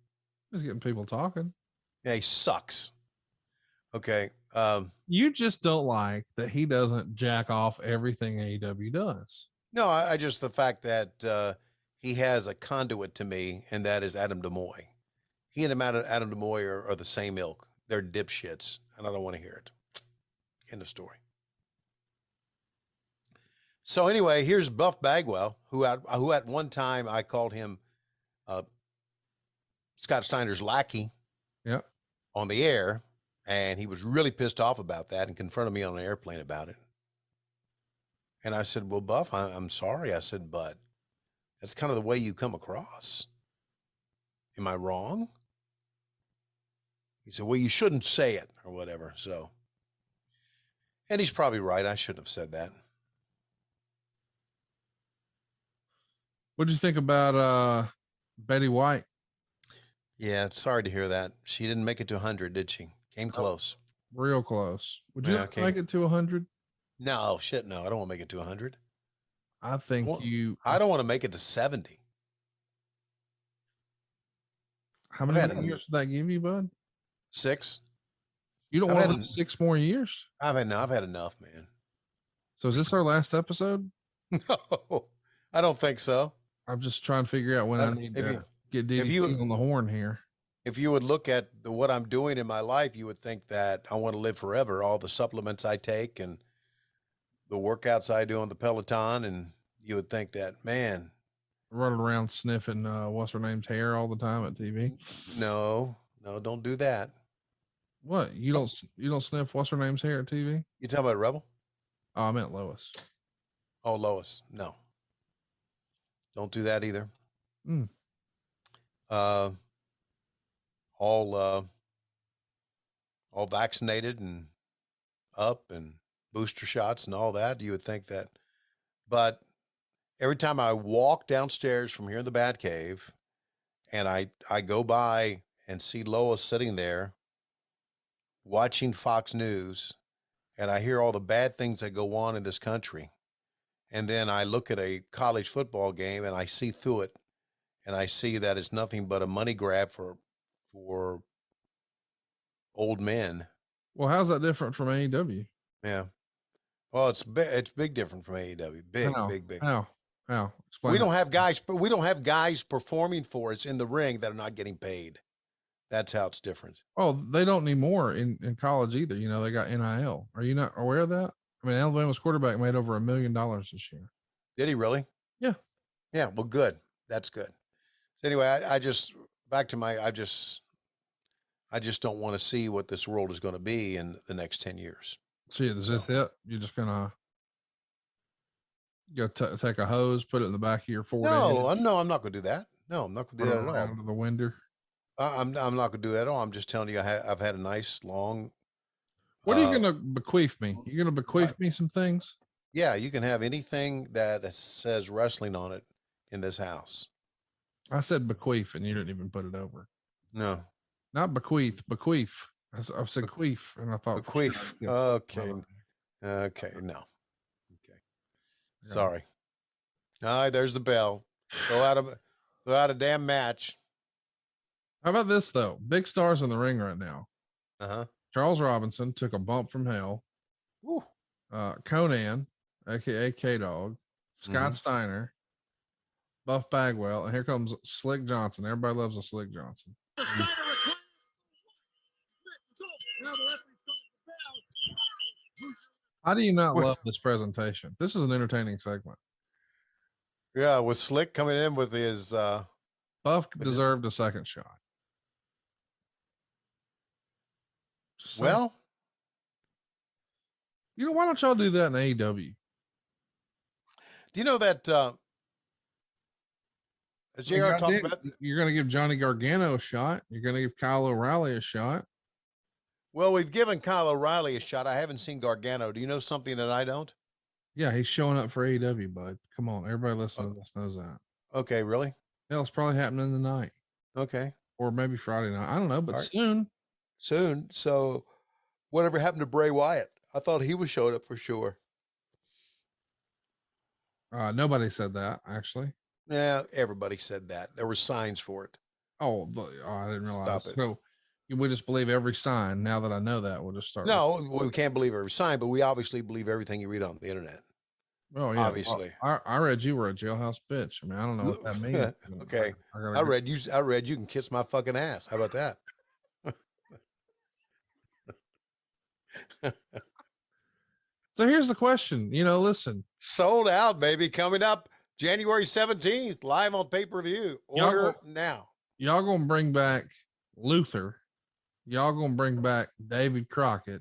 He's getting people talking. Yeah, he sucks. Okay. You just don't like that he doesn't jack off everything AEW does. No, I just, the fact that he has a conduit to me, and that is Adam DeMoy. He and Adam DeMoy are the same ilk. They're dipshits, and I don't want to hear it. End of story. So anyway, here's Buff Bagwell, who at one time I called him Scott Steiner's lackey. Yeah. On the air, and he was really pissed off about that and confronted me on an airplane about it. And I said, well, Buff, I'm sorry. I said, but that's kind of the way you come across. Am I wrong? He said, well, you shouldn't say it or whatever. So, and he's probably right. I shouldn't have said that. What'd you think about Betty White? Yeah, sorry to hear that. She didn't make it to 100, did she? Came close. Real close. Would you make it to 100? No, shit, no. I don't want to make it to 100. I think I don't want to make it to 70. How many years did that give you, bud? 6. You don't want to live 6 more years? I've had enough, man. So is this our last episode? No, I don't think so. I'm just trying to figure out when I need to get DDT on the horn here. If you would look at what I'm doing in my life, you would think that I want to live forever. All the supplements I take and the workouts I do on the Peloton, and you would think that, man, running around sniffing what's her name's hair all the time at TV. No, don't do that. What? You don't sniff what's her name's hair at TV? You talking about Rebel? Oh, I meant Lois. Oh, Lois. No. Don't do that either. All vaccinated and up and booster shots and all that. You would think that, but every time I walk downstairs from here in the Batcave and I go by and see Lois sitting there watching Fox News, and I hear all the bad things that go on in this country. And then I look at a college football game and I see through it, and I see that it's nothing but a money grab for old men. Well, how's that different from AEW? Yeah. Well, it's big different from AEW. Big. How? Explain. We don't have guys performing for us in the ring that are not getting paid. That's how it's different. Oh, they don't need more in college either. They got NIL. Are you not aware of that? I mean, Alabama's quarterback made over $1 million this year. Did he really? Yeah. Yeah. Well, good. That's good. So anyway, I just don't want to see what this world is going to be in the next 10 years. See, is it? You're just gonna take a hose, put it in the back of your 40. No, I'm not going to do that. No, I'm not going to do that at all. Out of the window. I'm not going to do that at all. I'm just telling you, I've had a nice long. What are you going to bequeath me? You're going to bequeath me some things? Yeah, you can have anything that says wrestling on it in this house. I said bequeath, and you didn't even put it over. No, not bequeath. Bequeath. I said queef, and I thought bequeath. Okay. No. Okay. Sorry. All right, there's the bell. Go out a damn match. How about this though? Big stars in the ring right now. Charles Robinson took a bump from hell. Konan, aka K-Dog, Scott Steiner, Buff Bagwell, and here comes Slick Johnson. Everybody loves a Slick Johnson. The Steiner requires now the referee's How do you not love this presentation? This is an entertaining segment. Yeah, with Slick coming in with his Buff deserved a second shot. Well, you know, why don't y'all do that in AEW? Do you know that as JR talked about, you're going to give Johnny Gargano a shot. You're going to give Kyle O'Reilly a shot. well, we've given Kyle O'Reilly a shot. I haven't seen Gargano. Do you know something that I don't? Yeah, he's showing up for AEW, bud. Come on, everybody listening to this knows that. Okay, really? Hell, it's probably happening tonight. Okay. Or maybe Friday night. I don't know, but All right. soon. Soon. So whatever happened to Bray Wyatt? I thought he was showing up for sure. Nobody said that, actually. Yeah, everybody said that. There were signs for it. Oh, I didn't realize. Stop it. So we just believe every sign. Now that I know that, we'll just start. No, we can't believe every sign, but we obviously believe everything you read on the internet. Oh, yeah. Obviously. Well, I read you were a jailhouse bitch. I mean, I don't know what that means. Okay. I read you can kiss my fucking ass. How about that? So here's the question. You know, listen. Sold out, baby. Coming up January 17th, live on pay-per-view. Order now. Y'all gonna bring back Luther. Y'all gonna bring back David Crockett.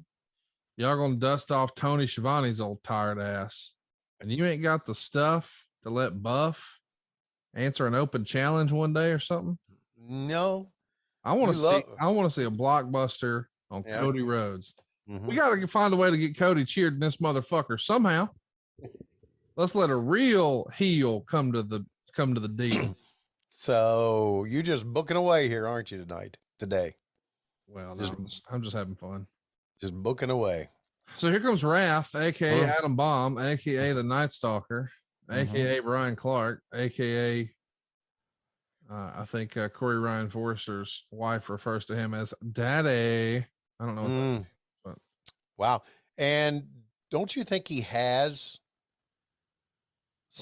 Y'all gonna dust off Tony Schiavone's old tired ass. And you ain't got the stuff to let Buff answer an open challenge one day or something? No. I want to see a blockbuster on Cody Rhodes. Mm-hmm. We got to find a way to get Cody cheered in this motherfucker somehow. Let's let a real heel come to the deal. So you just booking away here, aren't you today? Well, no, I'm just having fun. Just booking away. So here comes Wrath, aka Adam Bomb, aka the Night Stalker, aka Brian Clark, aka I think Corey Ryan Forrester's wife refers to him as Daddy. I don't know what that means, but wow. And don't you think he has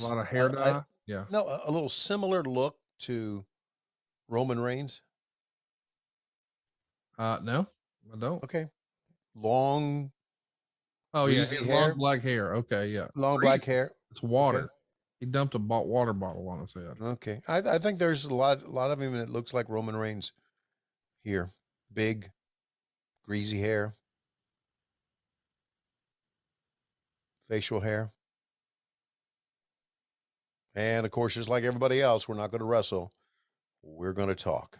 a lot of hair dye? Yeah. No, a little similar look to Roman Reigns? No, I don't. Okay. Long. Oh yeah, hair. long black hair. Okay, yeah. Long black hair. It's water. Okay. He dumped a water bottle on his head. Okay. I think there's a lot of him, and it looks like Roman Reigns here. Big, greasy hair. Facial hair. And of course, just like everybody else, we're not going to wrestle. We're going to talk.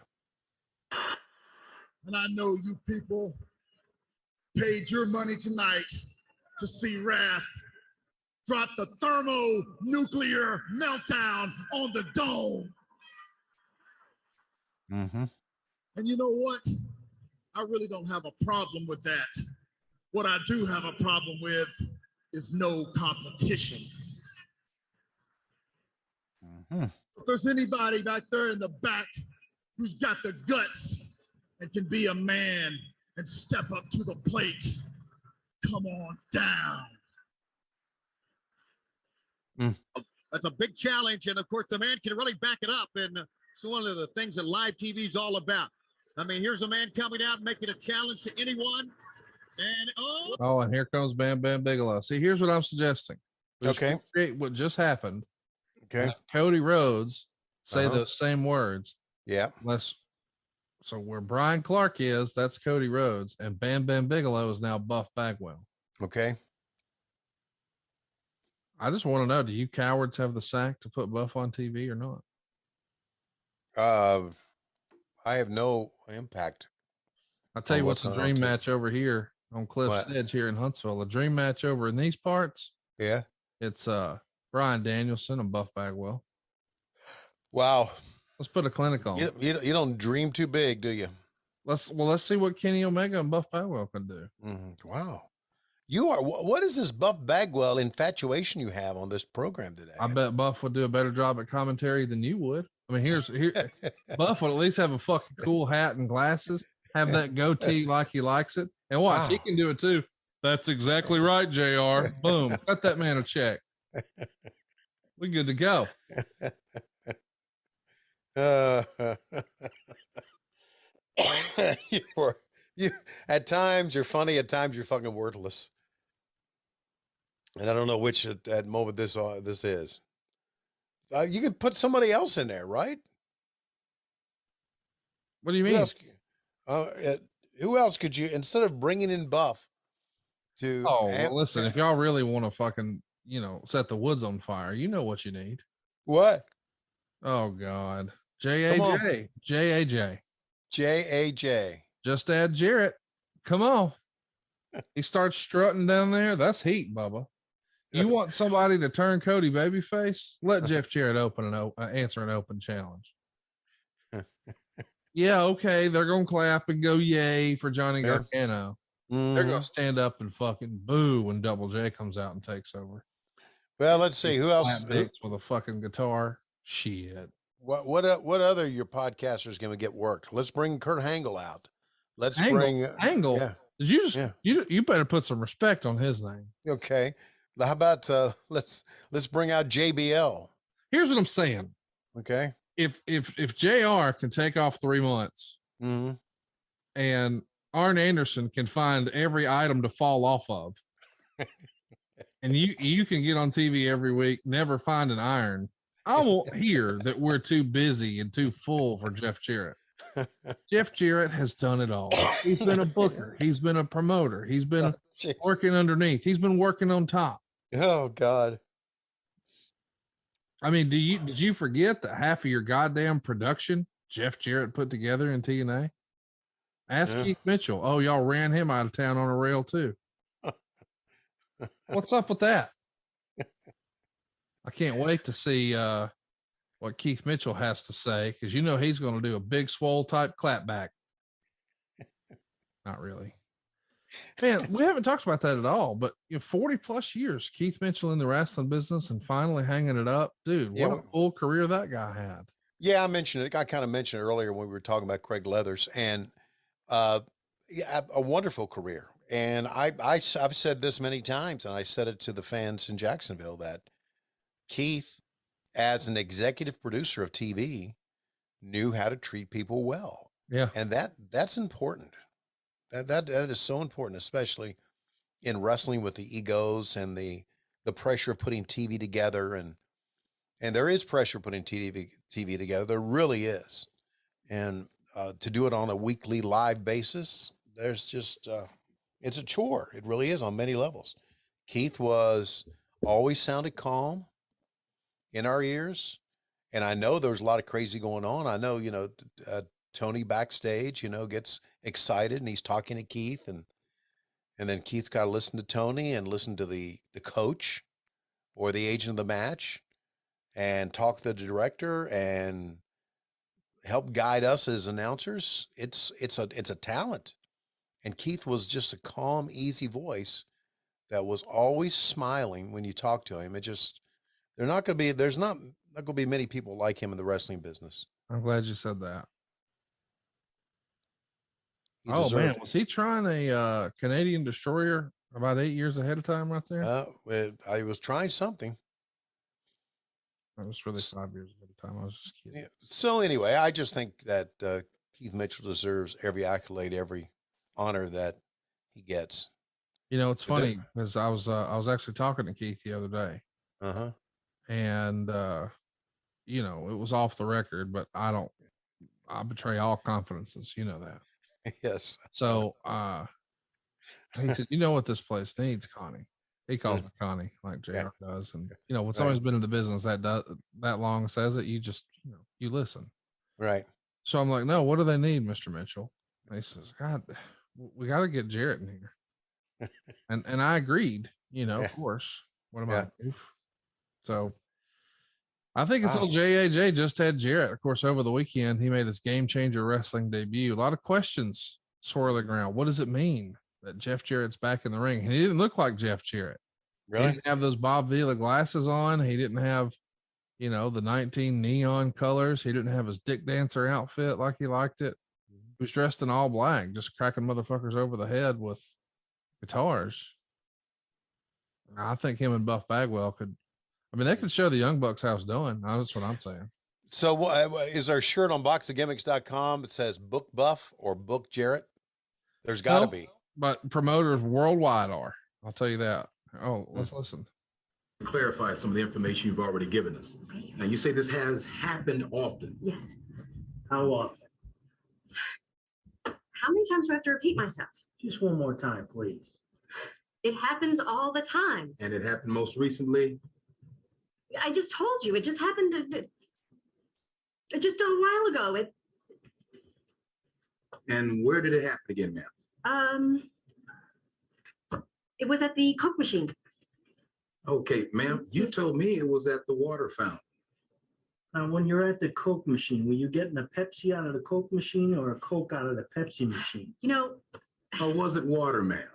And I know you people paid your money tonight to see Wrath drop the thermonuclear meltdown on the dome. Mm-hmm. And you know what? I really don't have a problem with that. What I do have a problem with is no competition. Mm-hmm. If there's anybody back there in the back who's got the guts and can be a man and step up to the plate, come on down. That's a big challenge, and of course the man can really back it up, and it's one of the things that live TV is all about. I mean, here's a man coming out and making a challenge to anyone, and and here comes Bam Bam Bigelow. See, here's what I'm suggesting. Okay. Create what just happened. Okay. Cody Rhodes say those same words. Yeah. So where Brian Clark is, that's Cody Rhodes, and Bam Bam Bigelow is now Buff Bagwell. Okay. I just want to know, do you cowards have the sack to put Buff on TV or not? I have no impact. I'll tell you what's the dream match over here on Cliff's Edge here in Huntsville. The dream match over in these parts. Yeah. It's Bryan Danielson and Buff Bagwell. Wow. Let's put a clinic on. You don't dream too big, do you? Let's see what Kenny Omega and Buff Bagwell can do. Mm-hmm. Wow. What is this Buff Bagwell infatuation you have on this program today? I bet Buff would do a better job at commentary than you would. I mean, here Buff would at least have a fucking cool hat and glasses, have that goatee like he likes it. And watch, he can do it too. That's exactly right, JR. Boom. Cut that man a check. We good to go. You at times you're funny, at times you're fucking wordless. And I don't know which at moment this is. You could put somebody else in there, right? What do you Who mean? else, who else could you, instead of bringing in Buff to? Oh, well, listen, if y'all really want to fucking, set the woods on fire, you know what you need. What? Oh God. Come on. JAJ. JAJ. Just add Jarrett. Come on. He starts strutting down there. That's heat, Bubba. You want somebody to turn Cody babyface? Let Jeff Jarrett answer an open challenge. Yeah, okay. They're gonna clap and go yay for Johnny Gargano. They're gonna stand up and fucking boo when Double J comes out and takes over. Well, let's see who else with a fucking guitar. Shit. What other your podcasters gonna get worked? Let's bring Kurt Angle out. Let's bring Angle. Yeah. Did you just you better put some respect on his name? Okay. How about let's bring out JBL. Here's what I'm saying. Okay. If JR can take off 3 months and Arn Anderson can find every item to fall off of, and you can get on TV every week, never find an iron, I won't hear that we're too busy and too full for Jeff Jarrett. Jeff Jarrett has done it all. He's been a booker. He's been a promoter. He's been working underneath. He's been working on top. Oh God. I mean, did you forget that half of your goddamn production Jeff Jarrett put together in TNA? Ask Keith Mitchell. Oh, y'all ran him out of town on a rail too. What's up with that? I can't wait to see what Keith Mitchell has to say, because he's going to do a big swole type clapback. Not really. Man, we haven't talked about that at all, but 40 plus years, Keith Mitchell in the wrestling business and finally hanging it up. Dude, what a cool career that guy had. Yeah, I mentioned it. I kind of mentioned it earlier when we were talking about Craig Leathers, and a wonderful career. And I've said this many times, and I said it to the fans in Jacksonville, that Keith, as an executive producer of TV, knew how to treat people well. Yeah. And that's important. That is so important, especially in wrestling with the egos and the pressure of putting TV together. And there is pressure putting TV together. There really is. And to do it on a weekly live basis, there's just, it's a chore. It really is on many levels. Keith always sounded calm in our ears. And I know there's a lot of crazy going on. I know, Tony backstage, gets excited and he's talking to Keith, and then Keith's got to listen to Tony and listen to the coach or the agent of the match and talk to the director and help guide us as announcers. It's a talent. And Keith was just a calm, easy voice that was always smiling when you talk to him. There's not going to be many people like him in the wrestling business. I'm glad you said that. Oh man, was he trying a Canadian destroyer about 8 years ahead of time right there? I was trying something. That was really 5 years ahead of time. I was just kidding. Yeah. So anyway, I just think that Keith Mitchell deserves every accolade, every honor that he gets. It's funny because I was actually talking to Keith the other day. And it was off the record, but I betray all confidences. You know that. Yes. So he said, what this place needs, Connie? He calls me Connie like JR does. And when somebody's been in the business that long says it, you just you listen. Right. So I'm like, no, what do they need, Mr. Mitchell? And he says, God, we got to get Jarrett in here. and I agreed, of course. What am I? So I think it's old JAJ just had Jarrett. Of course, over the weekend, he made his Game Changer Wrestling debut. A lot of questions swirling around. What does it mean that Jeff Jarrett's back in the ring? And he didn't look like Jeff Jarrett. Really? He didn't have those Bob Vila glasses on. He didn't have, the 19 neon colors. He didn't have his Dick Dancer outfit like he liked it. He was dressed in all black, just cracking motherfuckers over the head with guitars. I think him and Buff Bagwell they could show the Young Bucks how it's doing. That's what I'm saying. So is there a shirt on boxofgimmicks.com that says book Buff or book Jarrett? There's got to be. But promoters worldwide are. I'll tell you that. Oh, let's listen. Clarify some of the information you've already given us. Now, you say this has happened often. Yes. How often? How many times do I have to repeat myself? Just one more time, please. It happens all the time. And it happened most recently? I just told you, it just happened just a while ago. And where did it happen again, ma'am? It was at the Coke machine. Okay, ma'am, you told me it was at the water fountain. Now, when you're at the Coke machine, were you getting a Pepsi out of the Coke machine or a Coke out of the Pepsi machine? You know. Or was it water, ma'am?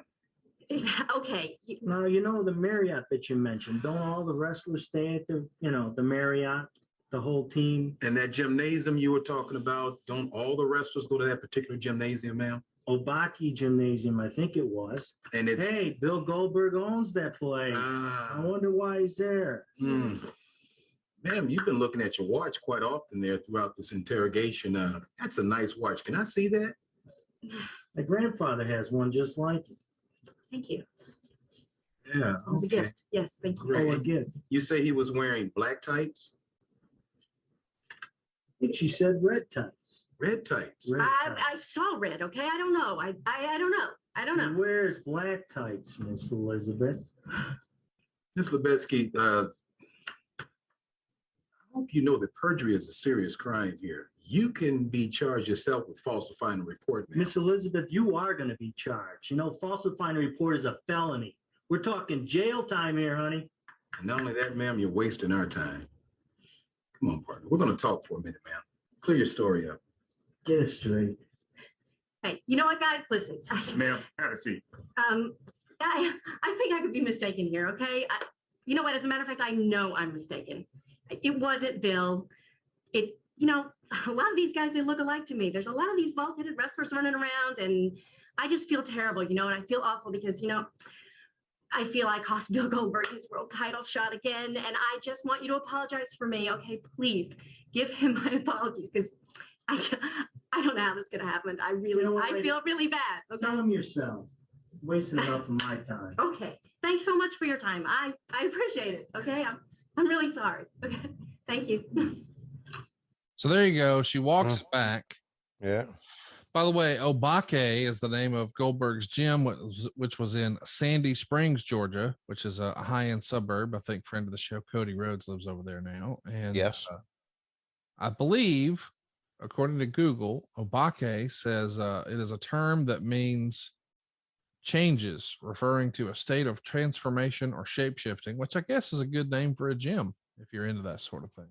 Okay. Now, you know the Marriott that you mentioned. Don't all the wrestlers stay at the Marriott, the whole team? And that gymnasium you were talking about, don't all the wrestlers go to that particular gymnasium, ma'am? Obaki Gymnasium, I think it was. And it's Hey, Bill Goldberg owns that place. I wonder why he's there. Ma'am, you've been looking at your watch quite often there throughout this interrogation. That's a nice watch. Can I see that? My grandfather has one just like it. Thank you. Yeah. It was a gift. Yes, thank you. Great. Oh, a gift. You say he was wearing black tights? I think she said red tights. Red tights. I saw red, okay? I don't know. I don't know. I don't know. He wears black tights, Miss Elizabeth. Ms. Lubetsky, I hope you know that perjury is a serious crime here. You can be charged yourself with falsifying a report, ma'am. Miss Elizabeth, you are going to be charged. You know, falsifying a report is a felony. We're talking jail time here, honey. And not only that, ma'am, you're wasting our time. Come on, partner. We're going to talk for a minute, ma'am. Clear your story up. Get it straight. Hey, you know what, guys? Listen. Ma'am, have a seat. I think I could be mistaken here, okay? You know what? As a matter of fact, I know I'm mistaken. It wasn't Bill. A lot of these guys, they look alike to me. There's a lot of these bald-headed wrestlers running around, and I just feel terrible, and I feel awful because, I feel I cost Bill Goldberg his world title shot again, and I just want you to apologize for me, okay? Please give him my apologies because I don't know how this is going to happen. I feel really bad. Okay? Tell him yourself. Wasting enough of my time. Okay. Thanks so much for your time. I appreciate it. Okay. I'm really sorry. Okay. Thank you. So there you go. She walks it back. Yeah. By the way, Obake is the name of Goldberg's gym, which was in Sandy Springs, Georgia, which is a high-end suburb. I think friend of the show, Cody Rhodes, lives over there now. And yes, I believe, according to Google, Obake says it is a term that means changes, referring to a state of transformation or shape-shifting, which I guess is a good name for a gym if you're into that sort of thing.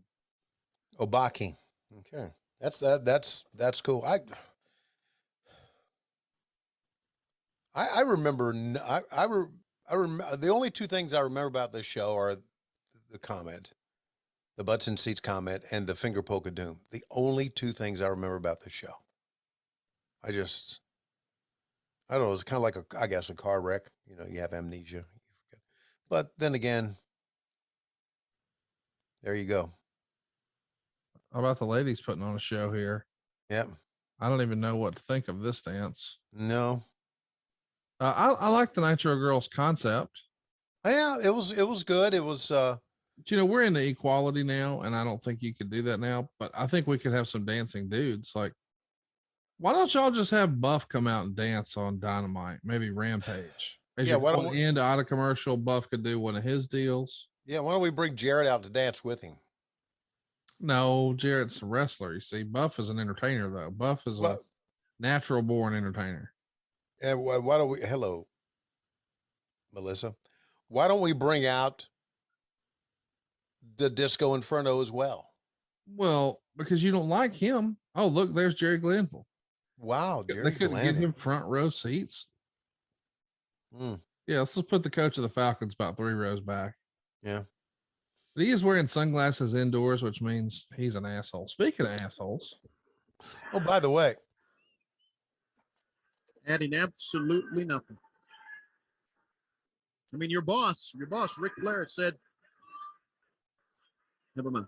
Obake. Okay. That's cool. I remember the only two things I remember about this show are the comment, the butts and seats comment, and the finger poke of doom. The only two things I remember about this show. I don't know. It's kind of like a car wreck. You have amnesia. You forget. But then again, there you go. How about the ladies putting on a show here? Yep. I don't even know what to think of this dance. No. I like the Nitro Girls concept. Yeah, it was good. It was, we're into equality now, and I don't think you could do that now, but I think we could have some dancing dudes. Like, why don't y'all just have Buff come out and dance on Dynamite? Maybe Rampage. Why don't we end out of commercial? Buff could do one of his deals. Yeah. Why don't we bring Jarrett out to dance with him? No, Jarrett's a wrestler. You see, Buff is an entertainer, though. Buff is a natural born entertainer. And why don't we, hello, Melissa, why don't we bring out the Disco Inferno as well? Well, because you don't like him. Oh, look, there's Jerry Glanville. Wow. They couldn't get him front row seats. Yeah, let's just put the coach of the Falcons about 3 rows back. Yeah. But he is wearing sunglasses indoors, which means he's an asshole. Speaking of assholes. Oh, by the way. Adding absolutely nothing. I mean, your boss, Ric Flair, said, never mind.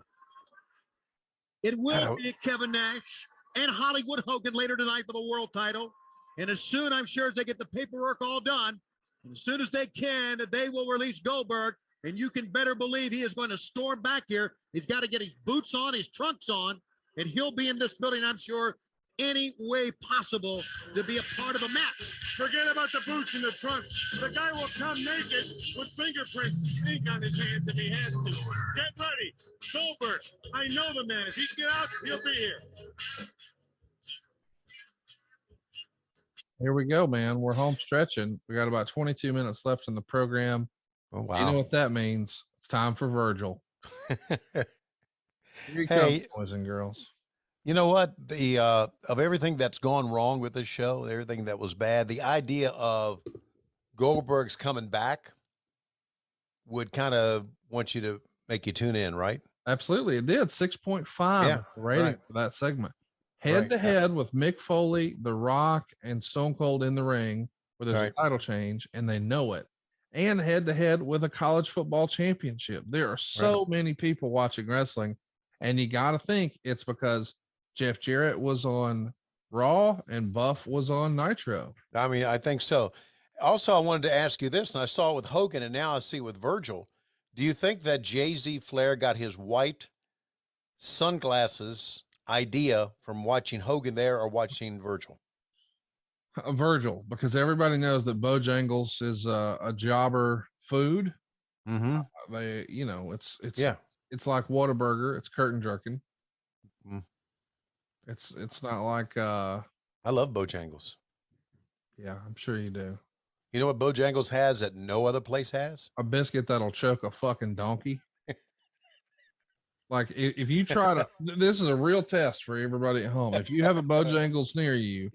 It will be Kevin Nash and Hollywood Hogan later tonight for the world title. And as soon, I'm sure, as they get the paperwork all done, And as soon as they can, they will release Goldberg. And you can better believe he is going to storm back here. He's got to get his boots on, his trunks on, and he'll be in this building, I'm sure, any way possible to be a part of a match. Forget about the boots and the trunks. The guy will come naked with fingerprints, ink on his hands if he has to. Get ready. Goldberg, I know the man. If he can get out, he'll be here. Here we go, man. We're home stretching. We got about 22 minutes left in the program. Oh, wow. You know what that means. It's time for Virgil. Here he Hey, comes, boys and girls. you know what? The of everything that's gone wrong with this show, everything that was bad, the idea of Goldberg's coming back would kind of want you to make you tune in, right? Absolutely. It did 6.5 Yeah, rating right. for that segment. Head to head with Mick Foley, The Rock, and Stone Cold in the ring where there's Right. a title change and they know it. And head to head with a college football championship. There are so many people watching wrestling, and you got to think it's because Jeff Jarrett was on Raw and Buff was on Nitro. I mean, I think so. Also, I wanted to ask you this, and I saw it with Hogan, and now I see with Virgil. Do you think that Jay-Z Flair got his white sunglasses idea from watching Hogan there or watching Virgil? Virgil, because everybody knows that Bojangles is a jobber food. Mm-hmm. They, you know, it's Yeah. it's like Whataburger. It's curtain jerking. Mm. It's not like I love Bojangles. yeah, I'm sure you do. You know what Bojangles has that no other place has? A biscuit that'll choke a fucking donkey. Like if you try to, this is a real test for everybody at home. If you have a Bojangles near you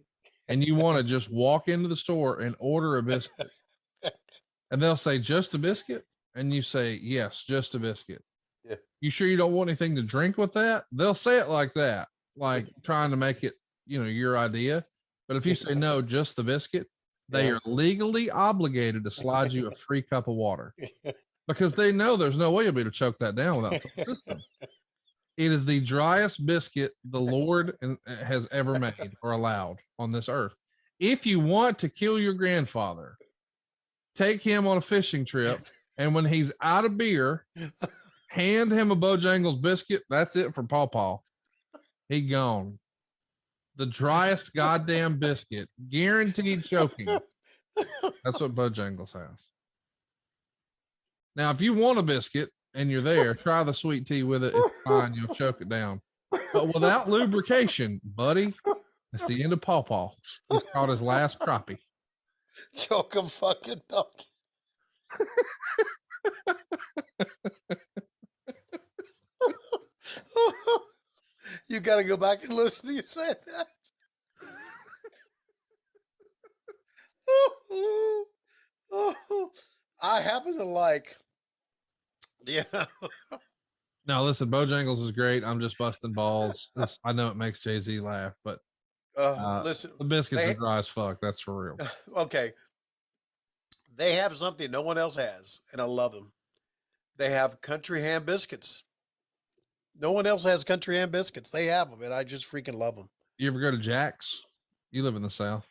and you want to just walk into the store and order a biscuit, and they'll say, just a biscuit? And you say, yes, just a biscuit. Yeah. You sure you don't want anything to drink with that? They'll say it like that, like trying to make it, you know, your idea. But if you say no, just the biscuit, they are legally obligated to slide you a free cup of water because they know there's no way you'll be able to choke that down without some system. It is the driest biscuit the Lord has ever made or allowed on this earth. If you want to kill your grandfather, take him on a fishing trip, and when he's out of beer, hand him a Bojangles biscuit. That's it for Paw Paw. He gone. The driest goddamn biscuit, guaranteed choking. That's what Bojangles has. Now, if you want a biscuit and you're there, try the sweet tea with it. It's fine. You'll choke it down. But without lubrication, buddy, it's the end of Paw Paw. He's caught his last crappie. Choke a fucking donkey. You got to go back and listen to you say that. I happen to like, you know. No, listen, Bojangles is great. I'm just busting balls. I know it makes Jay-Z laugh, but Listen, the biscuits are dry as fuck. That's for real. Okay. They have something no one else has, and I love them. They have country ham biscuits. No one else has country ham biscuits. They have them, and I just freaking love them. You ever go to Jack's? You live in the South.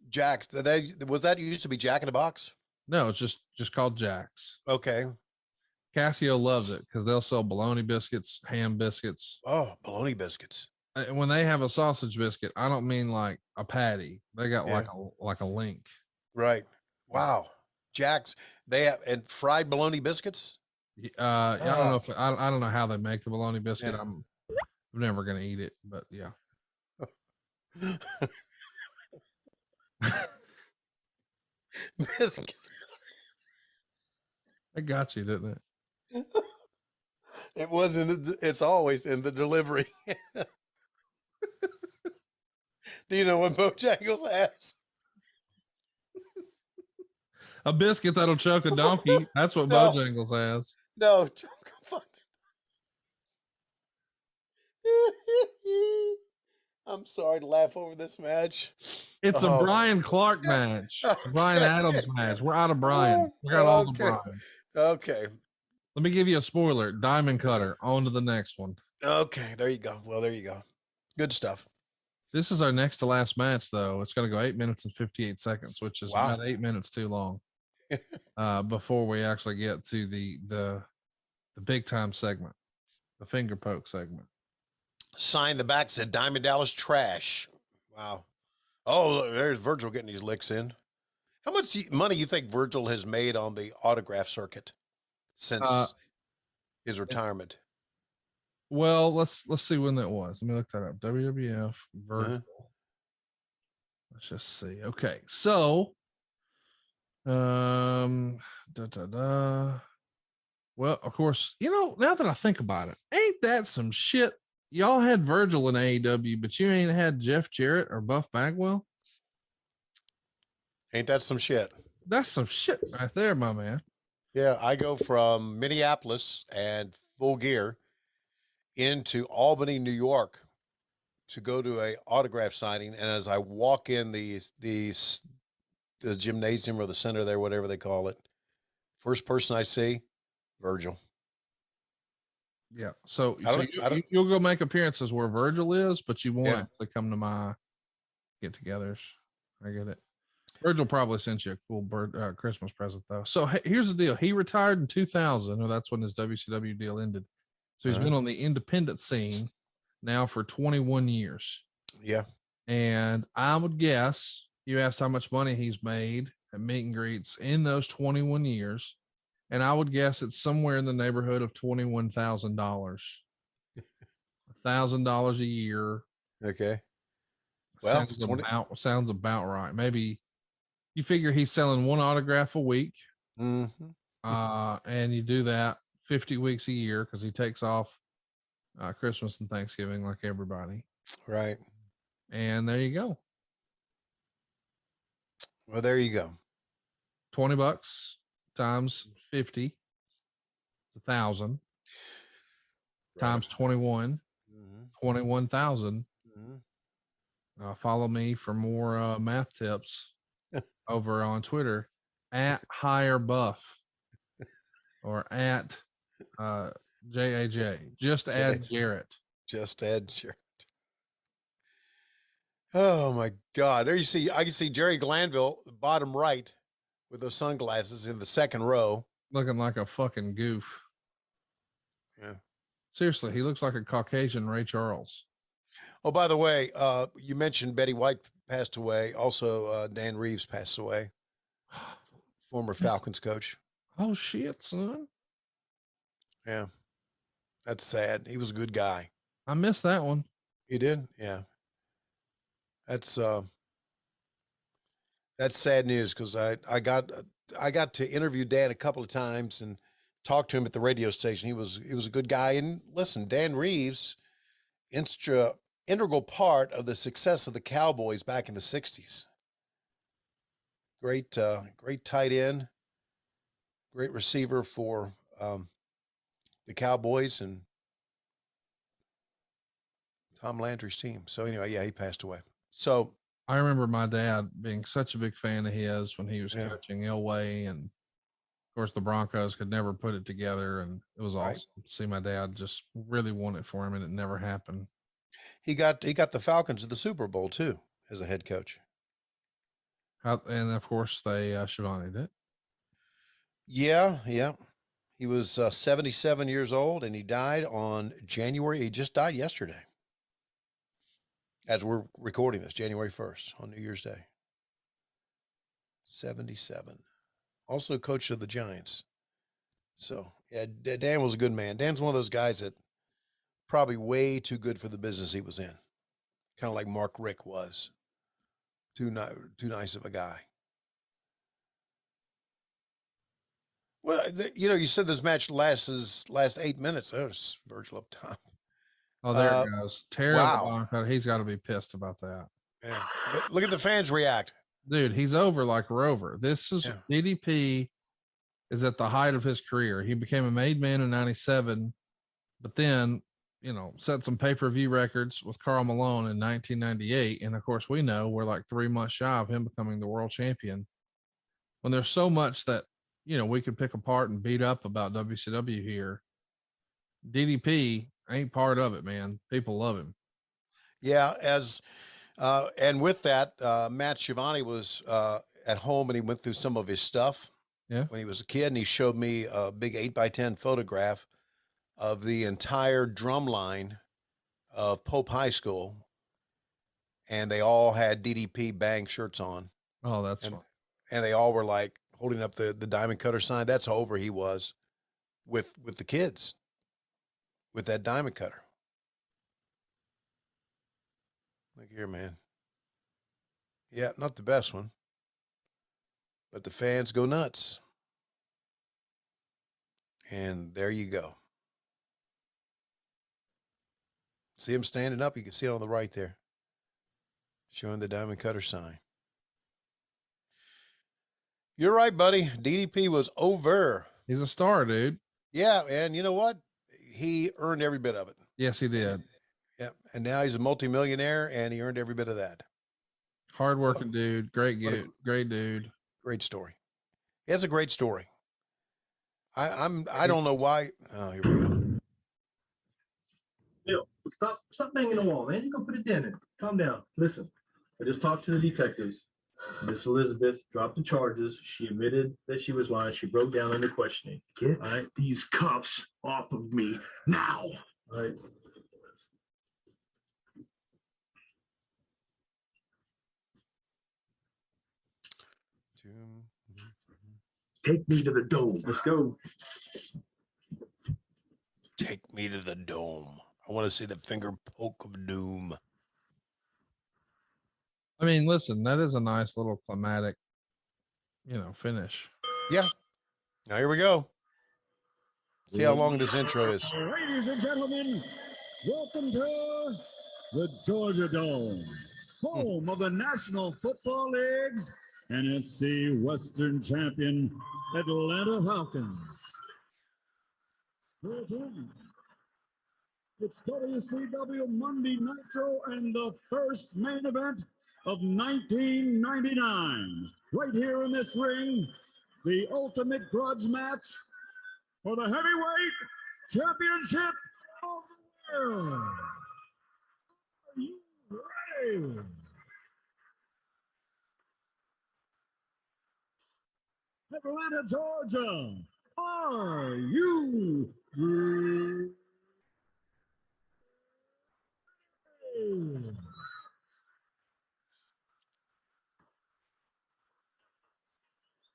Jack's. Was that used to be Jack in the Box? No, it's just called Jack's. Okay. Casio loves it because they'll sell bologna biscuits, ham biscuits. Oh, bologna biscuits. And when they have a sausage biscuit, I don't mean like a patty. They got Yeah. like a link. Right. Wow. Jack's. They have and fried bologna biscuits. I don't know if I don't know how they make the bologna biscuit. Yeah. I'm never gonna eat it, but yeah. Biscuits. I got you, didn't it? It wasn't. It's always in the delivery. Do you know what Bojangles has? A biscuit that'll choke a donkey. That's what No. Bojangles has. No. I'm sorry to laugh over this match. It's a Brian Clark match. A Brian Adams match. We're out of Brian. We got all the Brian. Okay. Let me give you a spoiler. Diamond Cutter. On to the next one. Okay. There you go. Well, there you go. Good stuff. This is our next to last match, though. It's going to go 8 minutes and 58 seconds, which is Wow. about 8 minutes too long. before we actually get to the big time segment, the finger poke segment. Sign the back said Diamond Dallas trash. Wow. Oh, look, there's Virgil getting these licks in. How much money you think Virgil has made on the autograph circuit since his retirement? Well, let's see when that was. Let me look that up. WWF Virgil. Let's just see. Okay, so well, of course, now that I think about it, ain't that some shit? Y'all had Virgil in AEW, but you ain't had Jeff Jarrett or Buff Bagwell. Ain't that some shit? That's some shit right there, my man. Yeah, I go from Minneapolis and Full Gear into Albany, New York to go to a autograph signing. And as I walk in the gymnasium or the center there, whatever they call it, first person I see, Virgil. Yeah. So you'll go make appearances where Virgil is, but you won't actually come to my get-togethers. I get it. Virgil probably sent you a cool Christmas present though. So here's the deal. He retired in 2000, or that's when his WCW deal ended. So he's been on the independent scene now for 21 years. Yeah. And I would guess, you asked how much money he's made at meet and greets in those 21 years. And I would guess it's somewhere in the neighborhood of $21,000, $1,000 a year. Okay. Well, sounds about right. Maybe you figure he's selling one autograph a week. Mm-hmm. And you do that 50 weeks a year because he takes off Christmas and Thanksgiving like everybody. Right. And there you go. Well, there you go. $20 times 50. It's 1,000 times 21. 21,000. Follow me for more math tips over on Twitter at Higher Buff or at JAJ. Just add Jarrett. Just add Jarrett. Oh my God. There I can see Jerry Glanville, bottom right, with those sunglasses in the second row. Looking like a fucking goof. Yeah. Seriously, he looks like a Caucasian Ray Charles. Oh, by the way, you mentioned Betty White passed away. Also, Dan Reeves passed away. Former Falcons coach. Oh, shit, son. Yeah. That's sad. He was a good guy. I missed that one. You did? Yeah. That's sad news because I got to interview Dan a couple of times and talk to him at the radio station. He was a good guy. And listen, Dan Reeves, integral part of the success of the Cowboys back in the 60s. Great tight end, great receiver for the Cowboys and Tom Landry's team. So anyway, yeah, he passed away. So I remember my dad being such a big fan of his when he was coaching Elway, and of course the Broncos could never put it together, and it was awesome to see my dad just really want it for him, and it never happened. He got the Falcons to the Super Bowl too as a head coach. And of course they Schiavone did. Yeah. He was 77 years old, and he died on January. He just died yesterday. As we're recording this, January 1st on New Year's Day. 77. Also coach of the Giants. So, yeah, Dan was a good man. Dan's one of those guys that probably way too good for the business he was in. Kind of like Mark Rick was. Too nice of a guy. Well, you said this match lasts 8 minutes. Oh, it's Virgil up top. Oh, there it goes. Terrible. He's got to be pissed about that. Yeah. Look at the fans react. Dude, he's over like Rover. This is DDP is at the height of his career. He became a made man in 97, but then, set some pay-per-view records with Karl Malone in 1998. And of course, we know we're like 3 months shy of him becoming the world champion. When there's so much that, we could pick apart and beat up about WCW here, DDP ain't part of it, man. People love him. Yeah, and with that, Matt Schiavone was at home and he went through some of his stuff. Yeah. When he was a kid, and he showed me a big 8x10 photograph of the entire drum line of Pope High School, and they all had DDP Bang shirts on. Oh, that's fun. And they all were like holding up the diamond cutter sign. That's how over he was with the kids with that diamond cutter. Look here, man. Yeah, not the best one, but the fans go nuts. And there you go. See him standing up. You can see it on the right there, showing the diamond cutter sign. You're right, buddy. DDP was over. He's a star, dude. Yeah, and you know what? He earned every bit of it. Yes, he did. Yeah, and now he's a multimillionaire, and he earned every bit of that. Hardworking dude. Great dude. Great story. He has a great story. I don't know why. Oh, here we go. Bill, stop banging the wall, man. You gonna put a dent in it. Calm down. Listen, I just talked to the detectives. Miss Elizabeth dropped the charges. She admitted that she was lying. She broke down under questioning. Get these cuffs off of me now. All right. Take me to the dome. Let's go. Take me to the dome. I want to see the finger poke of doom. I mean, listen, that is a nice little climatic, finish. Yeah. Now here we go. See how long this intro is. Ladies and gentlemen, welcome to the Georgia Dome, home of the National Football League's NFC Western champion, Atlanta Falcons. It's WCW Monday Nitro and the first main event of 1999. Right here in this ring, the ultimate grudge match for the heavyweight championship of the world. Are you ready? Atlanta, Georgia, are you ready?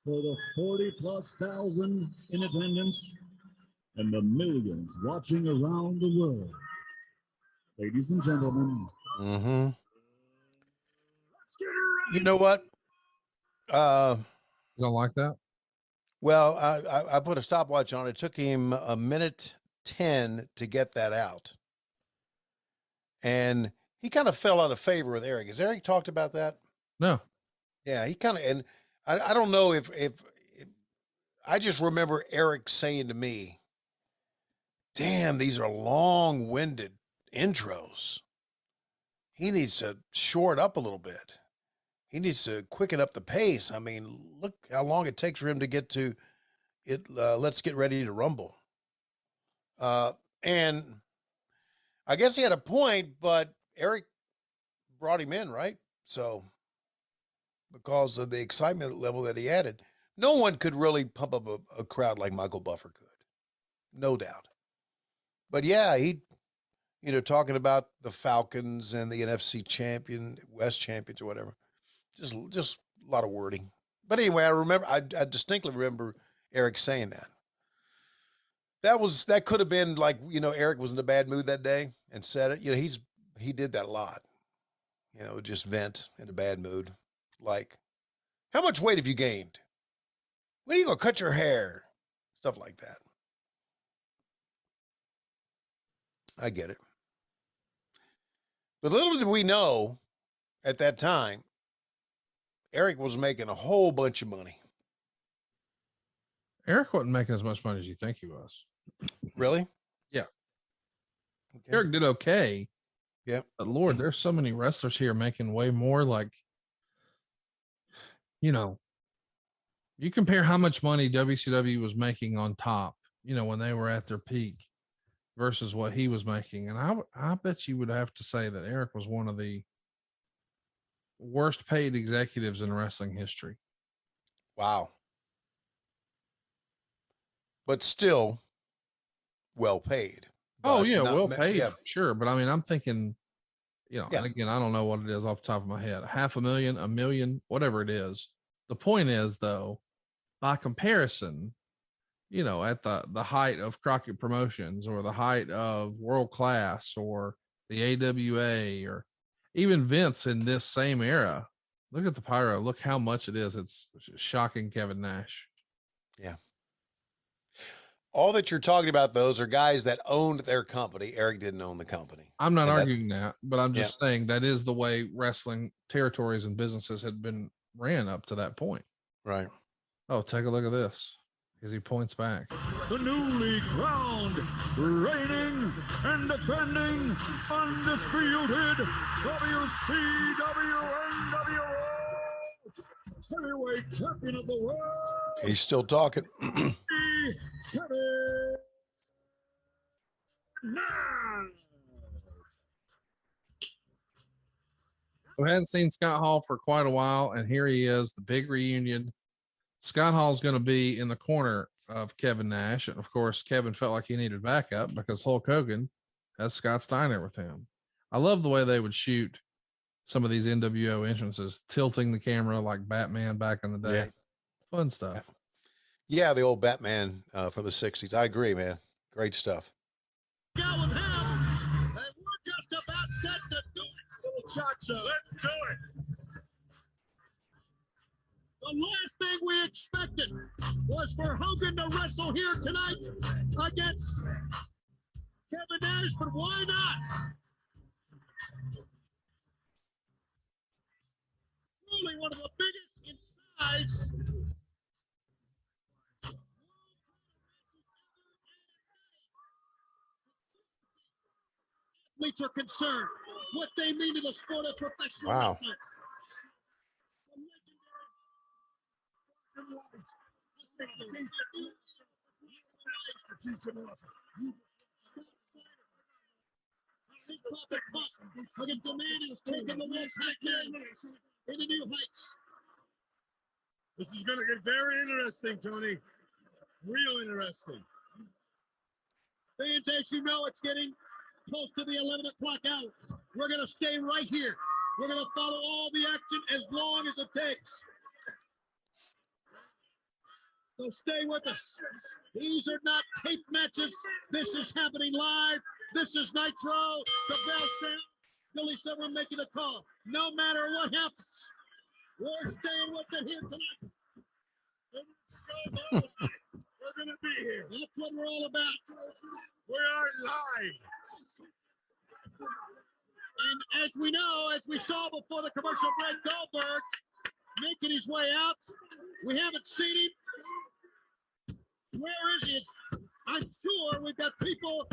For the 40,000+ in attendance and the millions watching around the world. Ladies and gentlemen. Mm-hmm. Let's get ready. You know what? You don't like that? Well, I put a stopwatch on. It took him 1:10 to get that out. And he kind of fell out of favor with Eric. Has Eric talked about that? No. Yeah, he kind of, and I don't know if I just remember Eric saying to me, damn, these are long-winded intros. He needs to short up a little bit. He needs to quicken up the pace. I mean, look how long it takes for him to get to it. Let's get ready to rumble. And I guess he had a point, but Eric brought him in, right? So because of the excitement level that he added, no one could really pump up a crowd like Michael Buffer could. No doubt. But yeah, he, talking about the Falcons and the NFC champion, West champions or whatever. Just a lot of wording. But anyway, I distinctly remember Eric saying that. That could have been like, Eric was in a bad mood that day and said it. He did that a lot. Just vent in a bad mood. Like, how much weight have you gained? When are you going to cut your hair? Stuff like that. I get it. But little did we know at that time, Eric was making a whole bunch of money. Eric wasn't making as much money as you think he was. Really? Yeah. Okay. Eric did okay. Yeah. But Lord, there's so many wrestlers here making way more. Like, you compare how much money WCW was making on top, when they were at their peak versus what he was making. And I bet you would have to say that Eric was one of the worst paid executives in wrestling history. Wow. but still well paid. Oh But yeah, not well ma- paid, yeah. sure. But I mean, I'm thinking, Yeah. and again, I don't know what it is off the top of my head. $500,000, $1 million, whatever it is. The point is, though, by comparison, at the height of Crockett Promotions or the height of World Class or the AWA or even Vince in this same era, look at the pyro. Look how much it is. It's shocking, Kevin Nash. Yeah. All that you're talking about, those are guys that owned their company. Eric didn't own the company. I'm not And that- arguing that, but I'm just saying that is the way wrestling territories and businesses had been ran up to that point. Right. Oh, take a look at this as he points back. The newly crowned, reigning, and defending, undisputed WCW NWO heavyweight champion of the world, He's still talking. Kevin Nash. We hadn't seen Scott Hall for quite a while, and here he is, the big reunion. Scott Hall's going to be in the corner of Kevin Nash, and of course, Kevin felt like he needed backup because Hulk Hogan has Scott Steiner with him. I love the way they would shoot some of these NWO entrances, tilting the camera like Batman back in the day. Yeah. Fun stuff. Yeah, the old Batman from the 60s. I agree, man. Great stuff. Go with him, and we're just about set to do it. Little shot show. Let's do it. The last thing we expected was for Hogan to wrestle here tonight against Kevin Nash, but why not? Truly one of the biggest in size. Athletes are concerned what they mean to the sport of professional Wow. wrestling. Against the man who's taken the West into new heights. This is going to get very interesting, Tony. Real interesting. Fans, as you know, it's getting close to the 11 o'clock hour. We're going to stay right here. We're going to follow all the action as long as it takes. So stay with us. These are not tape matches. This is happening live. This is Nitro. The bell sound. Billy Silver making a call. No matter what happens, we're staying with it here tonight. We're going to be here. That's what we're all about. We are live. And as we know, as we saw before the commercial break, Goldberg making his way out. We haven't seen him. Where is he? I'm sure we've got people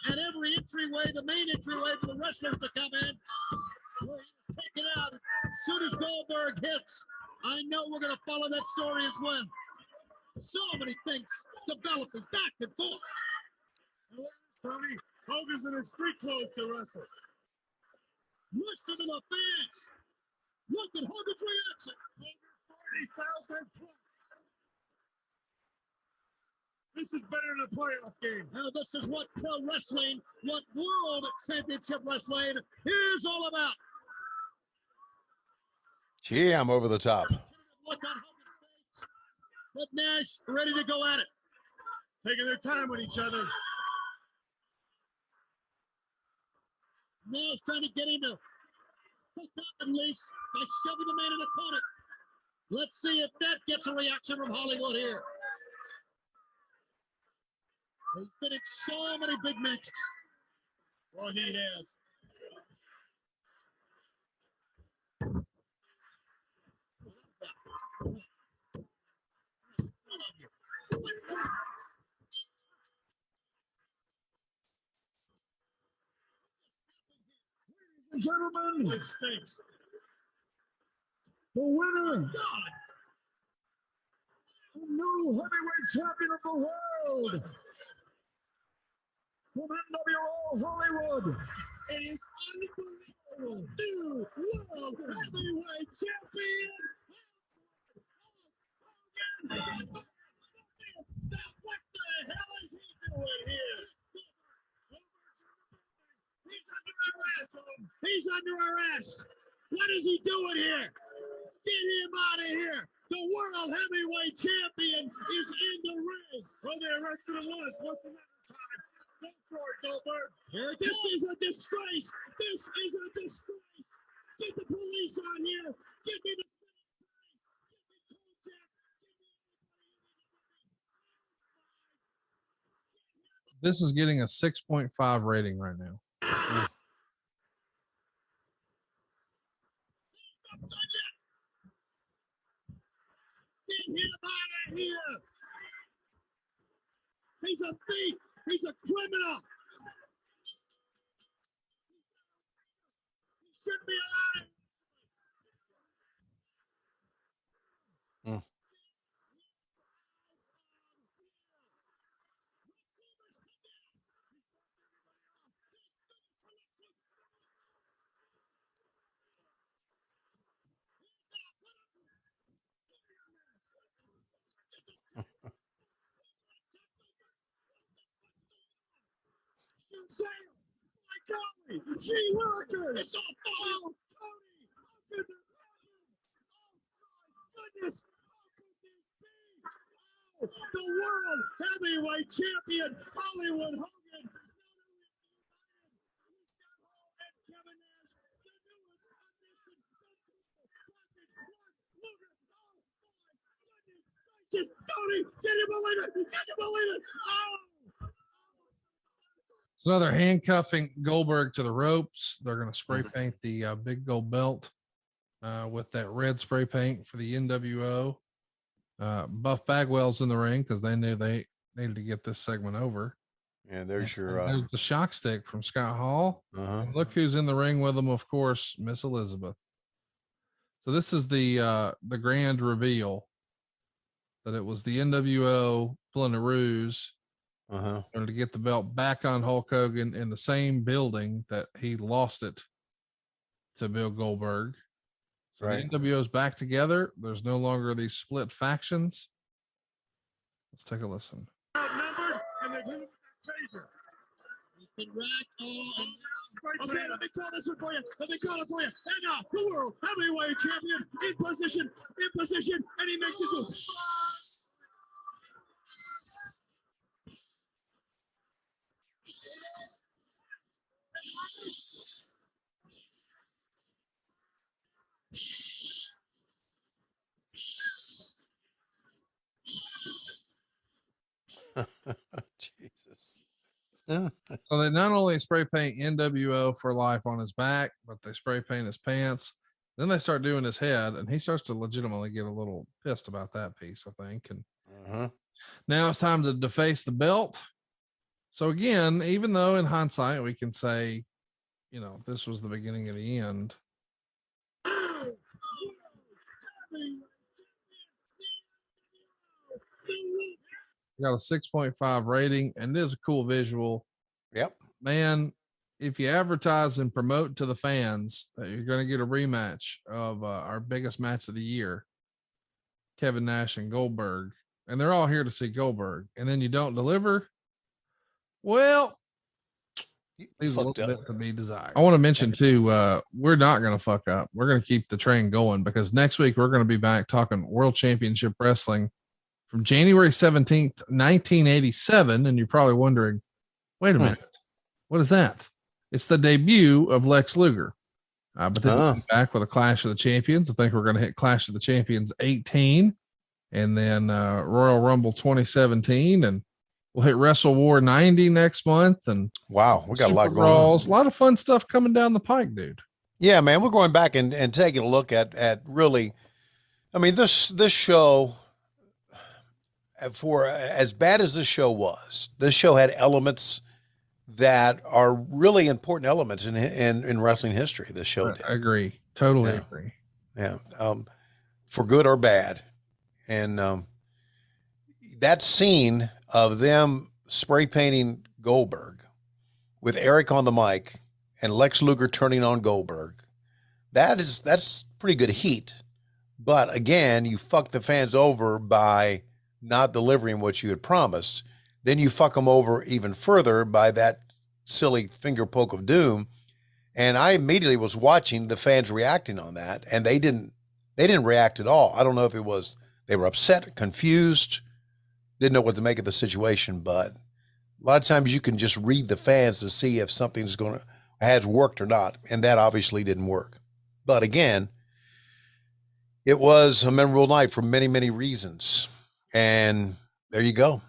at every entryway, the main entryway for the wrestlers to come in. Where he's taken out. As soon as Goldberg hits, I know we're going to follow that story as well. So many things developing back and forth. Tony, Hogan's in his street clothes to wrestle. Listen to the fans. Look at Hogan's reaction. 40,000 plus. This is better than a playoff game. Now, this is what pro wrestling, what world championship wrestling is all about. Gee, I'm over the top. Look on Hogan's face. But Nash ready to go at it. Taking their time with each other. Nash trying to get him to hook up at least by shoving the man in the corner. Let's see if that gets a reaction from Hollywood here. He's been in so many big matches. Well, he has. Ladies and gentlemen, It stinks. the winner, the new heavyweight champion of the world, from NWO Hollywood, it is unbelievable, new world heavyweight champion. What the under arrest. What is he doing here? Get him out of here. The world heavyweight champion is in the ring. Oh, they arrested him once. What's the matter time? Go for it, Goldberg. This is a disgrace. This is a disgrace. Get the police on here. Give me the This is getting a 6.5 rating right now. Get him out of here. He's a thief. He's a criminal. He shouldn't be allowed. My golly, gee willikers! It's all Tony! How could this happen? Oh my goodness! How could this be? Oh, the world heavyweight champion, Hollywood Hogan. Kevin Nash, the newest audition. Luger. Oh my goodness gracious! Tony, can you believe it? Can you believe it? Oh! So they're handcuffing Goldberg to the ropes. They're going to spray paint the big gold belt with that red spray paint for the NWO. Buff Bagwell's in the ring because they knew they needed to get this segment over. And there's your there's the shock stick from Scott Hall. And look who's in the ring with them, of course, Miss Elizabeth. So this is the grand reveal that it was the NWO pulling a ruse to get the belt back on Hulk Hogan in the same building that he lost it to Bill Goldberg. So the NWO's back together. There's no longer these split factions. Let's take a listen. Outnumbered, and they're doing that taser. He's been racked all. Okay, let me call this one for you. Let me call it for you. And now, the world heavyweight champion in position, and he makes it go. Jesus. So they not only spray paint NWO for life on his back, but they spray paint his pants. Then they start doing his head, and he starts to legitimately get a little pissed about that piece, I think. And now it's time to deface the belt. So again, even though in hindsight we can say, you know, this was the beginning of the end. Got a 6.5 rating, and it is a cool visual. Yep. Man, if you advertise and promote to the fans that you're going to get a rematch of our biggest match of the year, Kevin Nash and Goldberg, and they're all here to see Goldberg, and then you don't deliver, well, leaves a little bit to be desired. I want to mention too, we're not going to fuck up. We're going to keep the train going because next week we're going to be back talking World Championship Wrestling from January 17th, 1987. And you're probably wondering, wait a minute, what is that? It's the debut of Lex Luger. But then we'll be back with a Clash of the Champions. I think we're going to hit Clash of the Champions 18 and then Royal Rumble 2017. And we'll hit Wrestle War 90 next month. And wow, we got a lot going on. A lot of fun stuff coming down the pike, dude. Yeah, man, we're going back and taking a look at really, I mean, this show, for as bad as this show was, this show had elements that are really important elements in wrestling history. This show did. I agree. Totally agree. Yeah. For good or bad. And that scene of them spray painting Goldberg with Eric on the mic and Lex Luger turning on Goldberg, that's pretty good heat. But again, you fuck the fans over by not delivering what you had promised. Then you fuck them over even further by that silly finger poke of doom. And I immediately was watching the fans reacting on that, and they didn't react at all. I don't know if it was they were upset, confused, didn't know what to make of the situation, but a lot of times you can just read the fans to see if something's has worked or not, and that obviously didn't work. But again, it was a memorable night for many, many reasons, and there you go.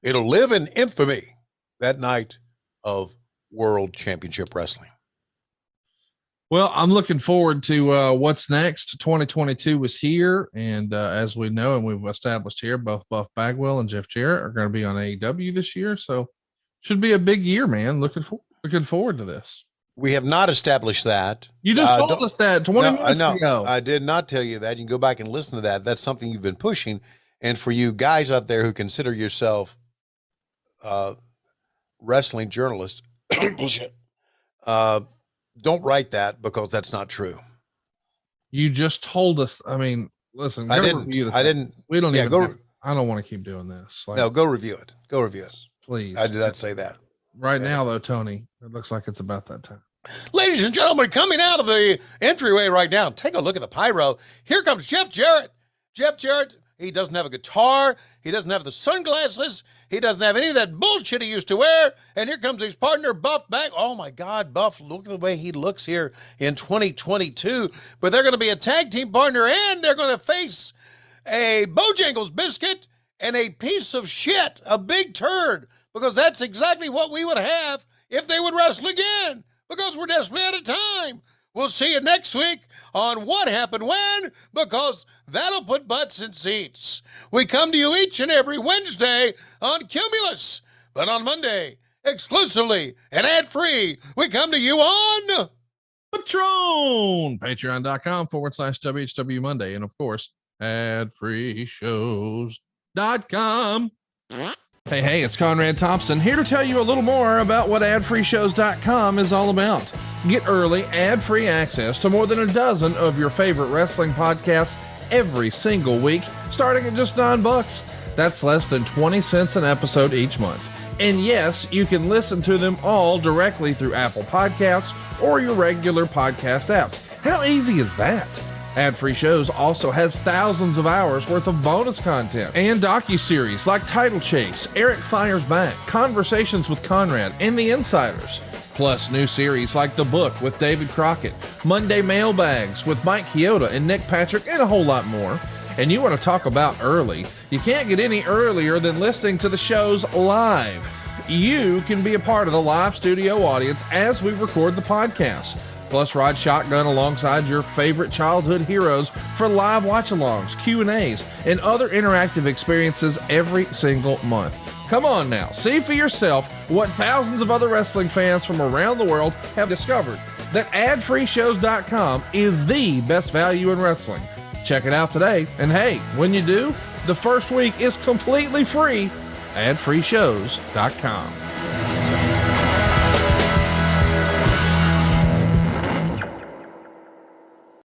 It'll live in infamy, that night of World Championship Wrestling. Well, I'm looking forward to what's next. 2022 is here, and as we know, and we've established here, both Buff Bagwell and Jeff Jarrett are going to be on AEW this year, so should be a big year, man. Looking forward to this. We have not established that. You just told us that 20 minutes ago. I did not tell you that. You can go back and listen to that. That's something you've been pushing. And for you guys out there who consider yourself wrestling journalists, bullshit. Don't write that, because that's not true. You just told us. I mean, listen, I didn't. We don't even. Go. I don't want to keep doing this. No, go review it. Go review it, please. I did not say that. Right now, though, Tony, it looks like it's about that time. Ladies and gentlemen, coming out of the entryway right now, take a look at the pyro. Here comes Jeff Jarrett. Jeff Jarrett, he doesn't have a guitar. He doesn't have the sunglasses. He doesn't have any of that bullshit he used to wear. And here comes his partner, Buff Bag. Oh, my God, Buff, look at the way he looks here in 2022. But they're going to be a tag team partner, and they're going to face a Bojangles biscuit and a piece of shit, a big turd, because that's exactly what we would have if they would wrestle again, because we're desperately out of time. We'll see you next week on What Happened When, because that'll put butts in seats. We come to you each and every Wednesday on Cumulus, but on Monday, exclusively and ad-free, we come to you on Patreon, patreon.com/WHW Monday, and of course, adfreeshows.com. Hey, it's Conrad Thompson here to tell you a little more about what adfreeshows.com is all about. Get early, ad-free access to more than a dozen of your favorite wrestling podcasts every single week, starting at just $9. That's less than 20 cents an episode each month. And yes, you can listen to them all directly through Apple Podcasts or your regular podcast apps. How easy is that? Ad-free shows also has thousands of hours worth of bonus content and docuseries like Title Chase, Eric Fires Back, Conversations with Conrad, and The Insiders. Plus new series like The Book with David Crockett, Monday Mailbags with Mike Chioda and Nick Patrick, and a whole lot more. And you want to talk about early? You can't get any earlier than listening to the shows live. You can be a part of the live studio audience as we record the podcast. Plus, ride shotgun alongside your favorite childhood heroes for live watch-alongs, Q&As, and other interactive experiences every single month. Come on now, see for yourself what thousands of other wrestling fans from around the world have discovered, that adfreeshows.com is the best value in wrestling. Check it out today, and hey, when you do, the first week is completely free. adfreeshows.com.